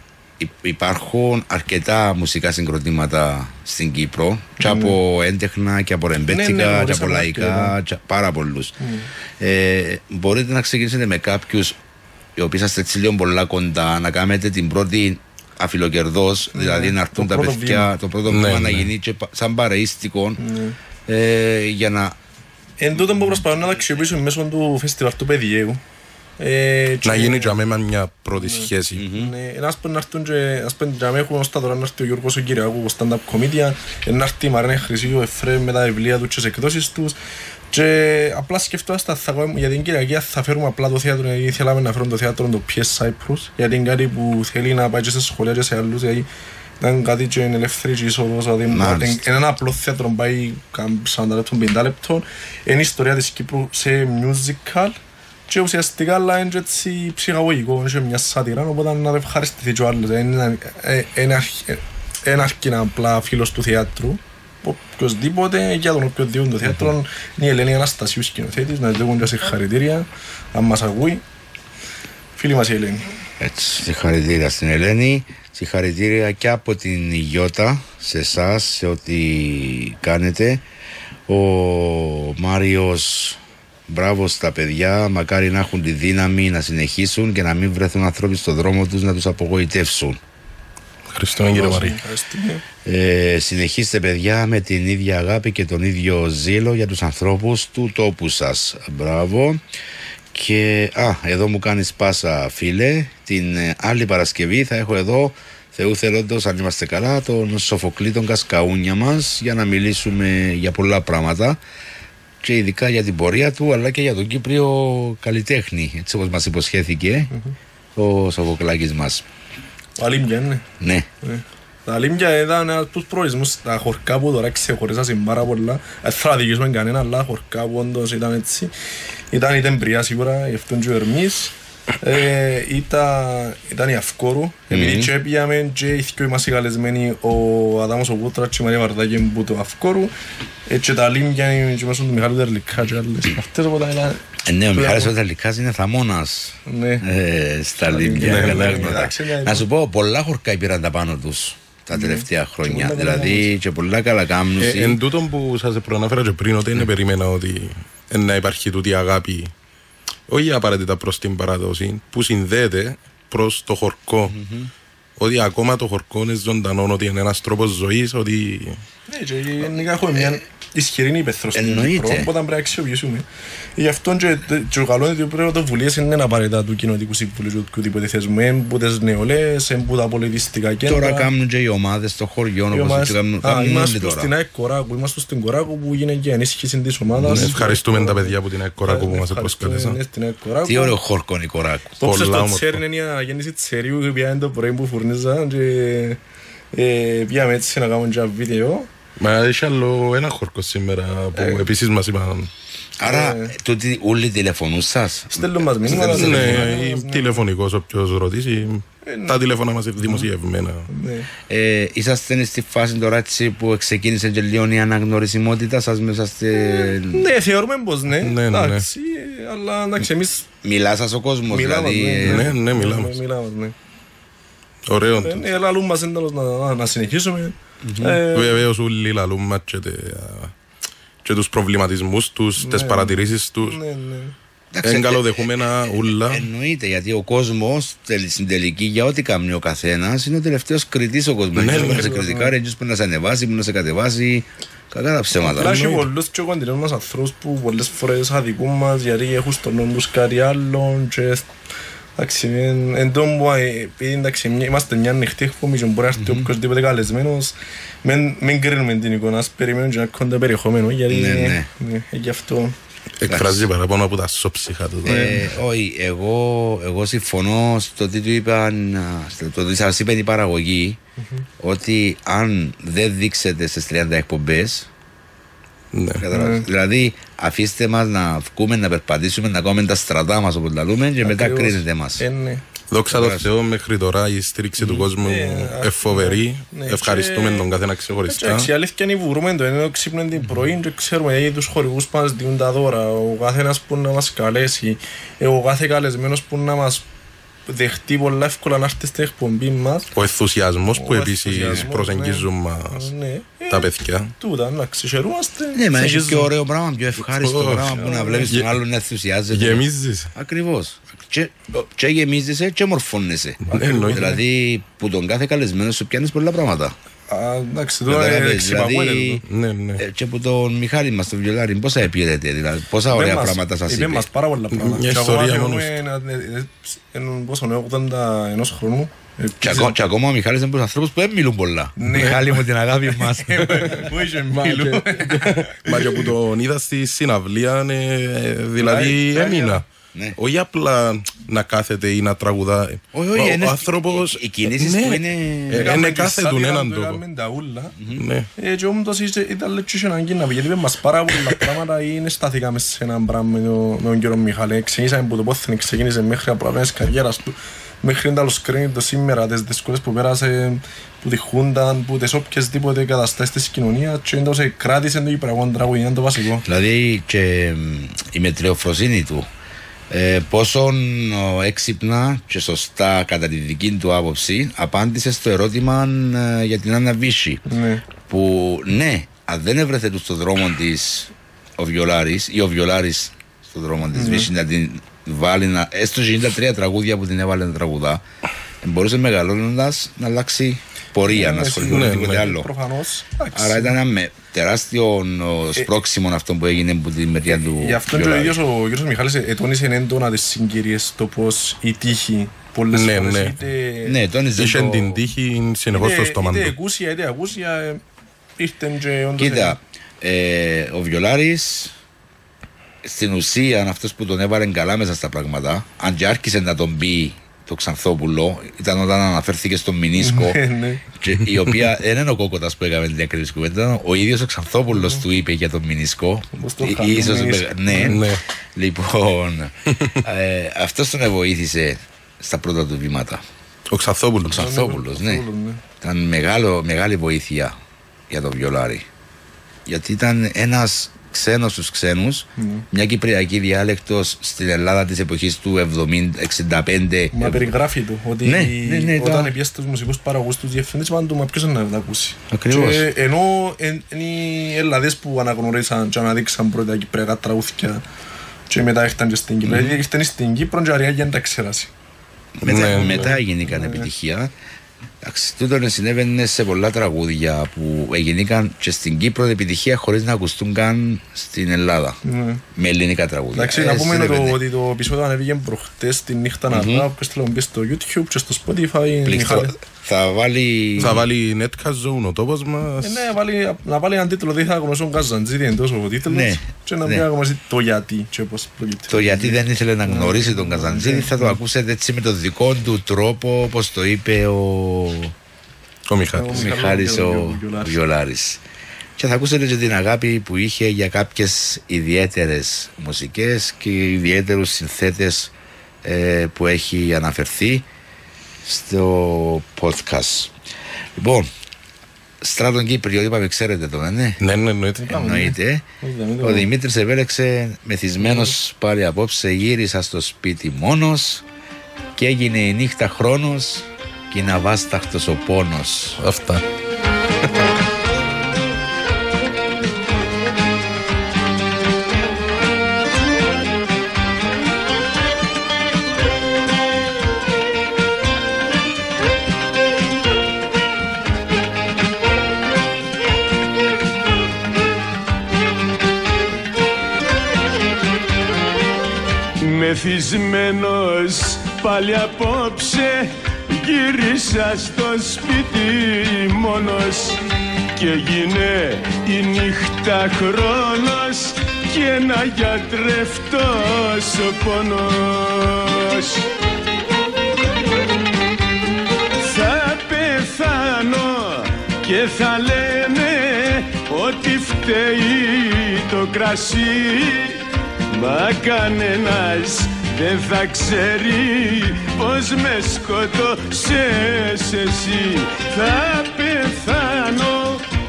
Υπάρχουν αρκετά μουσικά συγκροτήματα στην Κύπρο και από έντεχνα και από ρεμπέτσικα και από λαϊκά, πάρα πολλούς. Μπορείτε να ξεκινήσετε με κάποιους οι οποίοι είστε έτσι λίγο πολλά κοντά, να κάνετε την πρώτη αφιλοκερδός, δηλαδή να έρθουν τα παιδιά, το πρώτο βήμα να γίνει και σαν παρεΐστικο για να... Εν τότε που προσπαθούμε να τα αξιοποιήσουμε μέσω του φεστιβάλ του Παιδιαίου. Να γίνει και αμέμα μια πρώτη σχέση. Ας πούμε να έρθουν και ας πούμε να έχουμε ως τα τώρα να έρθει ο Γιώργος ο Κυριακού, ο stand-up comedian, να έρθει η Μαρένα Χρυσίου, ο Εφραίμ με τα βιβλία του και τις εκδόσεις τους. Και απλά σκεφτόμαστε για την Κυριακή θα φέρουμε απλά το θέατρο, γιατί θέλαμε να φέρουμε το θέατρο το PS Cyprus, γιατί είναι κάτι που θέλει να πάει και σε σχολεία και σε άλλους, γιατί ήταν κάτι και είναι ελεύθερη και είσοδος, δηλαδή είναι ένα απλό θέατρο, πάει 40 λεπτών, 50 λεπτών, είναι η ιστορία της Κύπρου σε musical και ουσιαστικά αλλά είναι έτσι ψυχαγωγικό, είναι μια σάτυρα, οπότε να ευχαριστηθεί και ο άλλος, είναι αρκεί απλά φίλος του θεάτρου. Οποιοςδήποτε για τον οποιοδήποτε το θέατρο είναι η Ελένη Αναστασίου σκηνοθέτης, να δούμε και συγχαρητήρια αν μας ακούει, φίλη μας η Ελένη. Έτσι, συγχαρητήρια στην Ελένη, συγχαρητήρια και από την Γιώτα σε εσάς, σε ό,τι κάνετε. Ο Μάριος, μπράβο στα παιδιά, μακάρι να έχουν τη δύναμη να συνεχίσουν και να μην βρεθούν ανθρώποι στον δρόμο τους να τους απογοητεύσουν. Ευχαριστούμε κύριε Μαρή. Συνεχίστε παιδιά με την ίδια αγάπη και τον ίδιο ζήλο για τους ανθρώπους του τόπου σας. Μπράβο. Και εδώ μου κάνεις πάσα φίλε. Την άλλη Παρασκευή θα έχω εδώ, Θεού θελώντος, αν είμαστε καλά, τον Σοφοκλή τον Κασκαούνια μας, για να μιλήσουμε για πολλά πράγματα και ειδικά για την πορεία του, αλλά και για τον Κύπριο καλλιτέχνη, έτσι όπως μας υποσχέθηκε ο Σοφοκλάκης μας. Ο Αλίμια είναι. Ναι. Τα Αλίμια ήταν ένας από τους προορισμούς, τα χωρικά που τώρα ξεχωρίσαν πάρα πολλά. Δεν θα δικήσουμε κανένα, αλλά χωρικά που όντως ήταν έτσι. Ήταν η Τεμπριά σίγουρα, η Ευτόν και ο Ερμής. Ήταν η Αυκόρου, επειδή και έπιαμε και οι δυο είμαστε καλεσμένοι, ο Αδάμος ο Βούτρας και η Μαρία Βαρδάκη που το Αυκόρου, και τα Αλίμια είναι και μέσα του Μιχάλη Τερλικά και άλλες. Αυτές οπότε ήταν... Ναι, ο Μιχάλης ο Τερλικάς είναι θαμώνας στα Αλίμια. Να σου πω, πολλά χορκά πήραν τα πάνω τους τα τελευταία χρόνια, δηλαδή και πολλά καλά κάμνους. Εν τούτον που σας προαναφέρα και πριν, ότι δεν περίμενα ότι να υπάρχει τούτη αγάπη, όχι απαραίτητα προς την παράδοση, που συνδέεται προς το χορκό. Ότι ακόμα το χορκό είναι ζωντανό, ότι είναι ένας τρόπος ζωής, ότι... Ναι, και γενικά έχουμε μια ισχυρή υπαίθρο στην Κύπρο, οπότε πρέπει να αξιοποιήσουμε. Γι' αυτό και το καλό είναι ότι οι πρωτοβουλίες είναι απαραίτητα του Κοινοτικού Συμβουλίου και οτιδήποτε θεσμού, εμπού τις νεολαίες, εμπού τα πολιτιστικά κέντρα. Τώρα κάνουν και οι ομάδες στο χωριό, όπως κάνουν είμαστε στην ΑΕΚ Κοράκου, είμαστε στην Κοράκου που γίνεται και ενίσχυση της ομάδας. Ευχαριστούμε τα παιδιά από την ΑΕΚ Κοράκου που μας προσκάλεσαν. Τι ωραίο χορκό είναι η Κοράκου. Το στο τσέρι είναι η γέννηση τσερίου, η οποία είναι το πρωί που φουρνίζα και πήγαμε έτσι να κάνουμε ένα βίντεο. Μα έχει άλλο ένα χορκό σήμερα που επίσης μας είπαν. Άρα, τούτοι όλοι τηλεφωνούν σας. Στέλνουν μας μήνυμα. Ναι, τηλεφωνικός όποιος ρωτήσει. Τα τηλέφωνα μας δημοσιευμένα. Είσαστε στη φάση τώρα έτσι που ξεκίνησε και λίγο η αναγνωρισιμότητα σας μέσα στη... Ναι, θεωρούμε πως ναι. Εντάξει, αλλά εντάξει εμείς... Μιλά σας ο κόσμος δηλαδή. Ναι, μιλάμε. Ωραίο. Λαλούν μας ένταλος να συνεχίσουμε. Βεβαίως όλοι λαλούν μας και τους προβληματισμούς τους, τις παρατηρήσεις τους. Είναι καλοδεχούμενα ούλα. Εννοείται, γιατί ο κόσμος στην τελική για ό,τι κάνει ο καθένας είναι ο τελευταίος κριτής ο κόσμος. Δεν μπορεί να σε κριτικάρει, έτσι που να σε ανεβάσει, που να σε κατεβάσει. Κακά τα ψέματα. Έχει πολλούς και κοντινούς μας ανθρώπους που πολλές φορές αδικούν μας γιατί έχουν στον νόμο τους κάτι άλλον. Εν τω που είμαστε μια ανοιχτή εκπομπή και μπορεί να έρθει οποιοσδήποτε καλεσμένος, μην κρίνουμε την εικόνα, ας περιμένουμε και να κόντα περιεχόμενο, γιατί γι' αυτό... Εκφράζει παραπάνω από τα σώψυχα του. Όχι, εγώ συμφωνώ στο τι του είπαν, το ότι σας είπε η παραγωγή, ότι αν δεν δείξετε στις 30 εκπομπές, δηλαδή αφήστε μας να βγούμε, να περπατήσουμε, να κάνουμε τα στρατά μας όπως τα λέμε και μετά κρίνετε μας. Δόξα τω Θεώ, μέχρι τώρα η στήριξη του κόσμου είναι φοβερή. Ευχαριστούμε τον καθένα ξεχωριστά. Η αλήθεια είναι που βρούμε το ενώ ξύπνουμε την πρωί και ξέρουμε γιατί τους χορηγούς που μας δίνουν τα δώρα, ο καθένας που να μας καλέσει, ο κάθε καλεσμένος που να μας δεχτεί πολλά εύκολα να έρθει στην εκπομπή μας. Ο ενθουσιασμός που επίσης προσεγγίζουν μας τα παιδιά. Τούτα, να ξεχαιρούμαστε. Ναι, μα έχει και ωραίο πράγμα, πιο ευχάριστο πράγμα που να βλέπεις τον άλλον να ενθουσιάζεται. Γεμίζεις. Ακριβώς. Και γεμίζεσαι και μορφώνεσαι. Δηλαδή που τον κάθε καλεσμένο σου πιάνεις πολλά πράγματα. Εντάξει, τώρα δηλαδή, και από τον Μιχάλη μας, τον Βιολάρη, πόσα επιέδεται, δηλαδή, πόσα ωραία πράγματα σας είπε. Είπε μας πάρα πολλά πράγματα. Μια ιστορία μόνος. Πόσο είναι, 81 χρονού. Και ακόμα ο Μιχάλης είναι από τους ανθρώπους που δεν μιλούν πολλά. Μιχάλη μου την αγάπη μας. Μα και που τον είδα στη συναυλία, δηλαδή έμεινα. Όχι απλά να κάθεται ή να τραγουδάει. Ο άνθρωπος. Οι κινήσεις του είναι κάθε του έναν τόπο. Έτσι όμως ήταν λέτσι έναν κίνημα, γιατί είπαμε μας πάρα πολλά πράγματα ή είναι σταθήκαμε σε έναν πράγμα με τον κύριο Μιχάλη. Ξεκίνησαμε που το πόθεν ξεκίνησε μέχρι από τις καριέρας του, μέχρι να το σκρίνει το σήμερα, τις δυσκολίες που πέρασε, που τη χούνταν, που τις οποιασδήποτε καταστάσεις της κοινωνίας και έντως κράτησε το υπραγόν τραγουδί, είναι το βασικό. Δηλαδή και η μετριοφροσύνη του. Πόσο έξυπνα και σωστά κατά τη δική του άποψη απάντησε στο ερώτημα για την Άννα Βύση. Που ναι, αν δεν έβρεθε του στον δρόμο της ο Βιολάρης ή ο Βιολάρης στον δρόμο της Βύση να την βάλει, έστω 93 τραγούδια που την έβαλε να τραγουδά, μπορούσε μεγαλώνοντας να αλλάξει πορεία, να ασχοληθεί με τίποτε άλλο. Άρα ήταν ένα τεράστιο σπρώξιμο αυτό που έγινε από τη μεριά του. Γι' αυτό και ο ίδιος ο κ. Μιχάλης ετώνησε έντονα τις συγκυρίες, το πως η τύχη πολλές φορές είχε την τύχη συνεχώς στο στόμα του. Είτε εκούσια είτε ακούσια ήρθεν και όντως. Κοίτα, ο Βιολάρης στην ουσία αυτός που τον έβαλε καλά μέσα στα πράγματα, αν και άρχισε να τον πει το Ξανθόπουλο, ήταν όταν αναφέρθηκε στον Μινίσκο, η οποία δεν είναι ο Κόκοτας που έκαμε την ακριβή κουβέντα, ο ίδιος ο Ξανθόπουλος του είπε για τον Μινίσκο. Ναι, λοιπόν, αυτός τον βοήθησε στα πρώτα του βήματα. Ο Ξανθόπουλος. Ο Ξανθόπουλος, ναι. Ήταν μεγάλη βοήθεια για τον Βιολάρη. Γιατί ήταν ένας ξένος στους ξένους, μια κυπριακή διάλεκτος στην Ελλάδα της εποχής του 70-65. Μα περιγράφει του ότι όταν πιάσει τους μουσικούς παραγωγούς τους διευθυντές είπαν του μα ποιος να τα ακούσει. Ακριβώς. Ενώ είναι οι Ελλάδες που αναγνωρίσαν και αναδείξαν πρώτα κυπριακά τραγούθια και μετά ήρθαν και στην Κύπρο. Γιατί ήρθαν στην Κύπρο και αριά για να τα ξέρασαι. Μετά έγινηκαν επιτυχία. Τούτο συνέβαινε σε πολλά τραγούδια που έγιναν και στην Κύπρο επιτυχία χωρίς να ακουστούν καν στην Ελλάδα. Με ελληνικά τραγούδια. Εντάξει, να πούμε ότι το επεισόδιο ανέβηκε προχτές τη νύχτα να δω, που έστειλα μπει στο YouTube και στο Spotify. Θα βάλει Netcast Zone ο τόπος μας. Ναι, να βάλει έναν τίτλο, δεν θα ακομασόν Καζαντζίδη εντός ο τίτλος και να πει ακομασί το γιατί και πώς προκύπτει. Το γιατί δεν ήθελε να γνωρίσει τον Καζαντζίδη θα το ακούσετε έτσι με τον δικό του τρόπο, όπως το είπε ο Μιχάλης ο Βιολάρης. Και θα ακούσετε και την αγάπη που είχε για κάποιες ιδιαίτερες μουσικές και ιδιαίτερους συνθέτες που έχει αναφερθεί στο podcast. Λοιπόν, Στράτον Κύπριο, είπαμε, ξέρετε το, ναι? Ναι, εννοείται. Ο Δημήτρης επέλεξε μεθυσμένος πάλι απόψε, γύρισα στο σπίτι μόνος και έγινε η νύχτα χρόνος και είναι αβάσταχτος ο πόνος. Αυτά. Μεθυσμένος πάλι απόψε γύρισα στο σπίτι μόνος και έγινε η νύχτα χρόνος και να γιατρευτός ο πόνος. Θα πεθάνω και θα λένε ότι φταίει το κρασί, μα κανένας δεν θα ξέρει πως με σκοτώσες εσύ. Θα πεθάνω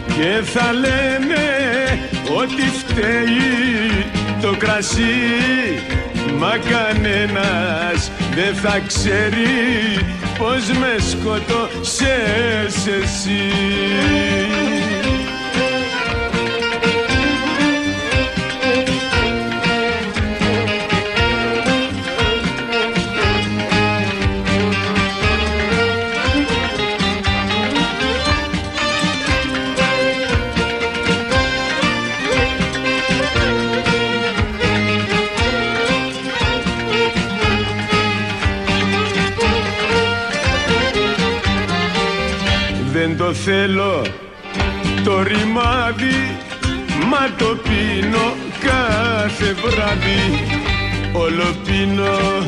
και θα λένε ότι φταίει το κρασί, μα κανένας δεν θα ξέρει πως με σκοτώσες εσύ. Δεν το θέλω το ρημάδι, μα το πίνω κάθε βράδυ. Όλο πίνω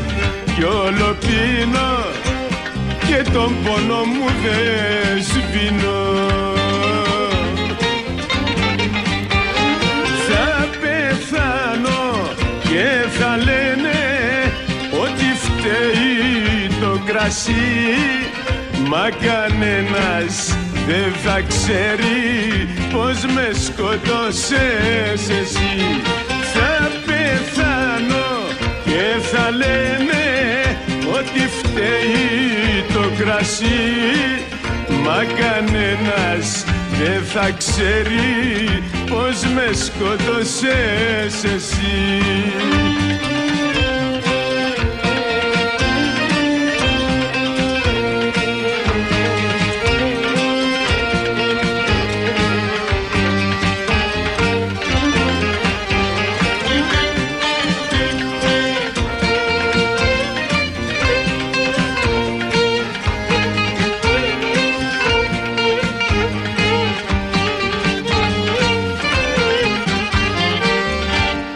κι όλο πίνω και τον πόνο μου δεν σβήνω. Θα πεθάνω και θα λένε ότι φταίει το κρασί, μα κανένας δεν θα ξέρει πως με σκοτώσες εσύ. Θα πεθάνω και θα λένε ότι φταίει το κρασί, μα κανένας δεν θα ξέρει πως με σκοτώσες εσύ.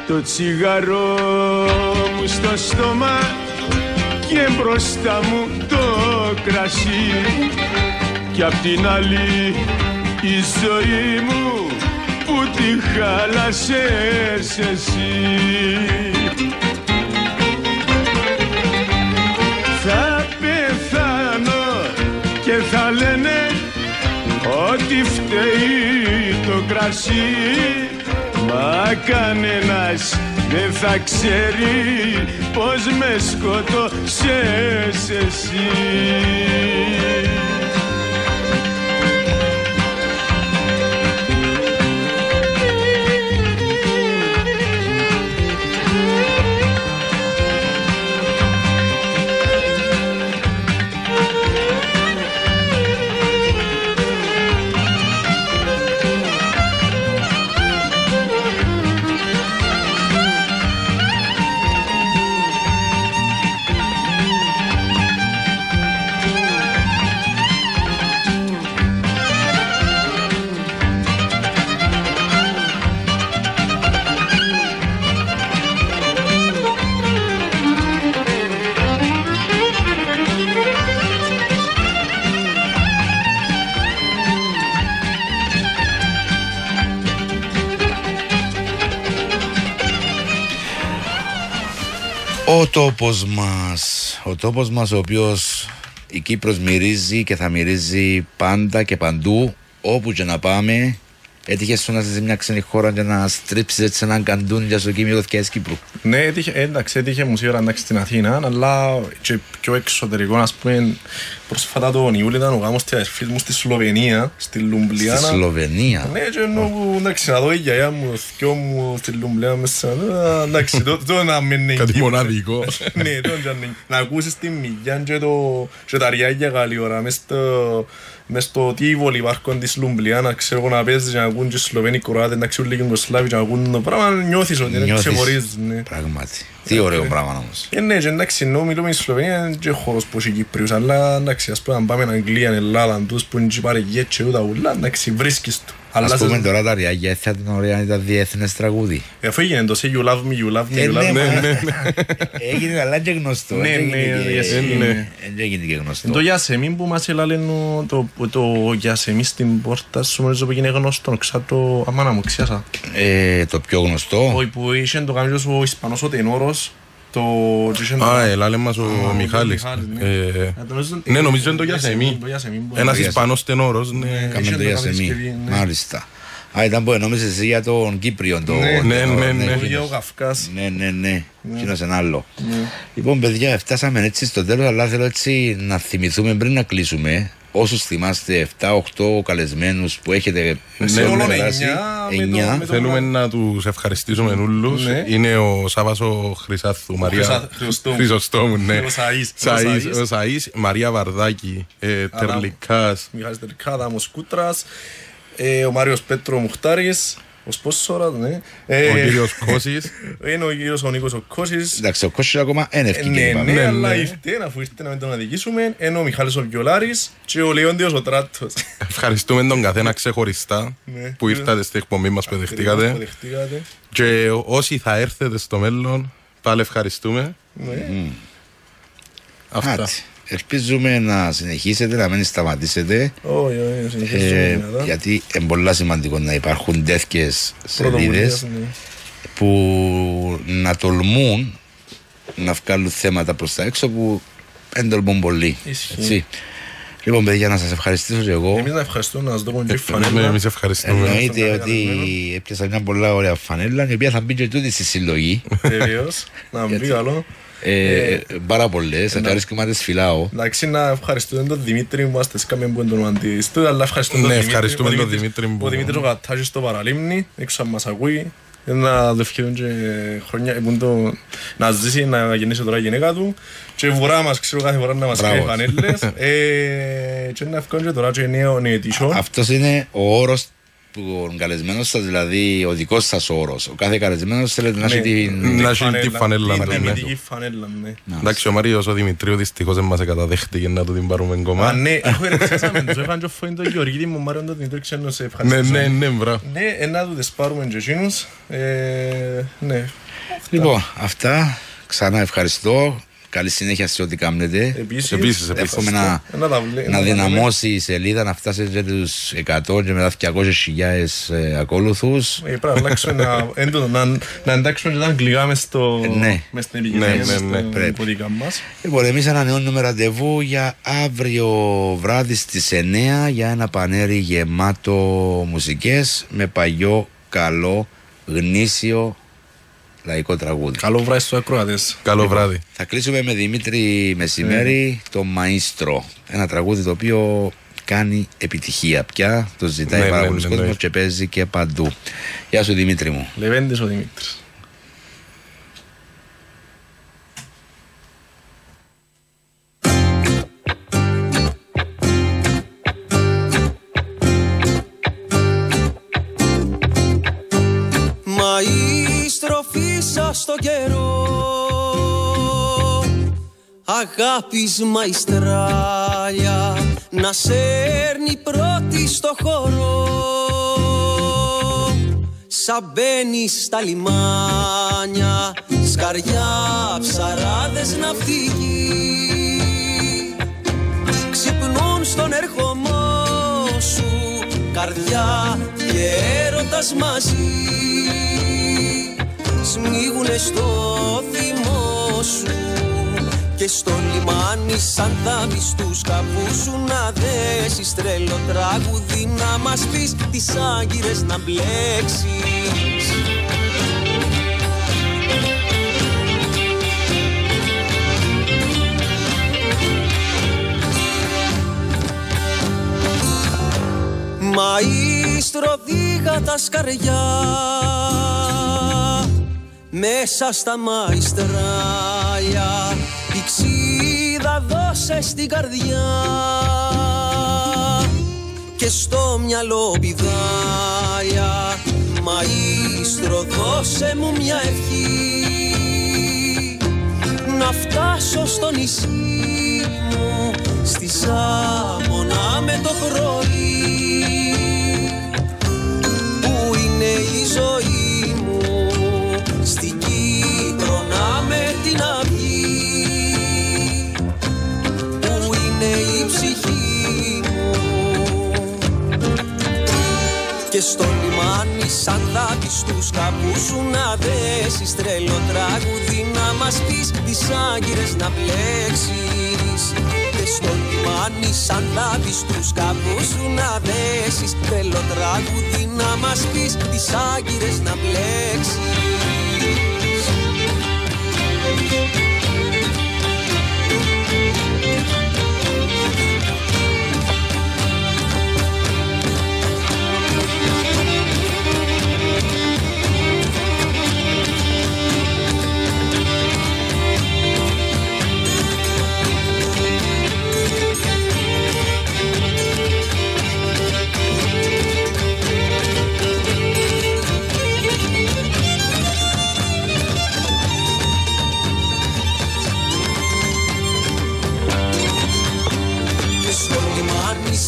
Το τσιγαρό μου στο στόμα και μπροστά μου το κρασί, κι απ' την άλλη η ζωή μου που τη χάλασες εσύ. Θα πεθάνω και θα λένε ότι φταίει το κρασί, μα κανένας δεν θα ξέρει πως με σκοτώσες εσύ. Ο τόπος μας ο οποίος η Κύπρος μυρίζει και θα μυρίζει πάντα και παντού, όπου και να πάμε. Έτυχε σου να είσαι σε μια ξένη χώρα και να στρίψεις έτσι έναν καντούν για στο Κείμενο της Κύπρου? Ναι, έτυχε μου σίγουρα στην Αθήνα, αλλά και πιο εξωτερικό, ας πούμε, πρόσφατα τον Ιούλιο ήταν ο γάμος της αδερφής μου στη Σλοβενία, στη Λουμπλιάνα. Στη Σλοβενία? Ναι, και εντάξει, να δω η γιαγιά μου, ο θκιό μου στη Λουμπλιάνα μέσα, εντάξει, τότε να μένει κάτι μοναδικό. Ναι, να ακούσεις τη μηγιά και τα ριάγια καλή ώρα, μες στο Τίβολι υπάρχον της Λουμπλιάνα, ξέρω εγώ να παίζεις και να ακούν και Σλοβένοι Κροάτες, εντάξει όλοι Ιουγκοσλάβοι και να ακούν το πράγμα, νιώθεις ότι είναι ξεχωρίζεις. Πράγματι. Τι ωραίο πράγμα όμως. Ναι, και εντάξει, ενώ μιλούμε στη Σλοβενία είναι και χώρος πως οι Κύπριους, αλλά εντάξει, ας πούμε, αν πάμε Αγγλία, Ελλάδα, τους που είναι και παρεγγίες και ούτα ούλα, εντάξει, βρίσκεις το. Ας πούμε τώρα τα ριάγια θα ήταν ωραία, ήταν διεθνές τραγούδι. Αφού έγινε το say you love me, you love me, you love me. Έγινε αλλά και γνωστό. Ναι, έγινε και γνωστό. Το Γιασεμίν που μας έλαλε το Γιασεμίν στην πόρτα σου, νομίζω που έγινε γνωστό, ξέρω το αμάνα μου, ξιάσα. Το πιο γνωστό. Όχι, που είχε το καμίος ο Ισπανός ο τενόρος. Έλαλε μας ο Μιχάλης. Ναι, νομίζω είναι το Γιασεμί. Ένας Ισπανός τενόρος. Κάμε το Γιασεμί, μάλιστα. Ήταν που νόμιζες εσύ για τον Κύπριο. Ναι. Ο Καυκάς. Ναι. Κοινός ένα άλλο. Λοιπόν, παιδιά, φτάσαμε έτσι στο τέλος, αλλά θέλω έτσι να θυμηθούμε πριν να κλείσουμε. Όσους θυμάστε 7-8 καλεσμένους που έχετε περάσει, 9. Θέλουμε να τους ευχαριστήσουμε όλους. Είναι ο Σάββας ο Χρυσάθου, Μαρία Χρυσοστόμου, ο Σαΐς, Μαρία Βαρδάκη, Τερλικάς, Μιχάλης Τερλικά, Αδάμος Κούτρας, ο Μάριος Πέτρο Μουχτάρης, ο Σπόσορας, ναι. Ο κύριος Κώσης. Είναι ο κύριος ο Νίκος ο Κώσης. Εντάξει, ο Κώσης ακόμα είναι ευκαιρία. Ναι, αλλά ήρθε, αφού ήρθε να μην τον αδικήσουμε, είναι ο Μιχάλης ο Βιολάρης και ο Λεόντιος ο Τράτος. Ευχαριστούμε τον καθένα ξεχωριστά που ήρθατε στην εκπομπή μας που δεχτήκατε. Και όσοι θα έρθετε στο μέλλον, πάλι ευχαριστούμε. Αυτά. Ελπίζουμε να συνεχίσετε, να μην σταματήσετε. Γιατί είναι πολύ σημαντικό να υπάρχουν τέτοιες σελίδες που να τολμούν να βγάλουν θέματα προς τα έξω που δεν τολμούν πολύ. Λοιπόν, παιδιά, να σας ευχαριστήσω και εγώ. Εμείς να ευχαριστούμε, να σας δώσουμε και φανέλα. Εμείς ευχαριστούμε. Εννοείται ότι έπιασα μια πολλά ωραία φανέλα, η οποία θα μπει και τούτη στη συλλογή. Βεβαίως, να μπει καλό. Πάρα πολλές, ευχαριστούμε να τις φυλάω. Εντάξει, να ευχαριστούμε τον Δημήτρη που μας τεσκάμε που είναι τον αντιστού, αλλά ευχαριστούμε τον Δημήτρη που ο Δημήτρης ο Κατάζης στο Παραλίμνη, έξω αν μας ακούει. Να το ευχαριστούμε και χρόνια να ζήσει, να γεννήσει τώρα η γυναίκα του και βουρά μας, ξέρω κάθε φορά να μας κάνει φανέλες και να ευχαριστούμε τώρα και νέο edition. Αυτός είναι ο όρος του καλεσμένου σας, δηλαδή ο δικός σας όρος. Ο κάθε καλεσμένος θέλετε να έχει την φανέλα. Εντάξει, ο Μάριος ο Δημητρίου δυστυχώς δεν μας καταδέχτηκε να του την πάρουμε κομμά. Ναι, έχω ερευνήσαμε τους, έφαγαν και φόην τον Γεωργίτη μου, Μάριον τον Δημητρίου και να σε ευχαριστήσω. Ναι, μπράβο. Ναι, να του τις πάρουμε και εκείνους. Ναι. Λοιπόν, αυτά, ξανά ευχαριστώ. Καλή συνέχεια σε ό,τι κάνετε. Επίσης. Εύχομαι να δυναμώσει η σελίδα, να φτάσει και τους 100 και μετά 200.000 ακόλουθους. Πρέπει να εντάξουμε και τα αγγλικά μες στην επικοινωνία μας. Λοιπόν, εμείς ανανεώνουμε ραντεβού για αύριο βράδυ στις 9 για ένα πανέρι γεμάτο μουσικές με παλιό, καλό, γνήσιο λαϊκό τραγούδι. Καλό βράδυ στους ακροατές. Καλό βράδυ. Θα κλείσουμε με Δημήτρη Μεσημέρη, το Μαΐστρο. Ένα τραγούδι το οποίο κάνει επιτυχία πια. Το ζητάει πάρα πολλοί κόσμος και παίζει και παντού. Γεια σου Δημήτρη μου. Λεβέντης ο Δημήτρης. Μαΐστροφήσα στο καιρό αγάπης μαϊστράλια να σέρνει πρώτη στο χώρο σαν μπαίνεις στα λιμάνια σκαριά ψαράδες ναυτικοί ξυπνούν στον ερχομό σου καρδιά και έρωτας μαζί σμίγουνε στο θυμό σου Και στο λιμάνι σαν θα μπεις τους καπούς σου να δέσεις, τρελό τραγούδι να μας πεις, τις άγκυρες να μπλέξεις. Μαΐστρο δίγα τα σκαριά μέσα στα μαϊστράλια, πηξίδα δώσε στην καρδιά και στο μυαλό πηδάλια. Μαΐστρο δώσε μου μια ευχή να φτάσω στο νησί μου, στη Σάμονα με το πρωί, που είναι η ζωή μου, στην Κύπρο να με την αυγή, που είναι η ψυχή μου. Και στο λιμάνι σαν θα πεις τους καπούς σου να δέσεις, τρελό τραγούδι να μας πεις, τις άγκυρες να μπλέξεις. Και στο λιμάνι σαν θα πεις τους καπούς σου να δέσεις, τρελό τραγούδι να μας πεις, τις άγκυρες να μπλέξεις.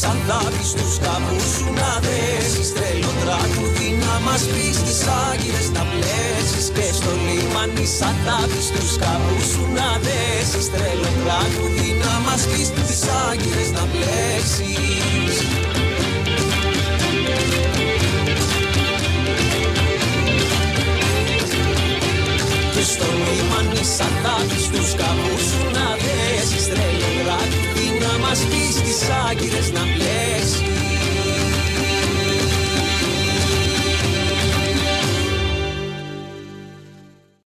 Σαν θα πεις τους καπούς σου να δέσεις, τρελό τραγούδι να μας πεις, τις άγκυρες να μπλέξεις. Και στο λιμάνι σαν θα πεις τους καπούς σου να δέσεις, τρελό τραγούδι να μας πεις, τις άγκυρες να μπλέξεις. Και στο λιμάνι σαν θα πεις τους καπούς σου να δέσεις, τρελό τραγούδι να μας πεις, τις άγκυρες να